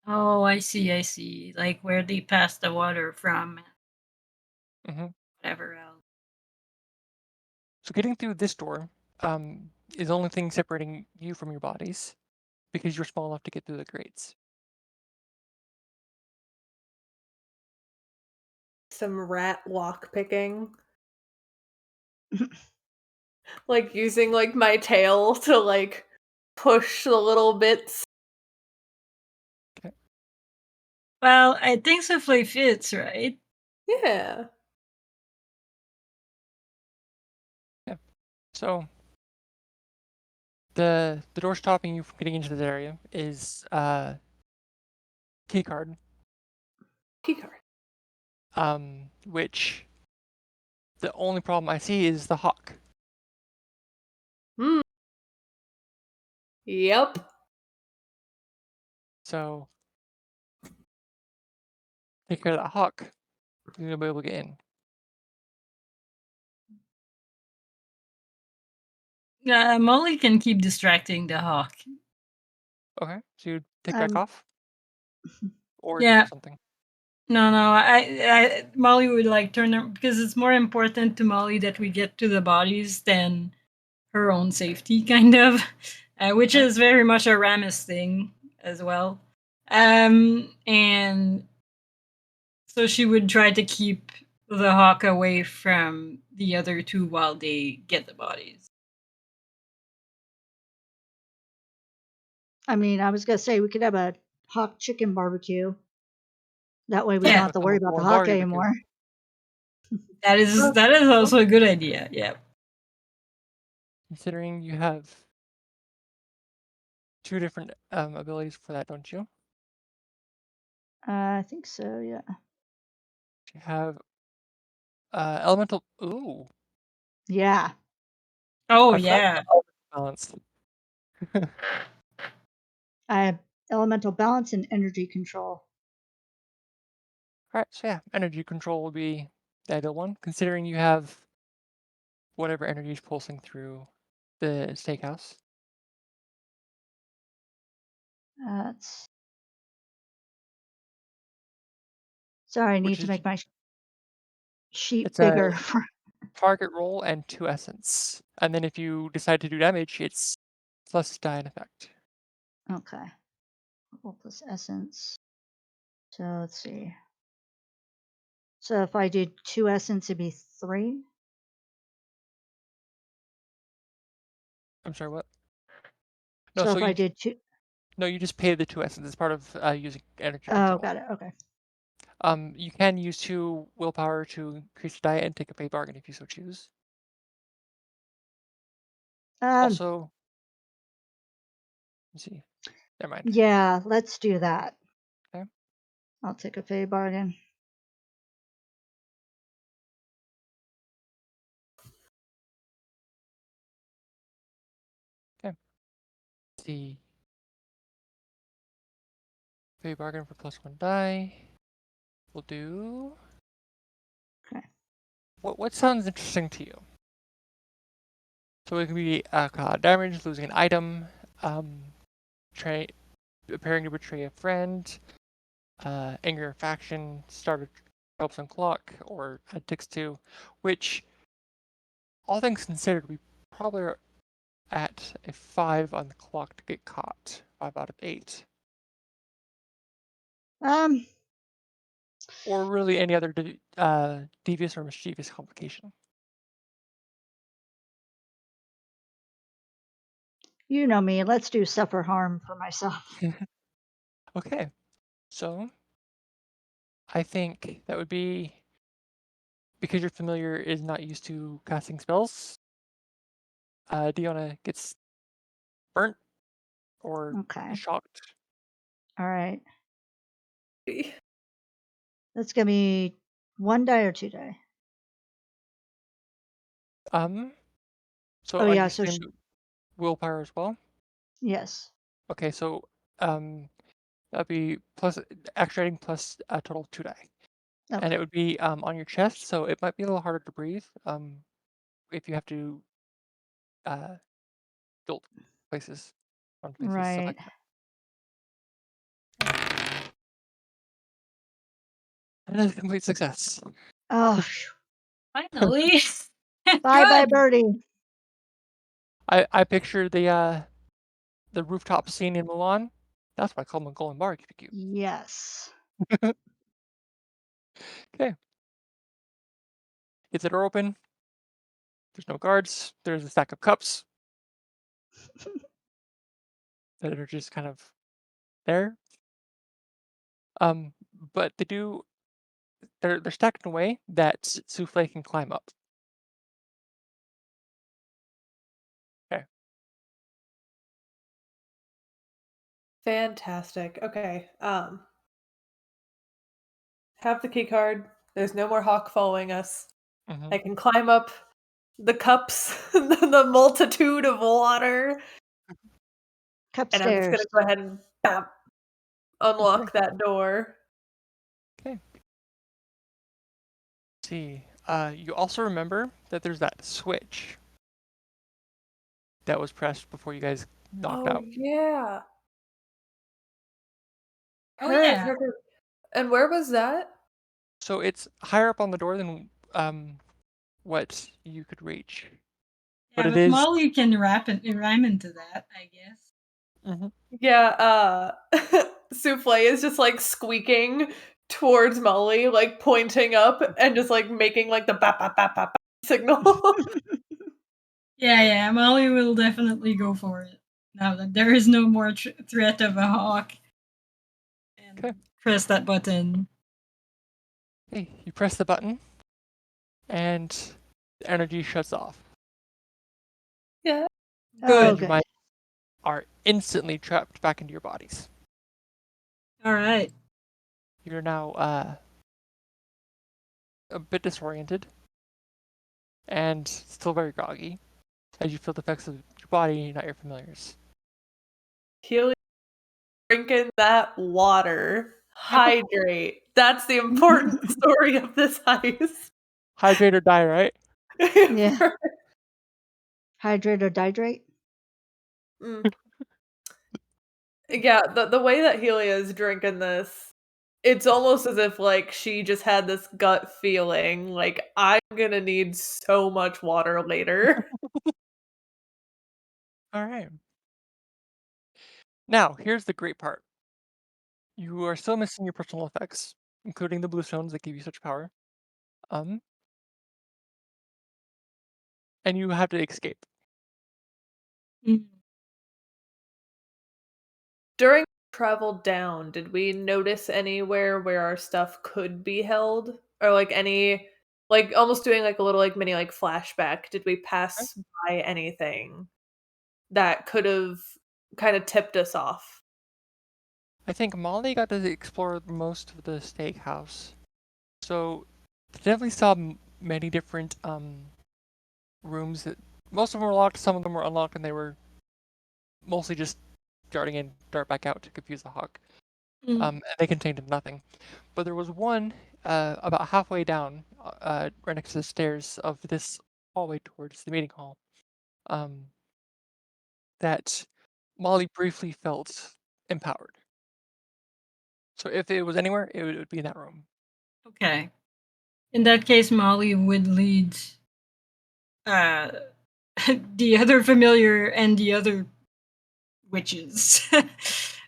[SPEAKER 5] Oh, I see, I see. Like where they pass the water from,
[SPEAKER 1] hmm
[SPEAKER 5] whatever else.
[SPEAKER 1] So getting through this door is the only thing separating you from your bodies because you're small enough to get through the grates.
[SPEAKER 2] Some rat lock picking. Like using like my tail to like push the little bits.
[SPEAKER 1] Okay.
[SPEAKER 5] Well, I think Souffle fits, right?
[SPEAKER 2] Yeah.
[SPEAKER 1] Yeah. So the door stopping you from getting into this area is key card,
[SPEAKER 2] Keycard.
[SPEAKER 1] which the only problem I see is the hawk.
[SPEAKER 2] Hmm. Yep.
[SPEAKER 1] So take care of that hawk. You're gonna be able to get in.
[SPEAKER 5] Molly can keep distracting the hawk.
[SPEAKER 1] Okay. So you take back
[SPEAKER 4] Um,
[SPEAKER 1] off or do
[SPEAKER 5] Yeah,
[SPEAKER 1] something.
[SPEAKER 5] no, Molly would like turn her because it's more important to Molly that we get to the bodies than her own safety, kind of, which
[SPEAKER 1] Okay.
[SPEAKER 5] is very much a Ramus thing as well. And so she would try to keep the hawk away from the other two while they get the bodies.
[SPEAKER 4] I mean, I was gonna say we could have a hawk chicken barbecue. That way we don't
[SPEAKER 5] Yeah,
[SPEAKER 4] have to
[SPEAKER 1] Become
[SPEAKER 4] worry
[SPEAKER 1] a
[SPEAKER 4] about the
[SPEAKER 1] warm
[SPEAKER 4] hawk
[SPEAKER 1] barbecue.
[SPEAKER 4] anymore.
[SPEAKER 5] that is also a good idea. Yeah.
[SPEAKER 1] Considering you have two different abilities for that, don't you?
[SPEAKER 4] I think so, yeah.
[SPEAKER 1] You have elemental. Ooh,
[SPEAKER 4] Yeah.
[SPEAKER 5] Oh
[SPEAKER 1] I forgot
[SPEAKER 5] yeah.
[SPEAKER 1] about elemental balance.
[SPEAKER 4] I have elemental balance and energy control.
[SPEAKER 1] All right, so yeah, energy control would be the ideal one, considering you have whatever energy is pulsing through the steakhouse,
[SPEAKER 4] That's sorry, I need
[SPEAKER 1] which
[SPEAKER 4] to
[SPEAKER 1] is
[SPEAKER 4] make my sheet
[SPEAKER 1] it's a
[SPEAKER 4] bigger for
[SPEAKER 1] target roll and 2 essence, and then if you decide to do damage, it's plus die in effect.
[SPEAKER 4] okay. Level plus essence. So let's see. So if I did 2 essence, it'd be 3.
[SPEAKER 1] I'm sorry, what? No,
[SPEAKER 4] So
[SPEAKER 1] so
[SPEAKER 4] if I did 2,
[SPEAKER 1] no, you just pay the 2 essence. It's part of using energy
[SPEAKER 4] oh,
[SPEAKER 1] control.
[SPEAKER 4] got it. Okay.
[SPEAKER 1] You can use 2 willpower to increase the diet and take a pay bargain if you so choose. Also, let's see. Never mind.
[SPEAKER 4] Yeah, let's do that.
[SPEAKER 1] Okay.
[SPEAKER 4] I'll take a pay bargain.
[SPEAKER 1] Let's see. Pay bargain for +1 die. We'll do.
[SPEAKER 4] Okay.
[SPEAKER 1] What sounds interesting to you? So it can be damage, losing an item, appearing to betray a friend, anger a faction, start a troublesome clock, or add ticks to, which, all things considered, we probably are at a 5 on the clock to get caught. 5 out of 8.
[SPEAKER 4] Um,
[SPEAKER 1] Or really any other devious or mischievous complication.
[SPEAKER 4] you know me. Let's do suffer harm for myself.
[SPEAKER 1] Okay, so I think that would be because your familiar is not used to casting spells. Diona gets burnt or
[SPEAKER 4] Okay.
[SPEAKER 1] is shocked.
[SPEAKER 4] All right. That's gonna be 1 die or 2 die.
[SPEAKER 1] So
[SPEAKER 4] Oh
[SPEAKER 1] are
[SPEAKER 4] yeah.
[SPEAKER 1] you
[SPEAKER 4] So
[SPEAKER 1] saying willpower as well?
[SPEAKER 4] yes.
[SPEAKER 1] Okay, so that'd be plus actuating plus a total 2 die, and it
[SPEAKER 4] Okay.
[SPEAKER 1] would be on your chest, so it might be a little harder to breathe. If you have to build places, on places, stuff
[SPEAKER 4] Right.
[SPEAKER 1] like that. And it's a complete success.
[SPEAKER 4] Oh, phew.
[SPEAKER 5] Finally.
[SPEAKER 4] Bye bye
[SPEAKER 5] Good.
[SPEAKER 4] birdie.
[SPEAKER 1] I picture the rooftop scene in Milan. That's why I call him a golden barbecue.
[SPEAKER 4] Yes.
[SPEAKER 1] Okay, get the door open. There's no guards. There's a stack of cups that are just kind of there. But they're stacked in a way that Souffle can climb up. Okay.
[SPEAKER 2] Fantastic. Okay. Have the key card. There's no more hawk following us.
[SPEAKER 1] Hmm.
[SPEAKER 2] I can climb up the cups, the multitude of water,
[SPEAKER 4] Cup
[SPEAKER 2] and I'm just
[SPEAKER 4] stairs.
[SPEAKER 2] gonna go ahead and bam,
[SPEAKER 1] Okay.
[SPEAKER 2] unlock that door.
[SPEAKER 1] Okay. Let's see. You also remember that there's that switch that was pressed before you guys knocked
[SPEAKER 2] Oh
[SPEAKER 1] out.
[SPEAKER 2] yeah.
[SPEAKER 5] Oh
[SPEAKER 2] Heard,
[SPEAKER 5] yeah.
[SPEAKER 2] heard, heard. And where was that?
[SPEAKER 1] So it's higher up on the door than what you could reach. But
[SPEAKER 5] Yeah,
[SPEAKER 1] it
[SPEAKER 5] but
[SPEAKER 1] is.
[SPEAKER 5] Molly can rhyme into that, I guess.
[SPEAKER 1] Mhm.
[SPEAKER 2] Yeah, Souffle is just like squeaking towards Molly, like pointing up and just like making like the bap bap bap bap bap signal.
[SPEAKER 5] Yeah, Molly will definitely go for it now that there is no more threat of a hawk.
[SPEAKER 1] Okay.
[SPEAKER 5] And press that button.
[SPEAKER 1] Hey, you press the button, and the energy shuts off,
[SPEAKER 2] Yeah.
[SPEAKER 4] Oh,
[SPEAKER 1] and
[SPEAKER 5] Good.
[SPEAKER 1] your
[SPEAKER 4] good.
[SPEAKER 1] mind are instantly trapped back into your bodies.
[SPEAKER 5] All right.
[SPEAKER 1] You're now a bit disoriented and still very groggy as you feel the effects of your body, not your familiars.
[SPEAKER 2] Healy drinking that water. Hydrate. That's the important story of this heist.
[SPEAKER 1] Hydrate or die, right?
[SPEAKER 4] Yeah. Hydrate or dihydrate?
[SPEAKER 2] Mm. Yeah, the way that Helia is drinking this, it's almost as if like she just had this gut feeling like I'm gonna need so much water later.
[SPEAKER 1] All right. Now, here's the great part. You are still missing your personal effects, including the blue stones that give you such power. Um, and you have to escape.
[SPEAKER 5] Mm.
[SPEAKER 2] During traveled down, did we notice anywhere where our stuff could be held? Or, like, any like, almost doing, like, a little, like, mini, like, flashback, did we
[SPEAKER 1] Okay.
[SPEAKER 2] pass by anything that could've kinda tipped us off?
[SPEAKER 1] I think Molly got to explore most of the steakhouse, so definitely saw many different rooms that most of them were locked, some of them were unlocked, and they were mostly just darting in, dart back out to confuse the hawk.
[SPEAKER 5] Mm.
[SPEAKER 1] And they contained nothing. But there was one about halfway down, right next to the stairs of this hallway towards the meeting hall, um, that Molly briefly felt empowered. So if it was anywhere, it would be in that room.
[SPEAKER 5] Okay. In that case, Molly would lead uh, the other familiar and the other witches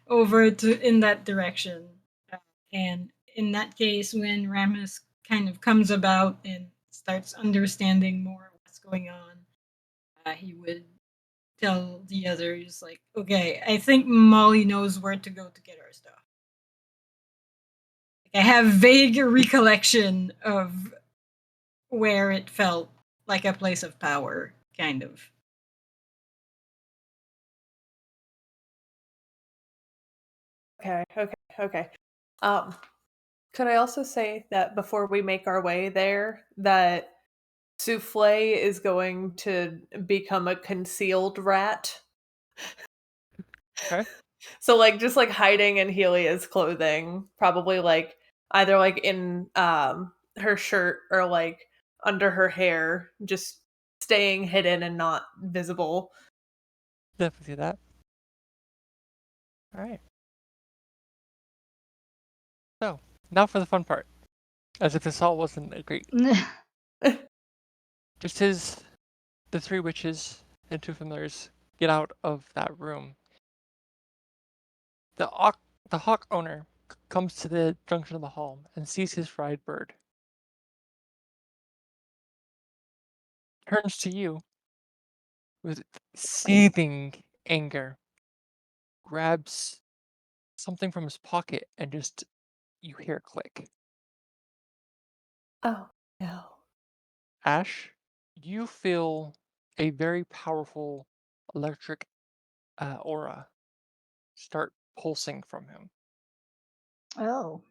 [SPEAKER 5] over to in that direction. Uh, and in that case, when Ramus kind of comes about and starts understanding more what's going on, he would tell the others, like, okay, I think Molly knows where to go to get our stuff. Like, I have vague recollection of where it felt like a place of power, kind of.
[SPEAKER 2] Okay. Um, could I also say that before we make our way there, that Souffle is going to become a concealed rat?
[SPEAKER 1] Okay.
[SPEAKER 2] So, like, just, like, hiding in Helia's clothing, probably, like, either, like, in, her shirt or, like, under her hair, just staying hidden and not visible.
[SPEAKER 1] Definitely see that. All right. So now for the fun part. As if this all wasn't a great. Just as the three witches and two familiars get out of that room, the hawk owner comes to the junction of the hall and sees his fried bird. Turns to you with seething anger, grabs something from his pocket, and just you hear a click.
[SPEAKER 2] Oh, no.
[SPEAKER 1] Ash, you feel a very powerful electric aura start pulsing from him.
[SPEAKER 4] Oh,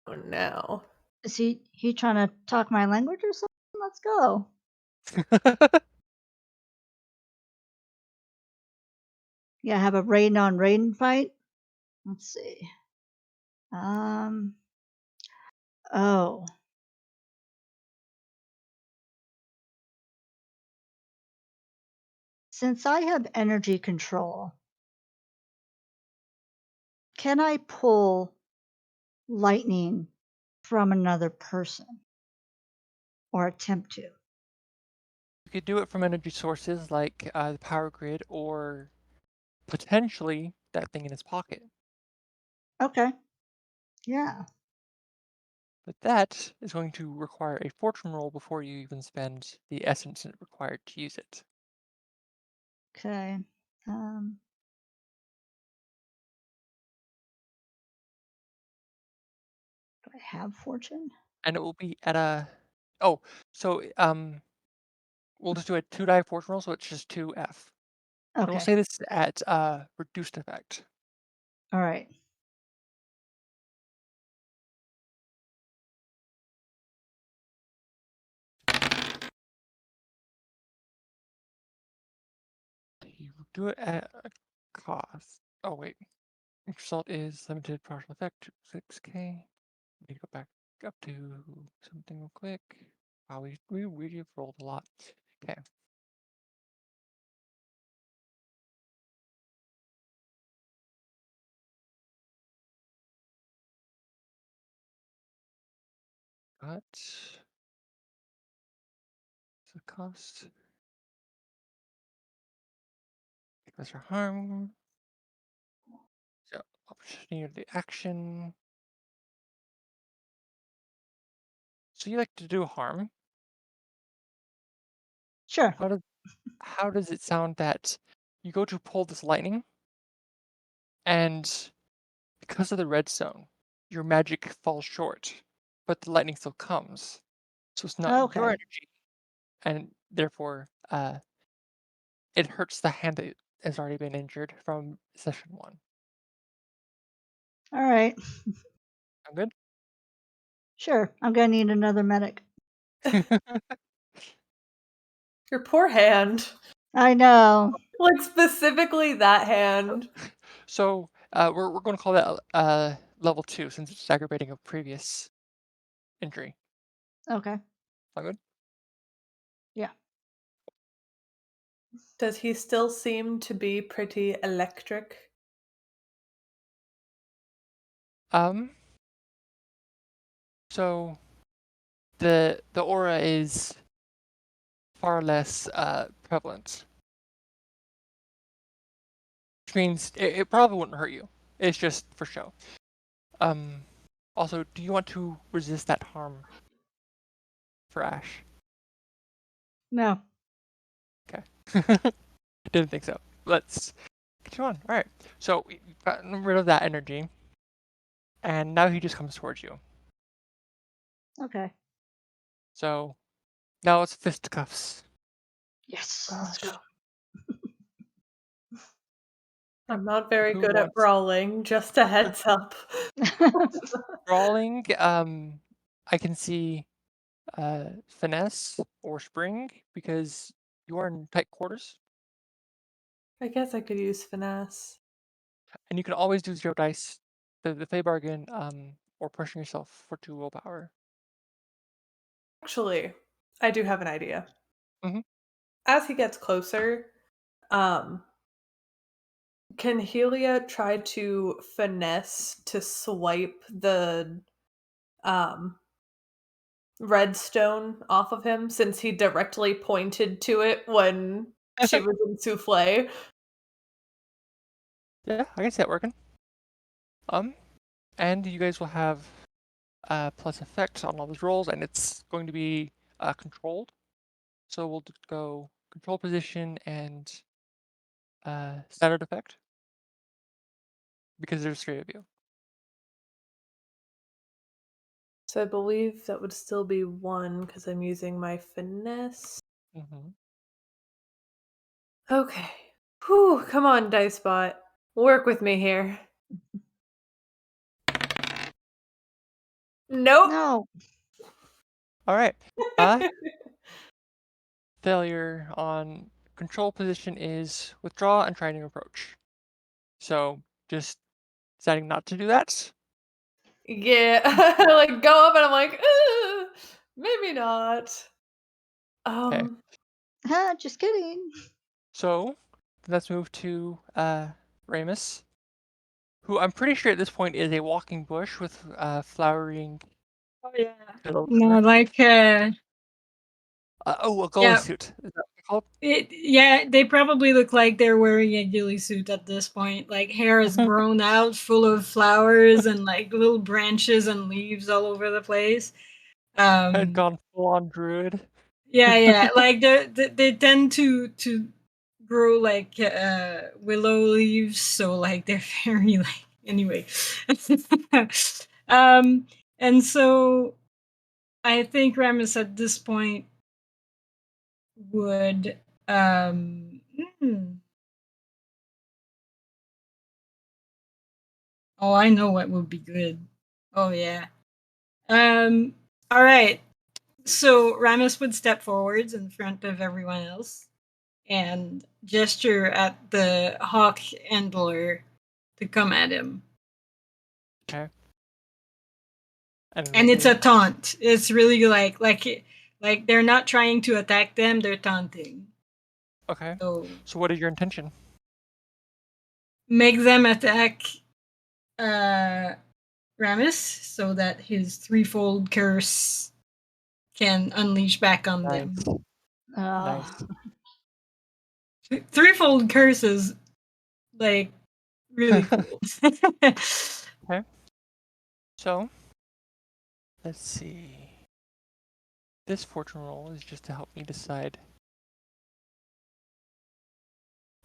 [SPEAKER 2] Oh, no.
[SPEAKER 4] is he trying to talk my language or something? Let's go. Yeah, have a Raiden on Raiden fight. Let's see. Um. Oh, since I have energy control, can I pull lightning from another person or attempt to?
[SPEAKER 1] You could do it from energy sources like the power grid or potentially that thing in his pocket.
[SPEAKER 4] Okay. Yeah.
[SPEAKER 1] But that is going to require a fortune roll before you even spend the essence required to use it.
[SPEAKER 4] Okay. Um. Do I have fortune?
[SPEAKER 1] And it will be at a. Oh, so we'll just do a 2 die fortune roll, so it's just 2F. And we'll
[SPEAKER 4] Okay.
[SPEAKER 1] say this is at reduced effect.
[SPEAKER 4] All right.
[SPEAKER 1] You do it at a cost. Oh, wait. Result is limited partial effect, 6k. Need to go back up to something real quick. Wow, we've rolled a lot. Okay. Got the cost. Lesser harm. So opportunity of the action. So you like to do harm.
[SPEAKER 4] Sure.
[SPEAKER 1] How does it sound that you go to pull this lightning, and because of the redstone, your magic falls short, but the lightning still comes. So it's not your
[SPEAKER 4] Okay.
[SPEAKER 1] energy, and therefore, it hurts the hand that has already been injured from session 1.
[SPEAKER 4] All right.
[SPEAKER 1] I'm good?
[SPEAKER 4] Sure. I'm gonna need another medic.
[SPEAKER 2] Your poor hand.
[SPEAKER 4] I know.
[SPEAKER 2] Like, specifically that hand.
[SPEAKER 1] So, we're gonna call that, level 2 since it's aggravating a previous injury.
[SPEAKER 4] Okay.
[SPEAKER 1] Sound good?
[SPEAKER 4] Yeah.
[SPEAKER 2] Does he still seem to be pretty electric?
[SPEAKER 1] Um, so the aura is far less, prevalent, which means it probably wouldn't hurt you. It's just for show. Um, Also, do you want to resist that harm for Ash?
[SPEAKER 4] No.
[SPEAKER 1] Okay. Didn't think so. Let's continue on. All right. So we've gotten rid of that energy, and now he just comes towards you.
[SPEAKER 4] Okay.
[SPEAKER 1] So now it's fisticuffs.
[SPEAKER 4] Yes. Let's
[SPEAKER 2] Gosh.
[SPEAKER 4] go.
[SPEAKER 2] I'm not very
[SPEAKER 1] Who
[SPEAKER 2] good at
[SPEAKER 1] wants
[SPEAKER 2] brawling, just a heads up.
[SPEAKER 1] brawling? I can see finesse or spring because you are in tight quarters,
[SPEAKER 2] I guess I could use finesse.
[SPEAKER 1] and you can always do 0 dice, the Fey bargain, or pushing yourself for 2 willpower.
[SPEAKER 2] Actually, I do have an idea.
[SPEAKER 1] Mhm.
[SPEAKER 2] As he gets closer, um, can Helia try to finesse to swipe the um redstone off of him since he directly pointed to it when she was in souffle?
[SPEAKER 1] Yeah, I can see that working. Um, and you guys will have plus effect on all those rolls, and it's going to be controlled. So we'll go control position and standard effect because there's 3 of you.
[SPEAKER 2] So I believe that would still be 1 because I'm using my finesse.
[SPEAKER 1] Mm-hmm.
[SPEAKER 2] Okay. Whew, come on, Dicebot. Work with me here. Nope.
[SPEAKER 4] No.
[SPEAKER 1] All right. Failure on control position is withdraw and try new approach. So just deciding not to do that.
[SPEAKER 2] Yeah, like go up and I'm like, maybe not.
[SPEAKER 1] Okay.
[SPEAKER 4] Just kidding.
[SPEAKER 1] So let's move to Ramus, who I'm pretty sure at this point is a walking bush with flowering
[SPEAKER 5] Oh yeah.
[SPEAKER 1] petals on
[SPEAKER 5] No,
[SPEAKER 1] it.
[SPEAKER 5] like
[SPEAKER 1] Oh, a gully
[SPEAKER 5] yeah,
[SPEAKER 1] suit. Is that what it's called?
[SPEAKER 5] yeah, they probably look like they're wearing a ghillie suit at this point. Like hair is grown out, full of flowers and like little branches and leaves all over the place.
[SPEAKER 1] Had
[SPEAKER 5] Um,
[SPEAKER 1] gone full on druid.
[SPEAKER 5] yeah, like they tend to grow like willow leaves, so like they're very like anyway. um, and so I think Ramus at this point would hmm. Oh, I know what would be good. Oh yeah. All right. So Ramus would step forwards in front of everyone else and gesture at the hawk handler to come at him.
[SPEAKER 1] Okay. And
[SPEAKER 5] And it's a
[SPEAKER 1] immediately.
[SPEAKER 5] taunt. It's really like they're not trying to attack them, they're taunting.
[SPEAKER 1] Okay.
[SPEAKER 5] So
[SPEAKER 1] So what is your intention?
[SPEAKER 5] make them attack uh Ramus so that his threefold curse can unleash back on them.
[SPEAKER 1] Nice.
[SPEAKER 4] Uh,
[SPEAKER 1] Nice.
[SPEAKER 5] Threefold curse is like really cool.
[SPEAKER 1] Okay. So let's see. This fortune roll is just to help me decide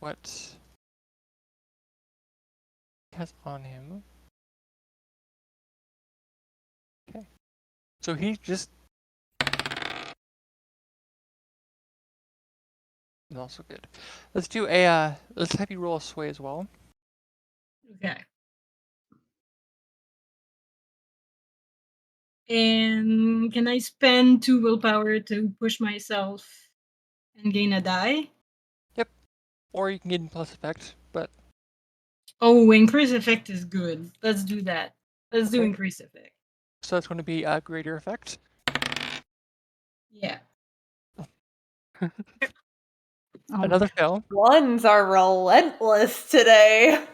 [SPEAKER 1] what he has on him. Okay. So he just is also good. Let's do a let's have you roll a sway as well.
[SPEAKER 5] Okay. And can I spend 2 willpower to push myself and gain a die?
[SPEAKER 1] Yep. Or you can get in plus effect, but
[SPEAKER 5] Oh, increase effect is good. Let's do that. Let's do
[SPEAKER 1] okay.
[SPEAKER 5] increase effect.
[SPEAKER 1] So that's going to be a greater effect.
[SPEAKER 5] Yeah.
[SPEAKER 4] Oh
[SPEAKER 1] Another
[SPEAKER 4] my
[SPEAKER 1] fail.
[SPEAKER 2] Ones are relentless today.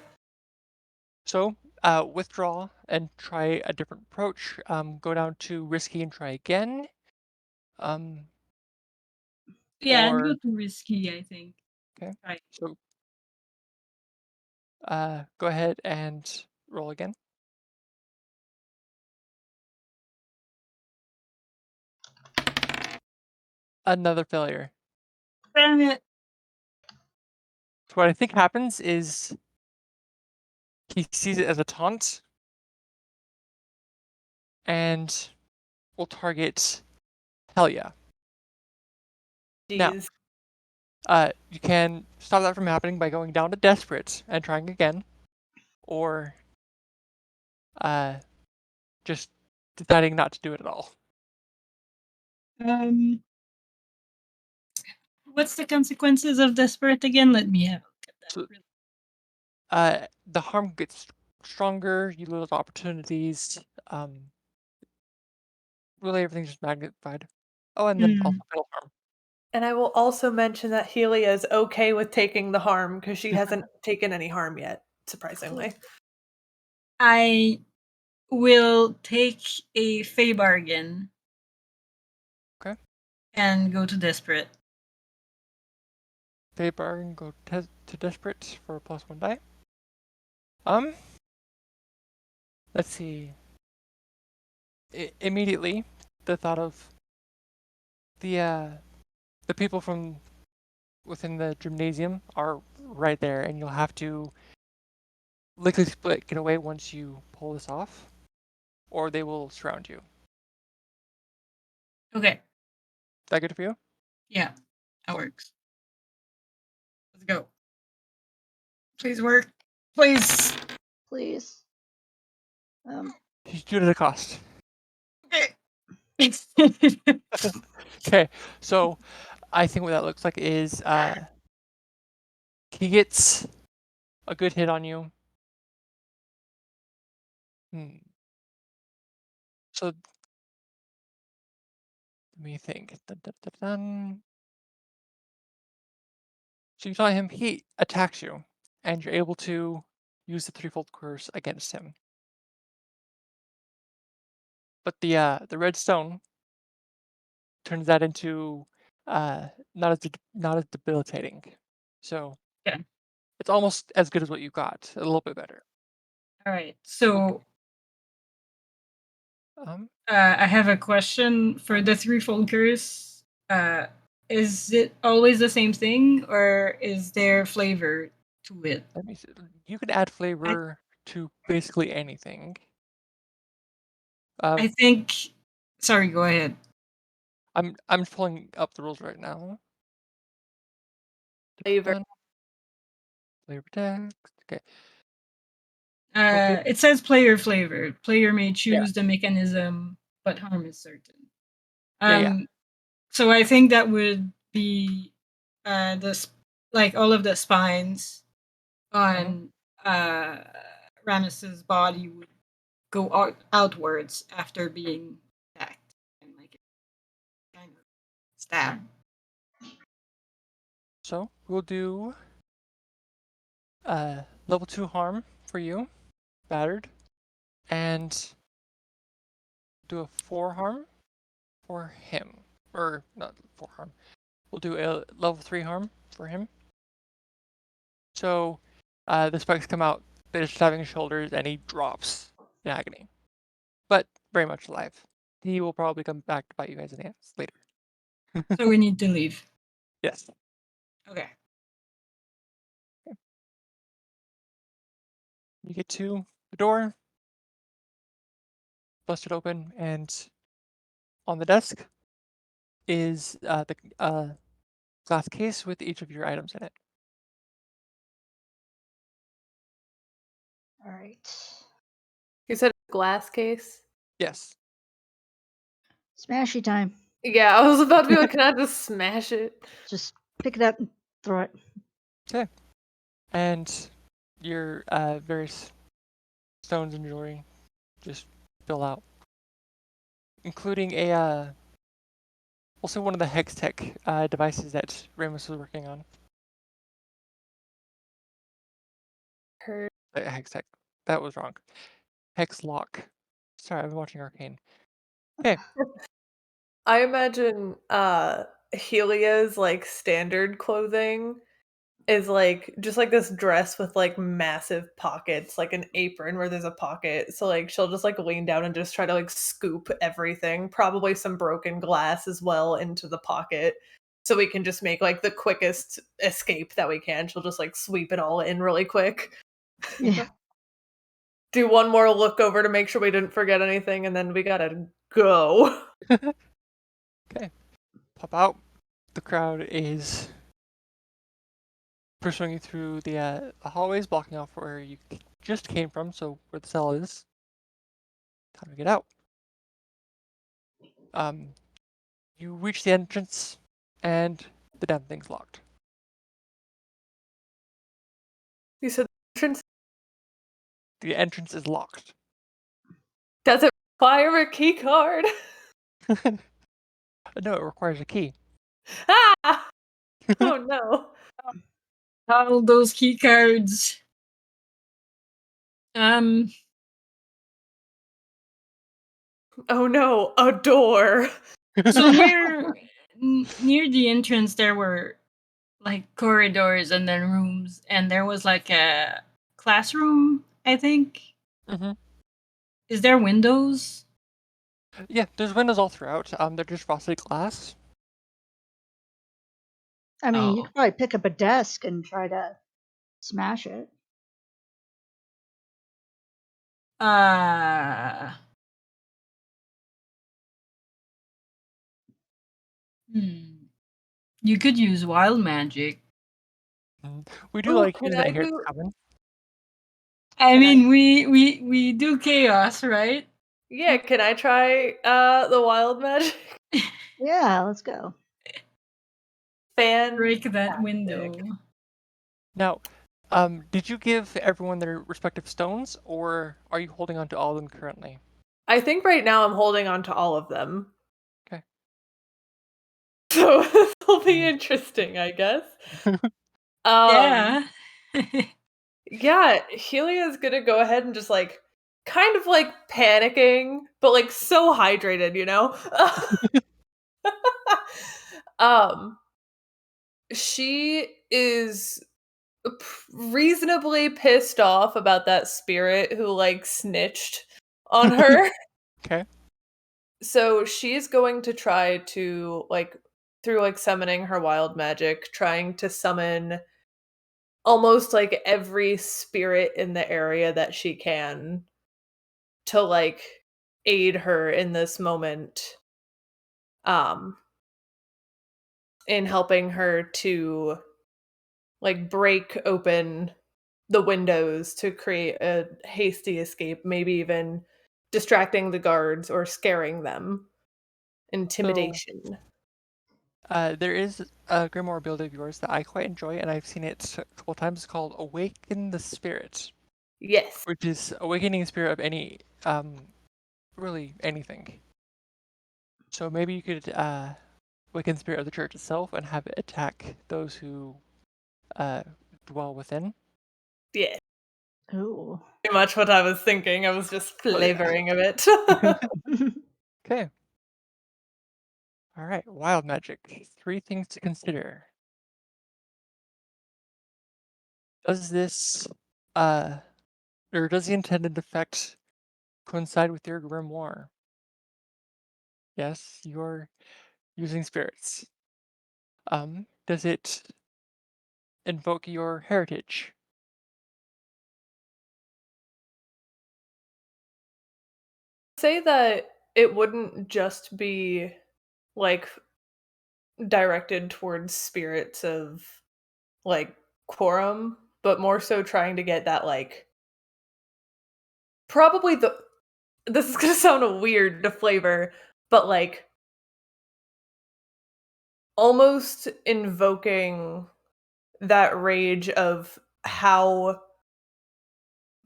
[SPEAKER 1] So withdraw and try a different approach. Go down to risky and try again.
[SPEAKER 5] Yeah, I'd go
[SPEAKER 1] Or
[SPEAKER 5] to risky, I think.
[SPEAKER 1] okay.
[SPEAKER 5] Right.
[SPEAKER 1] So go ahead and roll again. Another failure.
[SPEAKER 5] Damn it.
[SPEAKER 1] So what I think happens is he sees it as a taunt and will target Helia. Now,
[SPEAKER 2] Jeez.
[SPEAKER 1] you can stop that from happening by going down to Desperate and trying again, or just deciding not to do it at all.
[SPEAKER 5] Um, what's the consequences of Desperate again? Let me have a look at
[SPEAKER 1] So,
[SPEAKER 5] that.
[SPEAKER 1] the harm gets stronger, you lose opportunities, really everything's just magnified. Oh, and then also fatal harm.
[SPEAKER 2] And I will also mention that Helia is okay with taking the harm because she hasn't taken any harm yet, surprisingly.
[SPEAKER 5] I will take a Fey Bargain.
[SPEAKER 1] Okay.
[SPEAKER 5] And go to Desperate.
[SPEAKER 1] Fey Bargain, go to Desperate for a +1 die. Let's see. Immediately, the thought of the people from within the gymnasium are right there, and you'll have to lickety split get away once you pull this off, or they will surround you.
[SPEAKER 5] Okay.
[SPEAKER 1] Is that good for you?
[SPEAKER 5] Yeah, that works. Let's go. Please work. Please.
[SPEAKER 4] please.
[SPEAKER 1] You do it at a cost.
[SPEAKER 5] Okay.
[SPEAKER 1] Okay, so I think what that looks like is he gets a good hit on you. So let me think. Dun, dun, dun, dun. So you saw him, he attacks you, and you're able to use the threefold curse against him. But the red stone turns that into not as debilitating. So
[SPEAKER 5] Okay.
[SPEAKER 1] it's almost as good as what you got, a little bit better.
[SPEAKER 5] All right. So
[SPEAKER 1] Um,
[SPEAKER 5] I have a question for the threefold curse. Is it always the same thing, or is there flavor to it?
[SPEAKER 1] let me see. You can add
[SPEAKER 5] I
[SPEAKER 1] flavor to basically anything.
[SPEAKER 5] I think. Sorry. Go ahead.
[SPEAKER 1] I'm just pulling up the rules right now.
[SPEAKER 2] Flavor.
[SPEAKER 1] Flavor text. Okay. So
[SPEAKER 5] It says player flavor. Player may
[SPEAKER 1] yeah,
[SPEAKER 5] choose the mechanism, but harm is certain.
[SPEAKER 1] yeah.
[SPEAKER 5] So I think that would be like all of the spines
[SPEAKER 1] Mm-hmm.
[SPEAKER 5] on Ramesses' body would go outwards after being attacked and like kind of stabbed.
[SPEAKER 1] So we'll do level 2 harm for you, battered, and do a 4 harm for him. Or not 4 harm. We'll do a level 3 harm for him. So the spikes come out, finish stabbing his shoulders, and he drops in agony. But very much alive. He will probably come back to bite you guys in the ass later.
[SPEAKER 5] So we need to leave.
[SPEAKER 1] Yes.
[SPEAKER 5] Okay.
[SPEAKER 1] You get to the door, bust it open, and on the desk is the glass case with each of your items in it.
[SPEAKER 4] All right.
[SPEAKER 2] You said glass case?
[SPEAKER 1] Yes.
[SPEAKER 4] Smashy time.
[SPEAKER 2] Yeah, I was about to be like, can I just smash it?
[SPEAKER 4] Just pick it up and throw it.
[SPEAKER 1] Okay. And your various stones and jewelry just fill out, including a also one of the hex tech devices that Ramos was working on.
[SPEAKER 2] Her.
[SPEAKER 1] Hex tech. That was wrong. Hex lock. Sorry, I've been watching Arcane. Okay.
[SPEAKER 2] I imagine Helia's like standard clothing is like just like this dress with like massive pockets, like an apron where there's a pocket. So like she'll just like lean down and just try to like scoop everything, probably some broken glass as well into the pocket. So we can just make like the quickest escape that we can. She'll just like sweep it all in really quick.
[SPEAKER 4] Yeah.
[SPEAKER 2] Do one more look over to make sure we didn't forget anything, and then we gotta go.
[SPEAKER 1] Okay. Pop out. The crowd is pursuing you through the hallways, blocking off where you just came from, so where the cell is. Time to get out. Um, you reach the entrance, and the damn thing's locked.
[SPEAKER 2] You said the entrance
[SPEAKER 1] The entrance is locked.
[SPEAKER 2] doesn't require a key card.
[SPEAKER 1] No, it requires a key.
[SPEAKER 2] Ah! Oh no.
[SPEAKER 5] All those key cards.
[SPEAKER 2] Oh no, a door.
[SPEAKER 5] So near the entrance there were like corridors and then rooms, and there was like a classroom, I think.
[SPEAKER 1] Mm-hmm.
[SPEAKER 5] Is there windows?
[SPEAKER 1] Yeah, there's windows all throughout. They're just frosted glass.
[SPEAKER 4] I mean, you
[SPEAKER 5] Oh.
[SPEAKER 4] could probably pick up a desk and try to smash it.
[SPEAKER 5] Uh You could use wild magic.
[SPEAKER 1] We do
[SPEAKER 2] Oh,
[SPEAKER 1] like
[SPEAKER 2] can
[SPEAKER 1] using that
[SPEAKER 2] I
[SPEAKER 1] here at
[SPEAKER 2] do?
[SPEAKER 1] the Coven.
[SPEAKER 5] I
[SPEAKER 2] Can I?
[SPEAKER 5] mean, we do chaos, right?
[SPEAKER 2] Yeah, can I try the wild magic?
[SPEAKER 4] Yeah, let's go.
[SPEAKER 5] Break that
[SPEAKER 2] Fantastic.
[SPEAKER 5] window.
[SPEAKER 1] Now, did you give everyone their respective stones, or are you holding on to all of them currently?
[SPEAKER 2] I think right now I'm holding on to all of them.
[SPEAKER 1] Okay.
[SPEAKER 2] So this will be
[SPEAKER 1] Mm.
[SPEAKER 2] interesting, I guess. Um
[SPEAKER 5] Yeah.
[SPEAKER 2] yeah, Helia's gonna go ahead and just like kind of like panicking, but like so hydrated, you know? um she is reasonably pissed off about that spirit who like snitched on her.
[SPEAKER 1] Okay.
[SPEAKER 2] So she's going to try to like through like summoning her wild magic, trying to summon almost like every spirit in the area that she can to like aid her in this moment um in helping her to like break open the windows to create a hasty escape, maybe even distracting the guards or scaring them.
[SPEAKER 1] So,
[SPEAKER 2] Intimidation.
[SPEAKER 1] there is a grimoire build of yours that I quite enjoy, and I've seen it a couple times. It's called Awaken the Spirit,
[SPEAKER 2] Yes.
[SPEAKER 1] which is awakening the spirit of any, really anything. So maybe you could awaken the spirit of the church itself and have it attack those who uh, dwell within.
[SPEAKER 2] Yeah.
[SPEAKER 4] Ooh.
[SPEAKER 2] Pretty much what I was thinking. I was just
[SPEAKER 1] Oh yeah.
[SPEAKER 2] flavoring a bit.
[SPEAKER 1] Okay. All right. Wild magic. 3 things to consider. Does this, uh, or does the intended effect coincide with your grimoire? Yes, you're using spirits. Does it invoke your heritage?
[SPEAKER 2] say that it wouldn't just be, like, directed towards spirits of, like, quorum, but more so trying to get that, like probably the this is gonna sound weird to flavor, but, like, almost invoking that rage of how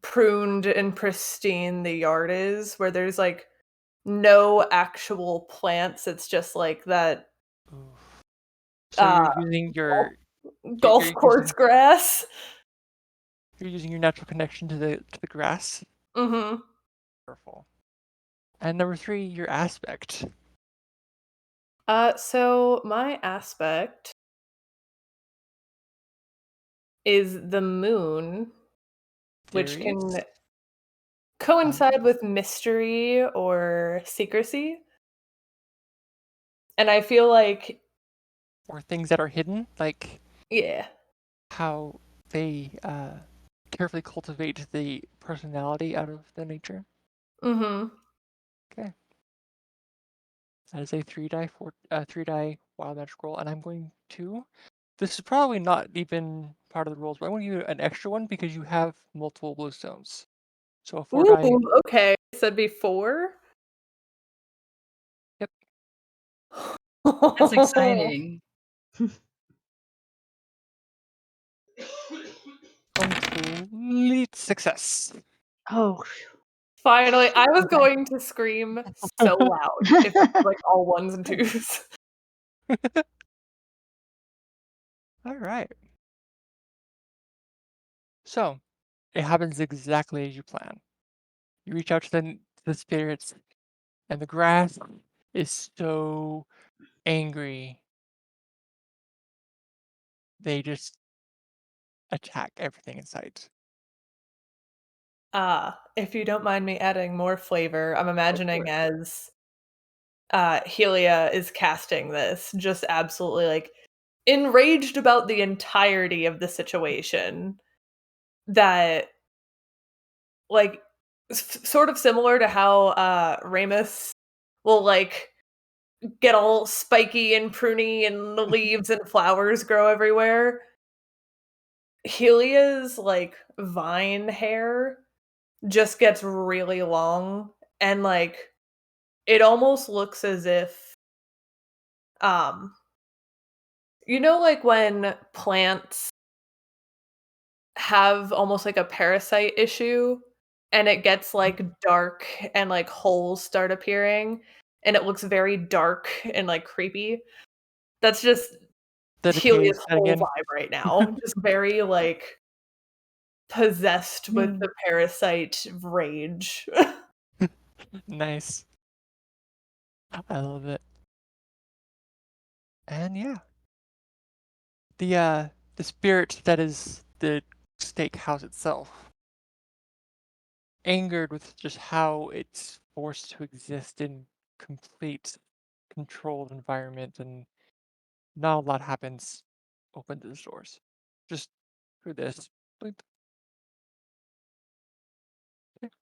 [SPEAKER 2] pruned and pristine the yard is, where there's, like, no actual plants, it's just, like, that,
[SPEAKER 1] Oof. So
[SPEAKER 2] uh,
[SPEAKER 1] you're using
[SPEAKER 2] golf
[SPEAKER 1] you're
[SPEAKER 2] golf course
[SPEAKER 1] using
[SPEAKER 2] grass.
[SPEAKER 1] your natural connection to the grass.
[SPEAKER 2] Mhm.
[SPEAKER 1] Wonderful. And number 3, your aspect.
[SPEAKER 2] So my aspect is the moon, which
[SPEAKER 1] Theories,
[SPEAKER 2] can coincide
[SPEAKER 1] um,
[SPEAKER 2] with mystery or secrecy. And I feel like
[SPEAKER 1] or things that are hidden, like
[SPEAKER 2] yeah.
[SPEAKER 1] how they carefully cultivate the personality out of the nature.
[SPEAKER 2] Mhm.
[SPEAKER 1] Okay, that is a 3 die wild magic roll, and I'm going to. This is probably not even part of the rules, but I'm going to give you an extra one because you have multiple bluestones. So a 4 die.
[SPEAKER 2] Ooh, okay. So that'd be 4?
[SPEAKER 1] Yep,
[SPEAKER 5] That's exciting.
[SPEAKER 1] complete success.
[SPEAKER 4] Oh,
[SPEAKER 2] Finally, I was
[SPEAKER 4] okay.
[SPEAKER 2] going to scream so loud if it was, like, all ones and twos.
[SPEAKER 1] All right. So it happens exactly as you plan. You reach out to the spirits, and the grass is so angry. They just attack everything in sight.
[SPEAKER 2] If you don't mind me adding more flavor, I'm
[SPEAKER 1] Go for
[SPEAKER 2] imagining
[SPEAKER 1] it.
[SPEAKER 2] as, Helia is casting this, just absolutely, like, enraged about the entirety of the situation that, like, sort of similar to how, Ramus will, like, get all spiky and pruny and the leaves and flowers grow everywhere. Helia's, like, vine hair just gets really long and, like, it almost looks as if, um, like, when plants have almost like a parasite issue and it gets, like, dark and, like, holes start appearing and it looks very dark and, like, creepy? That's just
[SPEAKER 1] The decay is
[SPEAKER 2] Helia's
[SPEAKER 1] setting
[SPEAKER 2] whole
[SPEAKER 1] in.
[SPEAKER 2] vibe right now, just very, like, possessed with
[SPEAKER 4] Hmm.
[SPEAKER 2] the parasite rage.
[SPEAKER 1] Nice. I love it. And yeah, the spirit that is the steakhouse itself, angered with just how it's forced to exist in complete controlled environment and not a lot happens, opens its doors. Just through this. Blink, blink,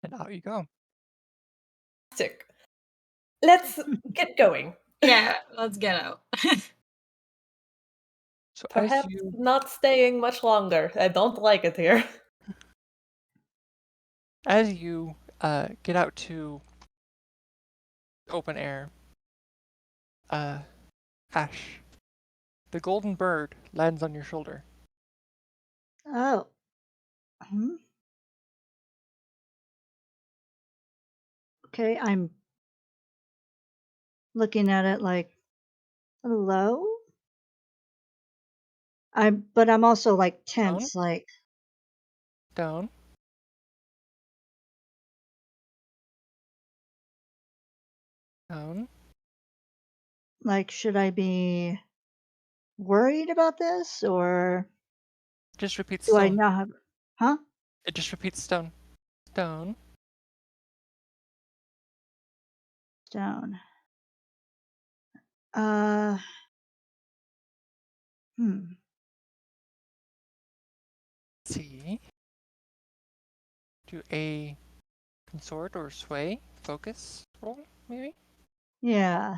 [SPEAKER 1] and out you go.
[SPEAKER 2] Fantastic. Let's get going.
[SPEAKER 5] Yeah, let's get out.
[SPEAKER 1] So
[SPEAKER 2] Perhaps not staying much longer. I don't like it here.
[SPEAKER 1] as you get out to open air, uh Ash, the golden bird lands on your shoulder.
[SPEAKER 4] Oh. Hmm. Okay, I'm looking at it like, hello? But I'm also like
[SPEAKER 1] Down,
[SPEAKER 4] tense, like,
[SPEAKER 1] down, down.
[SPEAKER 4] should I be worried about this or
[SPEAKER 1] Just repeat
[SPEAKER 4] do I
[SPEAKER 1] stone.
[SPEAKER 4] not have, huh?
[SPEAKER 1] It just repeats stone. Stone.
[SPEAKER 4] Stone. Uh, hmm.
[SPEAKER 1] See. do a consort or sway focus roll, maybe?
[SPEAKER 4] Yeah.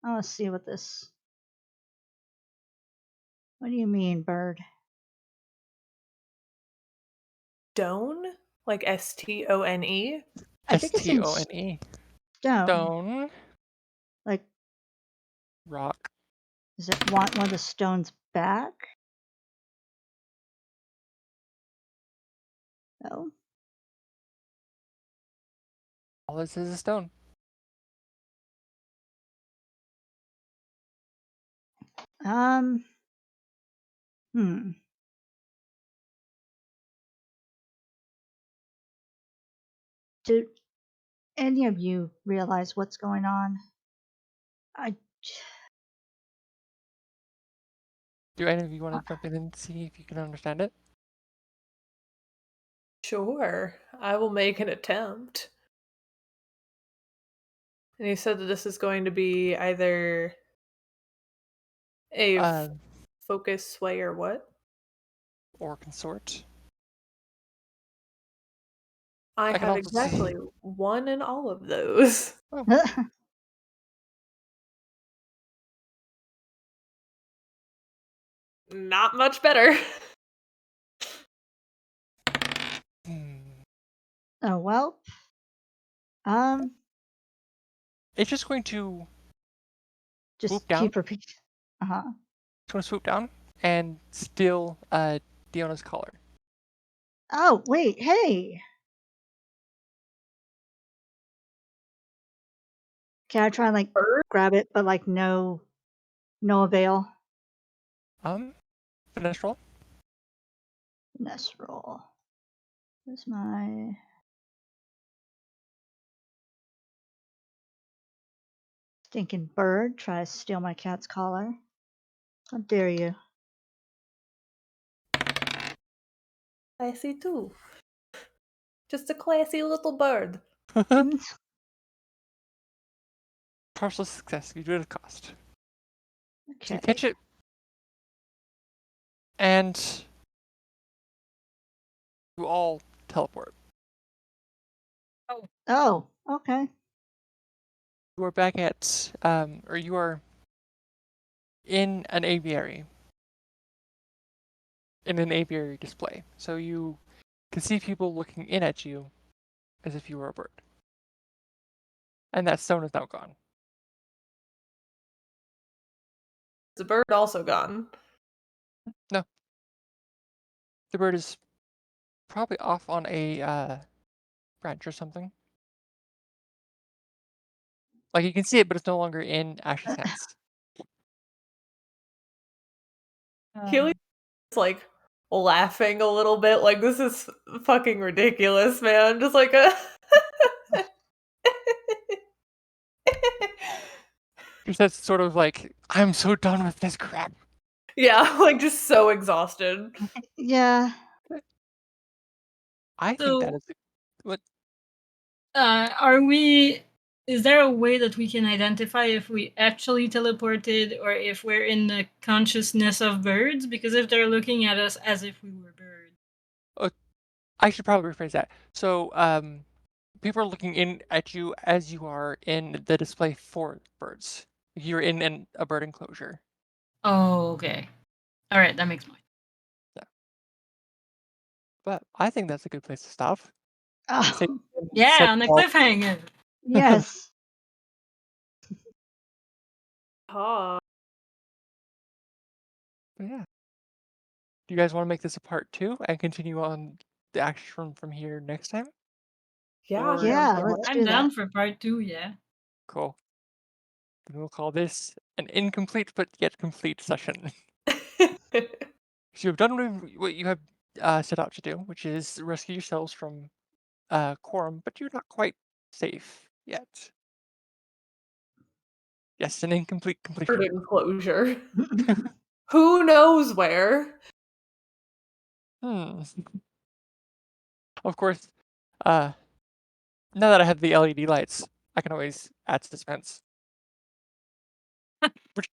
[SPEAKER 4] I want to see what this. What do you mean, bird?
[SPEAKER 2] Stone? Like Stone?
[SPEAKER 4] I think it's in
[SPEAKER 1] Stone.
[SPEAKER 4] stone.
[SPEAKER 1] Stone.
[SPEAKER 4] Like,
[SPEAKER 1] Rock.
[SPEAKER 4] does it want one of the stones back? No.
[SPEAKER 1] All this is a stone.
[SPEAKER 4] Hmm. Do any of you realize what's going on? I.
[SPEAKER 1] Do any of you want to jump in and see if you can understand it?
[SPEAKER 2] Sure, I will make an attempt. And you said that this is going to be either a focus, sway, or what?
[SPEAKER 1] Or consort.
[SPEAKER 2] I
[SPEAKER 1] I can
[SPEAKER 2] have
[SPEAKER 1] also see.
[SPEAKER 2] exactly one in all of those.
[SPEAKER 1] Oh,
[SPEAKER 2] Not much better.
[SPEAKER 4] Oh well.
[SPEAKER 1] It's just going to
[SPEAKER 4] Just
[SPEAKER 1] swoop down.
[SPEAKER 4] keep repeating.
[SPEAKER 1] It's going to swoop down and steal Diona's collar.
[SPEAKER 4] Oh wait, hey. Can I try and like
[SPEAKER 2] Bird?
[SPEAKER 4] grab it, but like no avail?
[SPEAKER 1] Finesse roll.
[SPEAKER 4] Finesse roll. Where's my stinking bird? Try to steal my cat's collar. How dare you?
[SPEAKER 2] I see too. Just a classy little bird.
[SPEAKER 1] Partial success. You do it at a cost. So you
[SPEAKER 4] Okay.
[SPEAKER 1] catch it, and you all teleport.
[SPEAKER 4] Oh, okay.
[SPEAKER 1] You are back at, or you are in an aviary. In an aviary display. So you can see people looking in at you as if you were a bird. And that stone is now gone.
[SPEAKER 2] The bird also gone.
[SPEAKER 1] No. The bird is probably off on a branch or something. Like you can see it, but it's no longer in Ash's hands.
[SPEAKER 2] Keely's like laughing a little bit, like this is fucking ridiculous, man. Just like a
[SPEAKER 1] Just that's sort of like, I'm so done with this crap.
[SPEAKER 2] yeah, like just so exhausted.
[SPEAKER 4] Yeah.
[SPEAKER 1] I think that
[SPEAKER 5] So,
[SPEAKER 1] is what
[SPEAKER 5] are we? Is there a way that we can identify if we actually teleported or if we're in the consciousness of birds? Because if they're looking at us as if we were birds.
[SPEAKER 1] I should probably rephrase that. So, people are looking in at you as you are in the display for birds. You're in a bird enclosure.
[SPEAKER 5] Oh, okay. All right, that makes more.
[SPEAKER 1] Yeah. But I think that's a good place to stop. Say,
[SPEAKER 4] Oh,
[SPEAKER 5] Yeah, on the cliffhanger.
[SPEAKER 4] yes.
[SPEAKER 2] Ah,
[SPEAKER 1] Yeah. Do you guys want to make this a part 2 and continue on the action from here next time?
[SPEAKER 2] yeah,
[SPEAKER 1] Or
[SPEAKER 4] Yeah,
[SPEAKER 2] sure.
[SPEAKER 4] let's
[SPEAKER 5] I'm
[SPEAKER 4] do
[SPEAKER 5] down
[SPEAKER 4] that.
[SPEAKER 5] for part 2, yeah.
[SPEAKER 1] cool. Then we'll call this an incomplete but yet complete session. So you've done what you have set out to do, which is rescue yourselves from Quorum, but you're not quite safe yet. Yes, an incomplete
[SPEAKER 2] Bird
[SPEAKER 1] completion.
[SPEAKER 2] enclosure. Who knows where?
[SPEAKER 1] Hmm. Of course, now that I have the LED lights, I can always add suspense.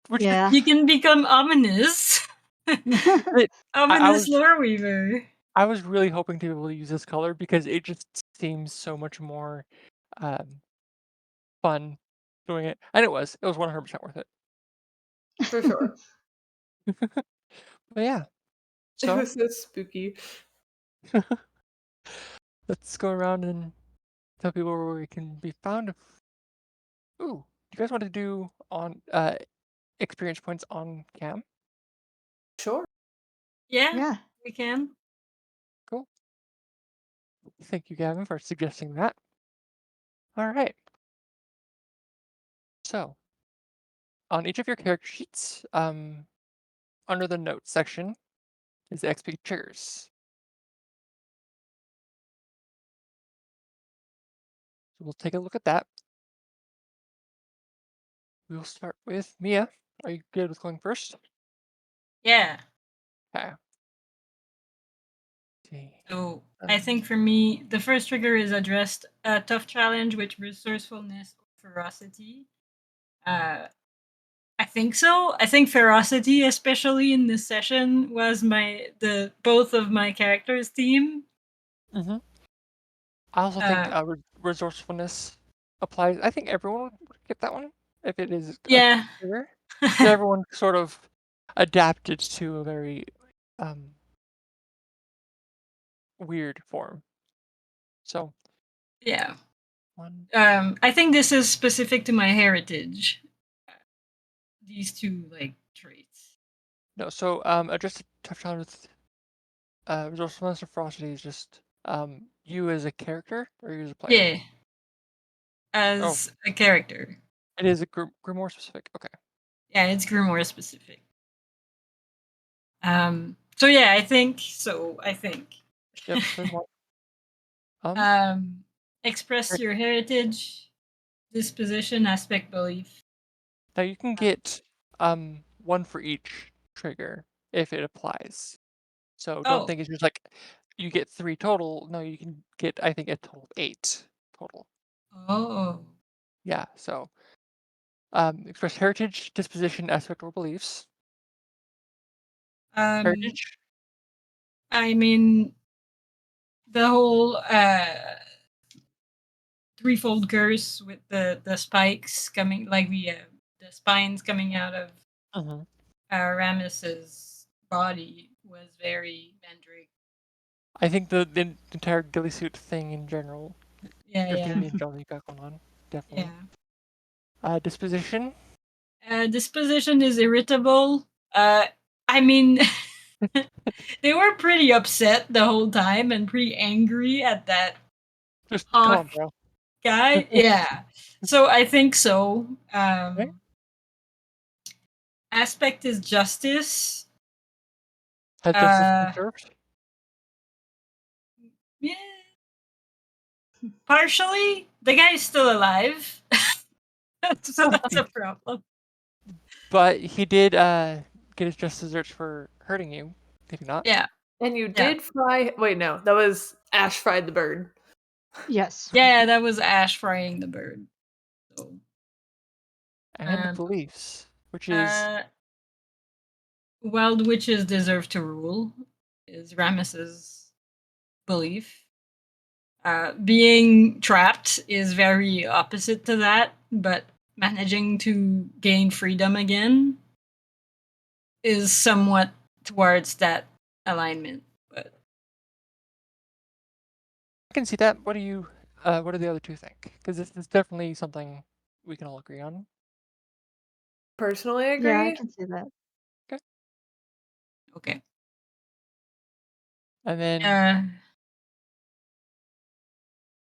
[SPEAKER 1] Which
[SPEAKER 4] Yeah.
[SPEAKER 5] You can become ominous.
[SPEAKER 1] I, I
[SPEAKER 5] Ominous
[SPEAKER 1] was
[SPEAKER 5] lore weaver.
[SPEAKER 1] I was really hoping to be able to use this color because it just seems so much more um, fun doing it, and it was. It was 100% worth it.
[SPEAKER 2] For sure.
[SPEAKER 1] But yeah,
[SPEAKER 2] It
[SPEAKER 1] so
[SPEAKER 2] was so spooky.
[SPEAKER 1] let's go around and tell people where we can be found. Ooh, do you guys want to do on experience points on cam?
[SPEAKER 2] Sure.
[SPEAKER 5] Yeah,
[SPEAKER 4] Yeah.
[SPEAKER 5] we can.
[SPEAKER 1] Cool. Thank you, Gavin, for suggesting that. All right. So on each of your character sheets, under the notes section is XP triggers. So we'll take a look at that. We'll start with Mia. Are you good with going first?
[SPEAKER 5] Yeah.
[SPEAKER 1] Okay. See.
[SPEAKER 5] So I think for me, the first trigger is addressed a tough challenge with resourcefulness or ferocity. I think so. I think ferocity, especially in this session, was the both of my characters' theme.
[SPEAKER 1] Mm-hmm. I also think
[SPEAKER 5] Uh,
[SPEAKER 1] resourcefulness applies. I think everyone would get that one if it is a
[SPEAKER 5] yeah.
[SPEAKER 1] trigger. Because everyone sort of adapted to a very weird form. So
[SPEAKER 5] Yeah.
[SPEAKER 1] one.
[SPEAKER 5] I think this is specific to my heritage. These two like traits.
[SPEAKER 1] No, so address a tough challenge with resourcefulness or ferocity is just you as a character or you as a player.
[SPEAKER 5] Yeah,
[SPEAKER 1] Oh,
[SPEAKER 5] as a character.
[SPEAKER 1] it is a grimoire specific. Okay.
[SPEAKER 5] Yeah, it's Grimoire specific. So yeah, I think so. I think.
[SPEAKER 1] Yep. There's one. Um.
[SPEAKER 5] Express your heritage, disposition, aspect, belief.
[SPEAKER 1] Now you can get one for each trigger if it applies. So don't
[SPEAKER 5] Oh,
[SPEAKER 1] think it's just like you get 3 total. No, you can get I think a total of 8 total.
[SPEAKER 5] oh.
[SPEAKER 1] Yeah. So express heritage, disposition, aspect, or beliefs.
[SPEAKER 5] Um,
[SPEAKER 1] Heritage.
[SPEAKER 5] I mean the whole threefold curse with the spikes coming, like the spines coming out of
[SPEAKER 1] Hmm.
[SPEAKER 5] Rames's body was very Mandrake.
[SPEAKER 1] I think the entire ghillie suit thing in general,
[SPEAKER 5] Yeah,
[SPEAKER 1] your
[SPEAKER 5] yeah,
[SPEAKER 1] theme in general you got going on, definitely.
[SPEAKER 5] yeah.
[SPEAKER 1] Disposition.
[SPEAKER 5] Disposition is irritable. I mean, they were pretty upset the whole time and pretty angry at that
[SPEAKER 1] Just come
[SPEAKER 5] hawk
[SPEAKER 1] on, bro.
[SPEAKER 5] guy. Yeah. So I think so.
[SPEAKER 1] Right?
[SPEAKER 5] Aspect is justice.
[SPEAKER 1] Has justice been
[SPEAKER 5] Uh,
[SPEAKER 1] served?
[SPEAKER 5] yeah. Partially, the guy's still alive, so that's a problem.
[SPEAKER 1] But he did get his just desserts for hurting you, did he not?
[SPEAKER 5] Yeah,
[SPEAKER 2] And you
[SPEAKER 5] yeah,
[SPEAKER 2] did fry. Wait, no, that was Ash fried the bird.
[SPEAKER 4] Yes.
[SPEAKER 5] yeah. That was Ash frying the bird. So,
[SPEAKER 1] And
[SPEAKER 5] um,
[SPEAKER 1] beliefs, which is
[SPEAKER 5] uh, wild witches deserve to rule is Rames's belief. Being trapped is very opposite to that, but managing to gain freedom again is somewhat towards that alignment. But
[SPEAKER 1] I can see that. What do the other two think? Because this is definitely something we can all agree on.
[SPEAKER 2] Personally, I
[SPEAKER 4] Yeah, I
[SPEAKER 2] agree.
[SPEAKER 4] can see that.
[SPEAKER 1] Okay.
[SPEAKER 5] okay.
[SPEAKER 1] And then
[SPEAKER 5] Uh,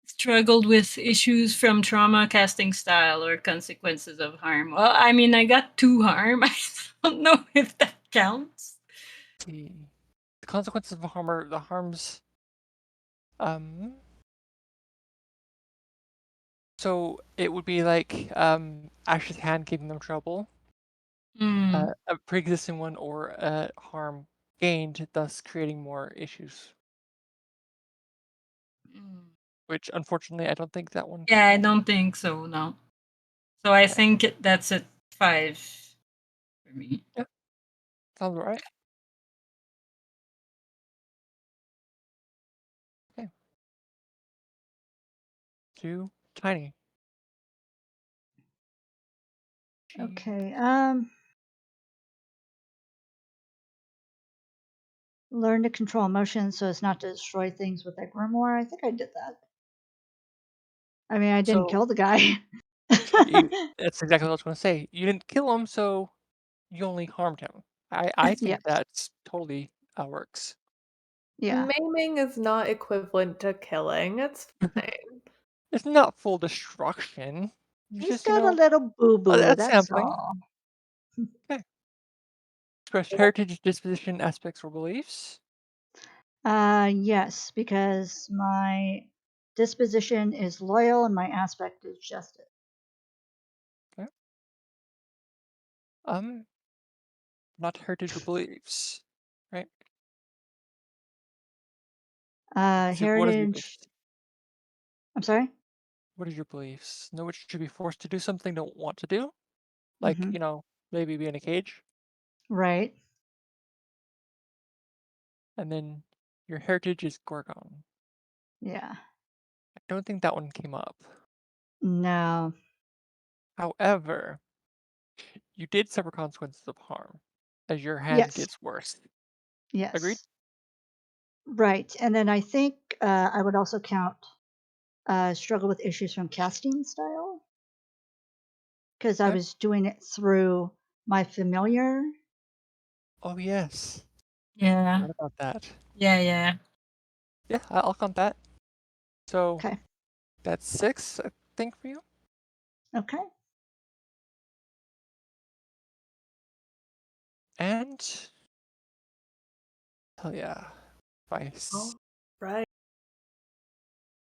[SPEAKER 5] struggled with issues from trauma, casting style, or consequences of harm. Well, I mean, I got 2 harm. I don't know if that counts.
[SPEAKER 1] the consequences of harm are the harms. Um, so it would be like Ash's hand giving them trouble,
[SPEAKER 5] Mm.
[SPEAKER 1] a pre-existing one, or harm gained, thus creating more issues.
[SPEAKER 5] Mm.
[SPEAKER 1] Which unfortunately, I don't think that one
[SPEAKER 5] Yeah, I
[SPEAKER 1] counts.
[SPEAKER 5] don't think so, no. So I
[SPEAKER 1] Okay.
[SPEAKER 5] think that's a 5 for me.
[SPEAKER 1] Yeah, sounds all right. to Tiny. She
[SPEAKER 4] Okay. Learn to control emotions so as not to destroy things with that grimoire. I think I did that. I mean, I didn't
[SPEAKER 1] So
[SPEAKER 4] kill the guy.
[SPEAKER 1] that's exactly what I was going to say. You didn't kill him, so you only harmed him. I think
[SPEAKER 4] Yes.
[SPEAKER 1] that's totally works.
[SPEAKER 4] Yeah.
[SPEAKER 2] Maiming is not equivalent to killing. It's fine.
[SPEAKER 1] It's not full destruction. It's
[SPEAKER 4] He's
[SPEAKER 1] just,
[SPEAKER 4] got a little boo boo,
[SPEAKER 1] a
[SPEAKER 4] that's
[SPEAKER 1] sampling.
[SPEAKER 4] all.
[SPEAKER 1] Okay. Express heritage, disposition, aspects, or beliefs.
[SPEAKER 4] Yes, because my disposition is loyal and my aspect is justice.
[SPEAKER 1] Okay. Not heritage or beliefs, right? So what is your
[SPEAKER 4] Heritage.
[SPEAKER 1] beliefs?
[SPEAKER 4] I'm sorry.
[SPEAKER 1] What are your beliefs? Know which should be forced to do something don't want to do? Like,
[SPEAKER 4] Hmm.
[SPEAKER 1] maybe be in a cage.
[SPEAKER 4] Right.
[SPEAKER 1] And then your heritage is Gorgon.
[SPEAKER 4] Yeah.
[SPEAKER 1] I don't think that one came up.
[SPEAKER 4] No.
[SPEAKER 1] However, you did suffer consequences of harm as your hand
[SPEAKER 4] Yes.
[SPEAKER 1] gets worse. Agreed?
[SPEAKER 4] Yes. Right. And then I think I would also count struggle with issues from casting style because I
[SPEAKER 1] Okay.
[SPEAKER 4] was doing it through my familiar.
[SPEAKER 1] Oh, yes.
[SPEAKER 5] Yeah.
[SPEAKER 1] What about that?
[SPEAKER 5] Yeah.
[SPEAKER 1] Yeah, I'll count that. So
[SPEAKER 4] Okay.
[SPEAKER 1] that's 6, I think, for you.
[SPEAKER 4] Okay.
[SPEAKER 1] And hell yeah. Vice.
[SPEAKER 2] All right.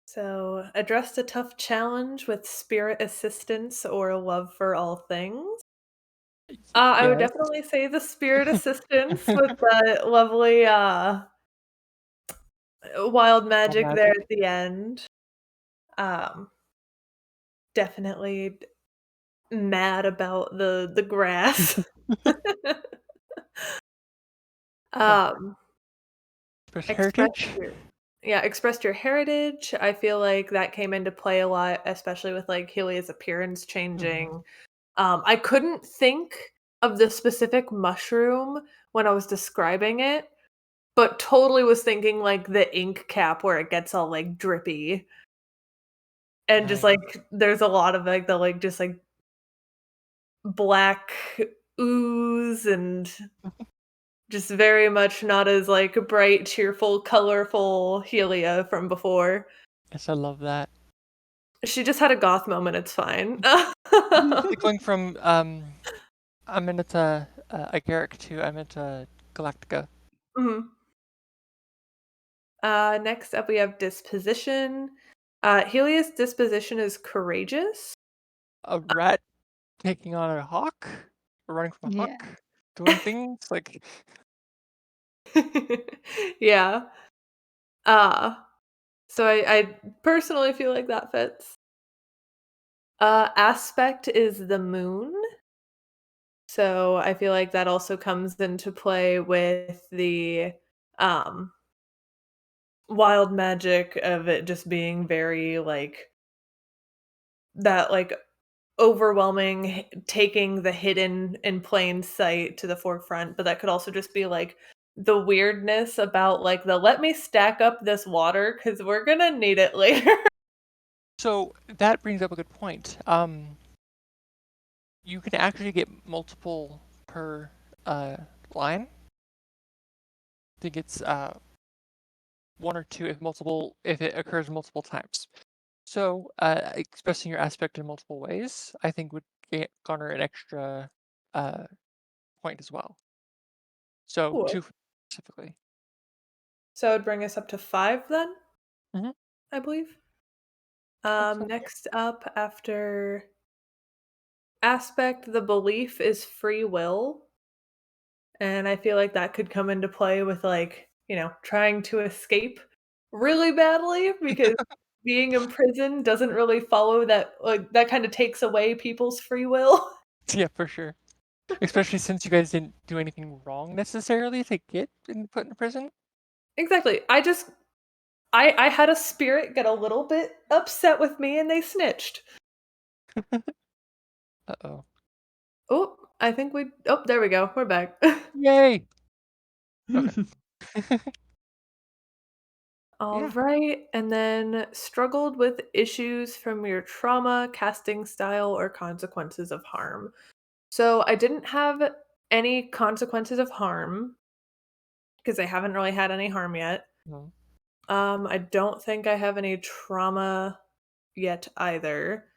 [SPEAKER 2] So, addressed a tough challenge with spirit assistance or love for all things. I would
[SPEAKER 1] Yes.
[SPEAKER 2] definitely say the spirit assistance with the lovely wild
[SPEAKER 1] All
[SPEAKER 2] magic there
[SPEAKER 1] magic.
[SPEAKER 2] at the end. Um, definitely mad about the grass.
[SPEAKER 1] Okay.
[SPEAKER 2] um,
[SPEAKER 1] Express
[SPEAKER 2] expressed
[SPEAKER 1] heritage.
[SPEAKER 2] your expressed your heritage. I feel like that came into play a lot, especially with like Helia's appearance
[SPEAKER 1] Mhm.
[SPEAKER 2] changing. I couldn't think of the specific mushroom when I was describing it, but totally was thinking like the ink cap where it gets all like drippy. And just
[SPEAKER 1] Nice.
[SPEAKER 2] like there's a lot of like the like just like black ooze and just very much not as like bright, cheerful, colorful Helia from before.
[SPEAKER 1] Yes, I love that.
[SPEAKER 2] She just had a goth moment, it's fine.
[SPEAKER 1] Like going from Aminata Agaric to Aminata Galactica.
[SPEAKER 2] Mhm. Next up we have disposition. Helia's disposition is courageous.
[SPEAKER 1] A rat taking on a hawk? Or running from a
[SPEAKER 4] Yeah.
[SPEAKER 1] hawk? Doing things like
[SPEAKER 2] Yeah. Uh, so I personally feel like that fits. Aspect is the moon. So I feel like that also comes into play with the um wild magic of it just being very like that like overwhelming taking the hidden in plain sight to the forefront, but that could also just be like the weirdness about like the let me stack up this water cuz we're going to need it later.
[SPEAKER 1] so that brings up a good point. You can actually get multiple per line. I think it's 1 or 2 if it occurs multiple times. So expressing your aspect in multiple ways, I think would garner an extra uh, point as well. So
[SPEAKER 2] Cool.
[SPEAKER 1] 2 specifically.
[SPEAKER 2] So it would bring us up to 5 then,
[SPEAKER 1] Mhm.
[SPEAKER 2] I believe.
[SPEAKER 1] That sounds good.
[SPEAKER 2] Next up after aspect, the belief is free will. And I feel like that could come into play with like, trying to escape really badly because being in prison doesn't really follow that like that kind of takes away people's free will.
[SPEAKER 1] Yeah, for sure. Especially since you guys didn't do anything wrong necessarily to get put in prison.
[SPEAKER 2] Exactly. I had a spirit get a little bit upset with me and they snitched.
[SPEAKER 1] Uh-oh.
[SPEAKER 2] Oh, I think we oh, there we go. We're back.
[SPEAKER 1] Yay! Okay.
[SPEAKER 2] All
[SPEAKER 1] Yeah.
[SPEAKER 2] right, and then struggled with issues from your trauma, casting style, or consequences of harm. So I didn't have any consequences of harm because I haven't really had any harm yet.
[SPEAKER 1] Mhm.
[SPEAKER 2] I don't think I have any trauma yet either.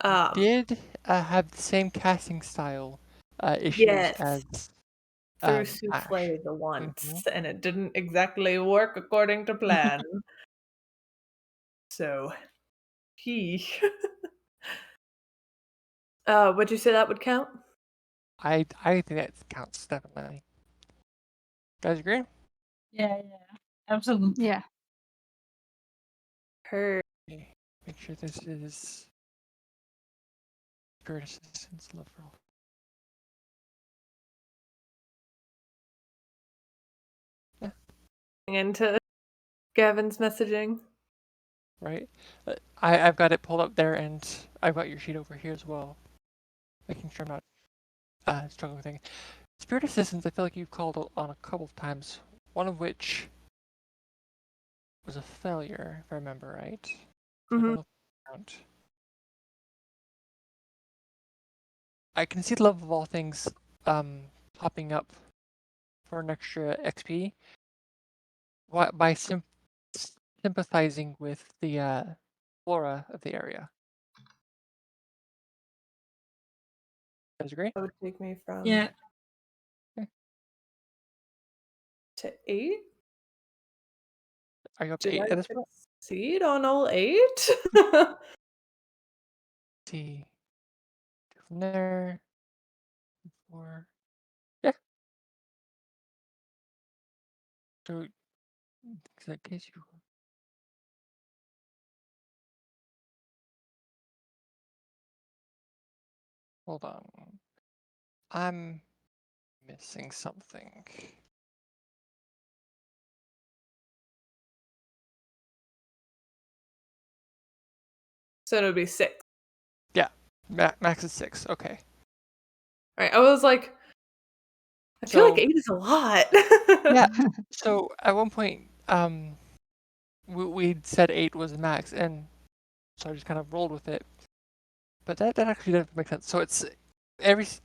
[SPEAKER 2] Um,
[SPEAKER 1] Did have the same casting style issues
[SPEAKER 2] yes,
[SPEAKER 1] as
[SPEAKER 2] through
[SPEAKER 1] Ash.
[SPEAKER 2] souffle the
[SPEAKER 1] Hmm.
[SPEAKER 2] once, and it didn't exactly work according to plan. So he. Would you say that would count?
[SPEAKER 1] I think that counts definitely. Guys agree?
[SPEAKER 5] Yeah, absolutely.
[SPEAKER 3] Yeah.
[SPEAKER 2] Her.
[SPEAKER 1] Okay. Make sure this is spirit assistance level. Yeah,
[SPEAKER 2] Into Gavin's messaging.
[SPEAKER 1] right. I've got it pulled up there, and I've got your sheet over here as well. Making sure I'm not struggling with things. Spirit assistance, I feel like you've called on a couple of times. One of which was a failure, if I remember right. So I don't
[SPEAKER 2] Mhm.
[SPEAKER 1] know if it count. I can see the love of all things popping up for an extra XP by sympathizing with the flora of the area. You guys agree?
[SPEAKER 2] That would take me from
[SPEAKER 5] Yeah,
[SPEAKER 1] Okay.
[SPEAKER 2] to 8.
[SPEAKER 1] Are you up to
[SPEAKER 2] Did
[SPEAKER 1] 8
[SPEAKER 2] I
[SPEAKER 1] at this point?
[SPEAKER 2] succeed on all 8?
[SPEAKER 1] Let's see. From there, 4. Yeah. So, in case you hold on, I'm missing something.
[SPEAKER 2] So it would be 6.
[SPEAKER 1] Yeah, max is 6. Okay.
[SPEAKER 2] Right. I was like, I feel like
[SPEAKER 1] So
[SPEAKER 2] 8 is a lot.
[SPEAKER 1] yeah. So at one point, we'd said 8 was the max, and so I just kind of rolled with it. But that actually doesn't make sense. So it's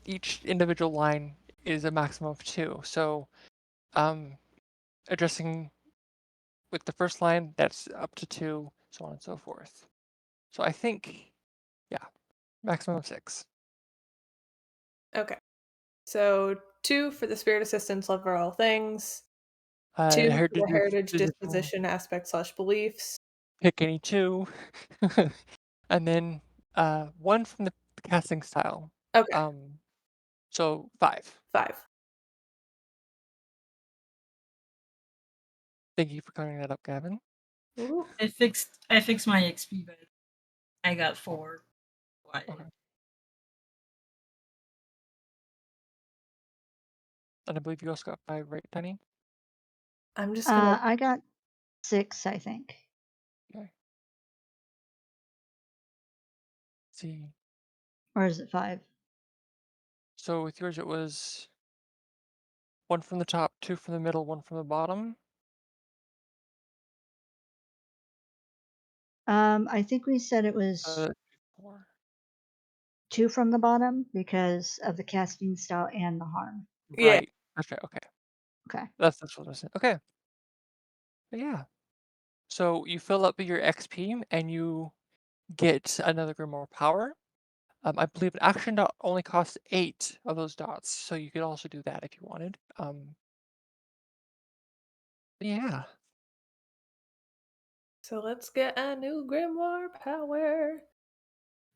[SPEAKER 1] each individual line is a maximum of 2. So um, addressing with the first line, that's up to 2, so on and so forth. So I think, yeah, maximum of 6.
[SPEAKER 2] Okay. So 2 for the spirit assistance, love for all things. 2 for
[SPEAKER 1] Heritage
[SPEAKER 2] the heritage
[SPEAKER 1] disposition,
[SPEAKER 2] disposition aspect slash beliefs.
[SPEAKER 1] pick any 2. And then 1 from the casting style.
[SPEAKER 2] Okay.
[SPEAKER 1] Um, so 5.
[SPEAKER 2] 5.
[SPEAKER 1] Thank you for clearing that up, Gavin.
[SPEAKER 2] Ooh.
[SPEAKER 5] I fixed my XP, but I got 4. Why?
[SPEAKER 1] Okay. And I believe you also got 5, right, Tiny?
[SPEAKER 2] I'm just gonna
[SPEAKER 4] I got 6, I think.
[SPEAKER 1] Okay. See.
[SPEAKER 4] Or is it 5?
[SPEAKER 1] So with yours, it was 1 from the top, 2 from the middle, 1 from the bottom.
[SPEAKER 4] I think we said it was
[SPEAKER 1] Uh, 4.
[SPEAKER 4] 2 from the bottom because of the casting style and the harm.
[SPEAKER 2] yeah.
[SPEAKER 1] Right. That's right. Okay.
[SPEAKER 4] Okay.
[SPEAKER 1] That's what I was saying. Okay. But yeah. So you fill up your XP and you get another Grimoire power. I believe an action dot only costs 8 of those dots, so you could also do that if you wanted. Yeah.
[SPEAKER 2] So let's get a new grimoire power.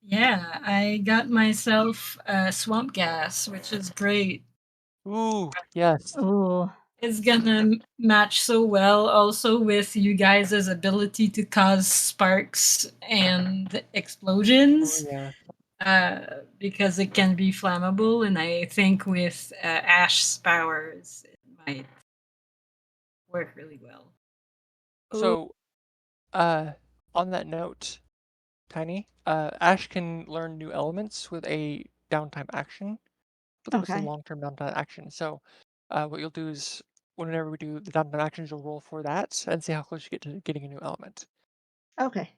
[SPEAKER 5] Yeah, I got myself swamp gas, which is great.
[SPEAKER 1] Ooh, yes.
[SPEAKER 4] Ooh.
[SPEAKER 5] It's gonna match so well also with you guys' ability to cause sparks and
[SPEAKER 1] Oh
[SPEAKER 5] explosions,
[SPEAKER 1] yeah.
[SPEAKER 5] because it can be flammable, and I think with Ash's powers, it might work really well.
[SPEAKER 2] Ooh.
[SPEAKER 1] So On that note, Tiny, Ash can learn new elements with a downtime action, but with a
[SPEAKER 4] Okay.
[SPEAKER 1] long-term downtime action. So, what you'll do is whenever we do the downtime actions, you'll roll for that and see how close you get to getting a new element.
[SPEAKER 4] Okay.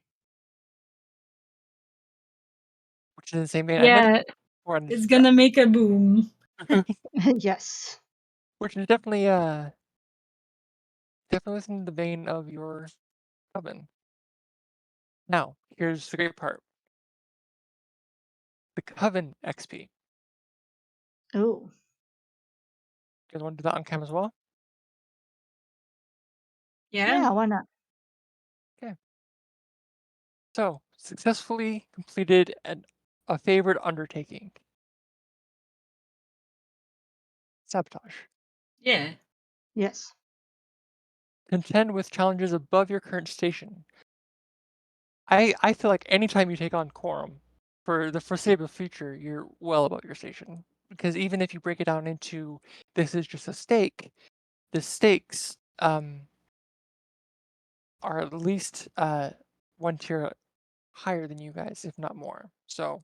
[SPEAKER 1] Which is the same vein I mentioned
[SPEAKER 5] Yeah,
[SPEAKER 1] before, energy
[SPEAKER 5] it's
[SPEAKER 1] trap.
[SPEAKER 5] gonna make a boom.
[SPEAKER 4] Yes.
[SPEAKER 1] Which is definitely within the vein of your coven. Now, here's the great part. The coven XP. You
[SPEAKER 4] Oh.
[SPEAKER 1] guys want to do that on cam as well?
[SPEAKER 5] Yeah.
[SPEAKER 4] Yeah, why not?
[SPEAKER 1] Okay. So, successfully completed a favored undertaking. Sabotage.
[SPEAKER 5] Yeah.
[SPEAKER 4] Yes.
[SPEAKER 1] Contend with challenges above your current station. I feel like anytime you take on quorum, for the foreseeable future, you're well above your station. Because even if you break it down into this is just a stake, the stakes are at least one tier higher than you guys, if not more. So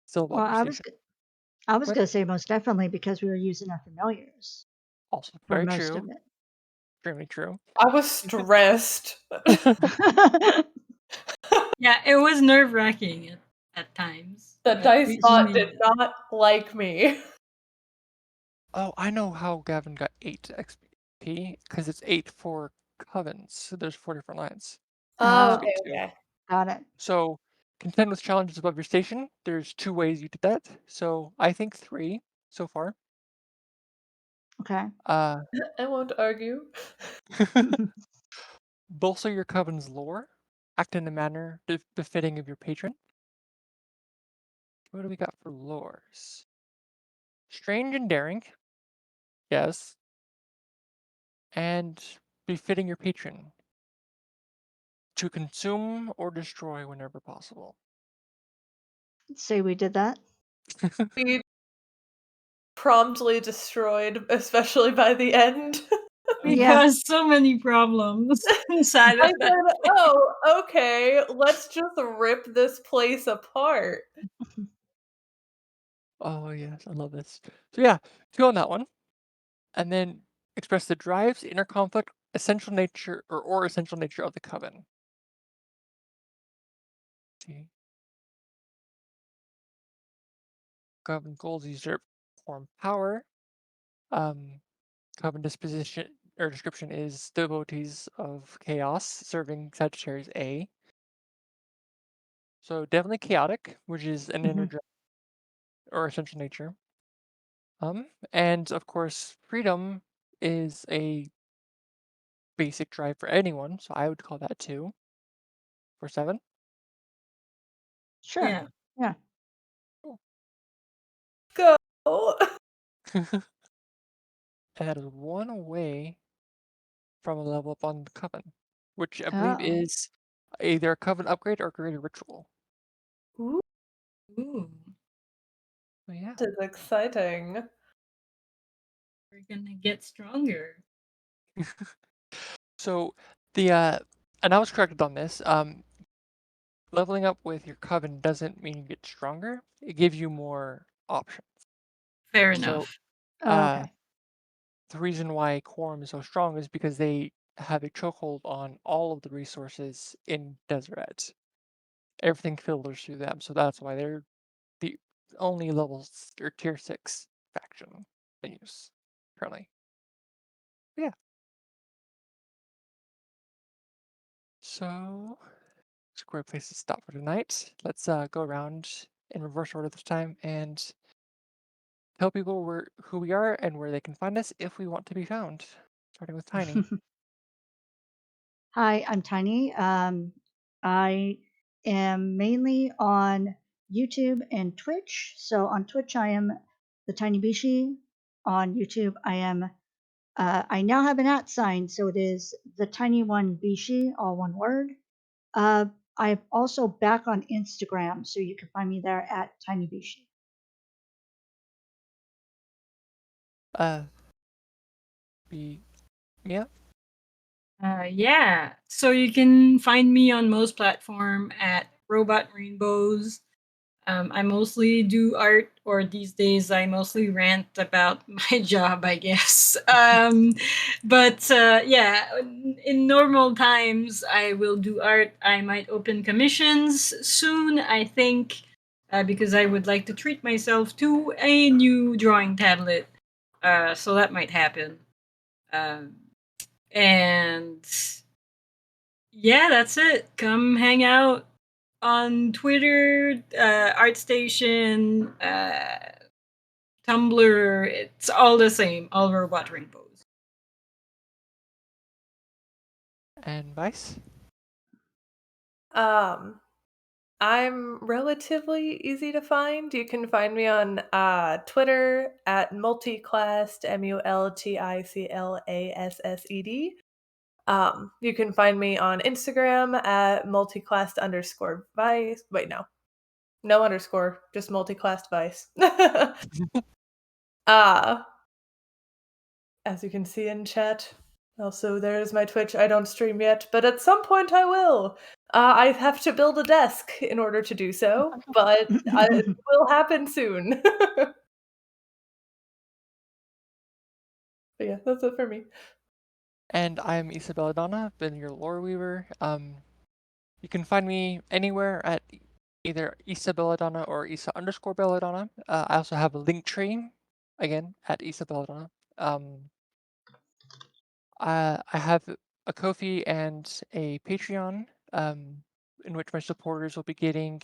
[SPEAKER 1] still
[SPEAKER 4] Well,
[SPEAKER 1] above your station.
[SPEAKER 4] I was
[SPEAKER 1] But
[SPEAKER 4] gonna say most definitely because we were using our familiars
[SPEAKER 1] also
[SPEAKER 4] for
[SPEAKER 1] very
[SPEAKER 4] most
[SPEAKER 1] true.
[SPEAKER 4] of it.
[SPEAKER 1] Extremely true.
[SPEAKER 2] I was stressed.
[SPEAKER 5] Yeah, it was nerve wracking at times,
[SPEAKER 2] The
[SPEAKER 5] but
[SPEAKER 2] dice
[SPEAKER 5] we
[SPEAKER 2] bot
[SPEAKER 5] made
[SPEAKER 2] did
[SPEAKER 5] it.
[SPEAKER 2] not like me.
[SPEAKER 1] Oh, I know how Gavin got 8 XP, because it's 8 for covens. So there's 4 different lines.
[SPEAKER 2] Oh,
[SPEAKER 1] Let's
[SPEAKER 4] Oh,
[SPEAKER 1] go
[SPEAKER 2] okay,
[SPEAKER 1] to.
[SPEAKER 2] okay.
[SPEAKER 4] got it.
[SPEAKER 1] So contend with challenges above your station. There's 2 ways you did that. So I think 3 so far.
[SPEAKER 4] Okay.
[SPEAKER 1] Uh,
[SPEAKER 2] I won't argue.
[SPEAKER 1] bolster your coven's lore. Act in a manner befitting of your patron. What do we got for lores? Strange and daring. Yes. And befitting your patron. To consume or destroy whenever possible.
[SPEAKER 4] Say we did that.
[SPEAKER 2] We promptly destroyed, especially by the end.
[SPEAKER 5] We
[SPEAKER 1] Um,
[SPEAKER 4] Yeah.
[SPEAKER 5] caused so many problems inside
[SPEAKER 2] I
[SPEAKER 5] of that
[SPEAKER 2] said,
[SPEAKER 5] place.
[SPEAKER 2] "Oh, okay, let's just rip this place apart."
[SPEAKER 1] oh yes, I love this. So yeah, 2 on that one. And then express the drives, inner conflict, essential nature or essential nature of the coven. See. Coven goals usurp form power. Um, Coven disposition or description is devotees of chaos serving Sagittarius A. So definitely chaotic, which is an inner
[SPEAKER 4] Mhm.
[SPEAKER 1] drive or essential nature. And of course, freedom is a basic drive for anyone, so I would call that 2 for 7.
[SPEAKER 4] Sure.
[SPEAKER 5] Yeah.
[SPEAKER 4] Yeah.
[SPEAKER 1] Cool.
[SPEAKER 2] Go.
[SPEAKER 1] And that is 1 away from a level up on the Coven, which I believe
[SPEAKER 4] Oh.
[SPEAKER 1] is either a Coven upgrade or greater ritual.
[SPEAKER 2] Ooh,
[SPEAKER 5] Ooh,
[SPEAKER 1] So yeah.
[SPEAKER 2] this is exciting.
[SPEAKER 5] we're gonna get stronger.
[SPEAKER 1] So the and I was corrected on this. Leveling up with your Coven doesn't mean you get stronger. It gives you more options.
[SPEAKER 5] Fair
[SPEAKER 1] So
[SPEAKER 5] enough.
[SPEAKER 4] Oh,
[SPEAKER 1] uh
[SPEAKER 4] okay.
[SPEAKER 1] the reason why Quorum is so strong is because they have a chokehold on all of the resources in Deseret. Everything filters through them, so that's why they're the only or tier 6 faction in use currently. Yeah. So it's a great place to stop for tonight. Let's go around in reverse order this time and tell people who we are and where they can find us if we want to be found. Starting with Tiny.
[SPEAKER 4] Hi, I'm Tiny. I am mainly on YouTube and Twitch. So on Twitch, I am the Tiny Bishi. On YouTube, I am. I now have an @ sign, so it is the Tiny One Bishi, all one word. I'm also back on Instagram, so you can find me there at Tiny Bishi.
[SPEAKER 1] Uh, be yeah.
[SPEAKER 5] Yeah. So you can find me on most platform at Robot Rainbows. I mostly do art, or these days I mostly rant about my job, I guess. But yeah, in normal times, I will do art. I might open commissions soon, I think, because I would like to treat myself to a new drawing tablet. So that might happen. Um, and yeah, that's it. Come hang out on Twitter, ArtStation, Tumblr. It's all the same. All robot rainbows.
[SPEAKER 1] And Vice?
[SPEAKER 2] I'm relatively easy to find. You can find me on Twitter at multiclassed, multiclassed. You can find me on Instagram at multiclassed_vice. Wait, no underscore, just multiclassed vice. uh, as you can see in chat. Also, there's my Twitch. I don't stream yet, but at some point I will. I have to build a desk in order to do so, but it will happen soon. But yeah, that's it for me.
[SPEAKER 1] And I'm Isabella Donna, been your lore weaver. You can find me anywhere at either Isabelladonna or Isa_Belladonna. I also have a link tree, again, at Isabelladonna. I have a Ko-fi and a Patreon, in which my supporters will be getting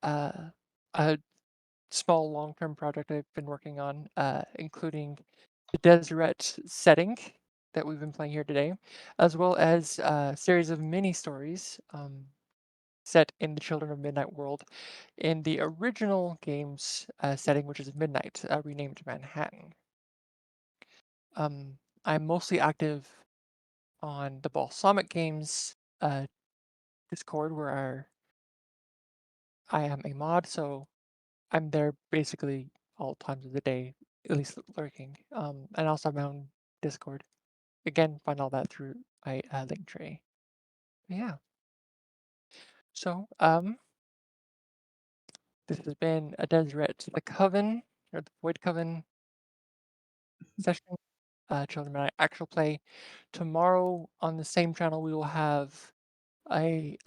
[SPEAKER 1] uh, a small long-term project I've been working on, including the Deseret setting that we've been playing here today, as well as a series of mini stories set in the Children of Midnight world in the original game's setting, which is Midnight, renamed Manhattan. I'm mostly active on the Balsamic Games Discord, where I am a mod, so I'm there basically all times of the day, at least lurking. And I also have my own Discord. Again, find all that through my link tree. Yeah. So, this has been a Deseret, the Coven, or the Void Coven session. Children of Night actual play. Tomorrow on the same channel, we will have a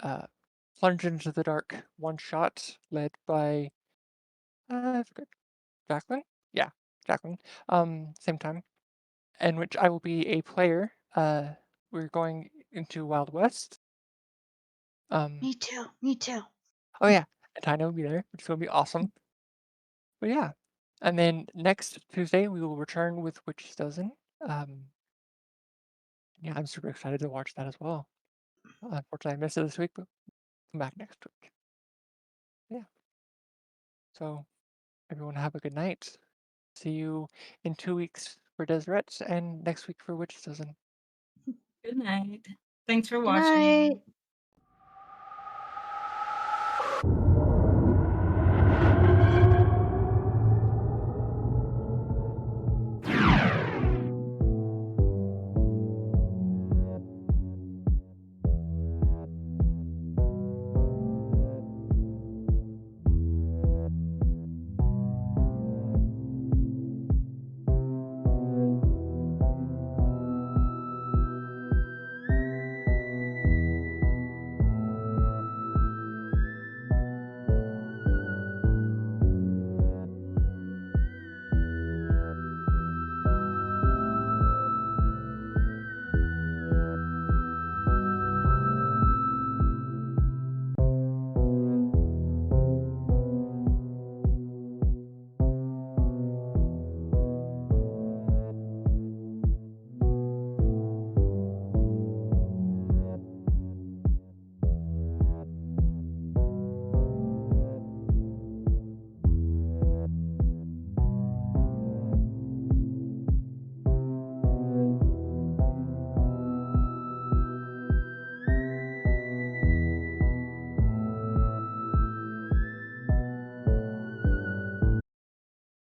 [SPEAKER 1] Plunge into the Dark one shot led by I forgot Jacqueline. Yeah, Jacqueline. Same time, in which I will be a player. We're going into Wild West.
[SPEAKER 4] Me too. Me too.
[SPEAKER 1] Oh yeah, and Tina will be there, which is gonna be awesome. But yeah, and then next Tuesday we will return with Witch's Dozen. Um, yeah, I'm super excited to watch that as well. Unfortunately, I missed it this week, but come back next week. Yeah. So everyone have a good night. See you in 2 weeks for Deseret and next week for Witch's Dozen.
[SPEAKER 5] Good night. Thanks for
[SPEAKER 4] Good night.
[SPEAKER 5] watching.